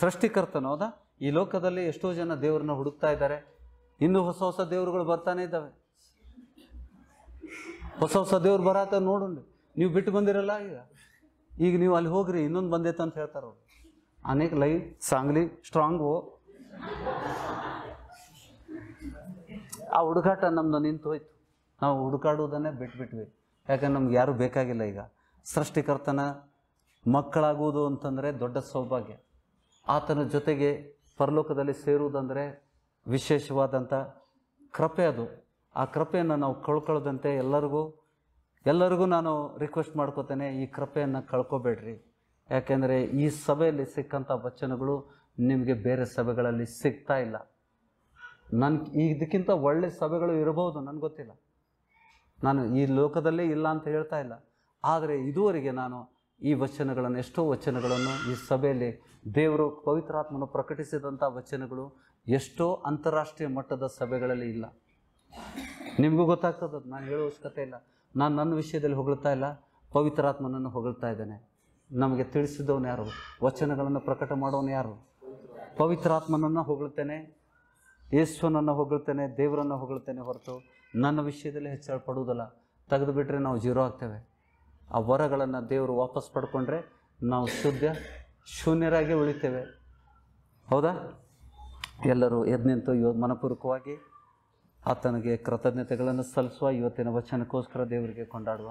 ಸೃಷ್ಟಿಕರ್ತನು. ಹೌದಾ? ಈ ಲೋಕದಲ್ಲಿ ಎಷ್ಟೋ ಜನ ದೇವರನ್ನ ಹುಡುಕ್ತಾ ಇದ್ದಾರೆ. ಇನ್ನೂ ಹೊಸ ಹೊಸ ದೇವರುಗಳು ಬರ್ತಾನೆ ಇದ್ದಾವೆ. ಹೊಸ ಹೊಸ ದೇವ್ರು ಬರತ್ತ ನೋಡೋಣ. ನೀವು ಬಿಟ್ಟು ಬಂದಿರಲ್ಲ, ಈಗ ನೀವು ಅಲ್ಲಿ ಹೋಗ್ರಿ, ಇನ್ನೊಂದು ಬಂದೈತೆ ಅಂತ ಹೇಳ್ತಾರೆ ಅವರು. ಅನೇಕ ಲೈವ್ ಸಾಂಗ್ಲಿ ಸ್ಟ್ರಾಂಗು. ಆ ಹುಡುಕಾಟ ನಮ್ದು ನಿಂತು ಹೋಯ್ತು. ನಾವು ಹುಡುಕಾಡುವುದನ್ನೇ ಬಿಟ್ಬಿಟ್ವಿ. ಯಾಕಂದ್ರೆ ನಮ್ಗೆ ಯಾರೂ ಬೇಕಾಗಿಲ್ಲ. ಈಗ ಸೃಷ್ಟಿಕರ್ತನ ಮಕ್ಕಳಾಗುವುದು ಅಂತಂದರೆ ದೊಡ್ಡ ಸೌಭಾಗ್ಯ. ಆತನ ಜೊತೆಗೆ ಪರಲೋಕದಲ್ಲಿ ಸೇರುವುದಂದರೆ ವಿಶೇಷವಾದಂಥ ಕೃಪೆ. ಅದು ಆ ಕೃಪೆಯನ್ನು ನಾವು ಕಳ್ಕೊಳ್ಳದಂತೆ ಎಲ್ಲರಿಗೂ ನಾನು ರಿಕ್ವೆಸ್ಟ್ ಮಾಡ್ಕೋತೇನೆ, ಈ ಕೃಪೆಯನ್ನು ಕಳ್ಕೊಬೇಡ್ರಿ. ಯಾಕೆಂದರೆ ಈ ಸಭೆಯಲ್ಲಿ ಸಿಕ್ಕಂಥ ವಚನಗಳು ನಿಮಗೆ ಬೇರೆ ಸಭೆಗಳಲ್ಲಿ ಸಿಗ್ತಾ ಇಲ್ಲ. ಇದಕ್ಕಿಂತ ಒಳ್ಳೆ ಸಭೆಗಳು ಇರಬಹುದು, ನನಗೆ ಗೊತ್ತಿಲ್ಲ. ನಾನು ಈ ಲೋಕದಲ್ಲೇ ಇಲ್ಲ ಅಂತ ಹೇಳ್ತಾ ಇಲ್ಲ. ಆದರೆ ಇದುವರೆಗೆ ನಾನು ಈ ವಚನಗಳನ್ನು, ಎಷ್ಟೋ ವಚನಗಳನ್ನು ಈ ಸಭೆಯಲ್ಲಿ ದೇವರು ಪವಿತ್ರಾತ್ಮನು ಪ್ರಕಟಿಸಿದಂಥ ವಚನಗಳು ಎಷ್ಟೋ ಅಂತಾರಾಷ್ಟ್ರೀಯ ಮಟ್ಟದ ಸಭೆಗಳಲ್ಲಿ ಇಲ್ಲ. ನಿಮಗೂ ಗೊತ್ತಾಗ್ತದೆ, ನಾನು ಹೇಳೋ ಅವಶ್ಯಕತೆ ಇಲ್ಲ. ನಾನು ನನ್ನ ವಿಷಯದಲ್ಲಿ ಹೊಗಳ್ತಾ ಇಲ್ಲ, ಪವಿತ್ರಾತ್ಮನನ್ನು ಹೊಗಳ್ತಾ ಇದ್ದೇನೆ. ನಮಗೆ ತಿಳಿಸಿದವನು ಯಾರು? ವಚನಗಳನ್ನು ಪ್ರಕಟ ಮಾಡೋನು ಯಾರು? ಪವಿತ್ರಾತ್ಮನನ್ನು ಹೊಗಳ್ತೇನೆ, ಯೇಸುವನ್ನು ಹೊಗಳ್ತೇನೆ, ದೇವರನ್ನು ಹೊಗಳ್ತೇನೆ ಹೊರತು ನನ್ನ ವಿಷಯದಲ್ಲಿ ಹೆಚ್ಚಳ ಪಡುವುದಲ್ಲ. ತೆಗೆದು ಬಿಟ್ಟರೆ ನಾವು ಜೀರೋ ಆಗ್ತೇವೆ. ಆ ವರಗಳನ್ನು ದೇವರು ವಾಪಸ್ ಪಡ್ಕೊಂಡ್ರೆ ನಾವು ಶೂನ್ಯರಾಗಿ ಉಳಿತೇವೆ. ಹೌದಾ? ಎಲ್ಲರೂ ಎದ್ದು ನಿಂತು ಮನಪೂರ್ವಕವಾಗಿ ಆತನಿಗೆ ಕೃತಜ್ಞತೆಗಳನ್ನು ಸಲ್ಲಿಸುವ. ಇವತ್ತಿನ ವಚನಕ್ಕೋಸ್ಕರ ದೇವರಿಗೆ ಕೊಂಡಾಡುವ.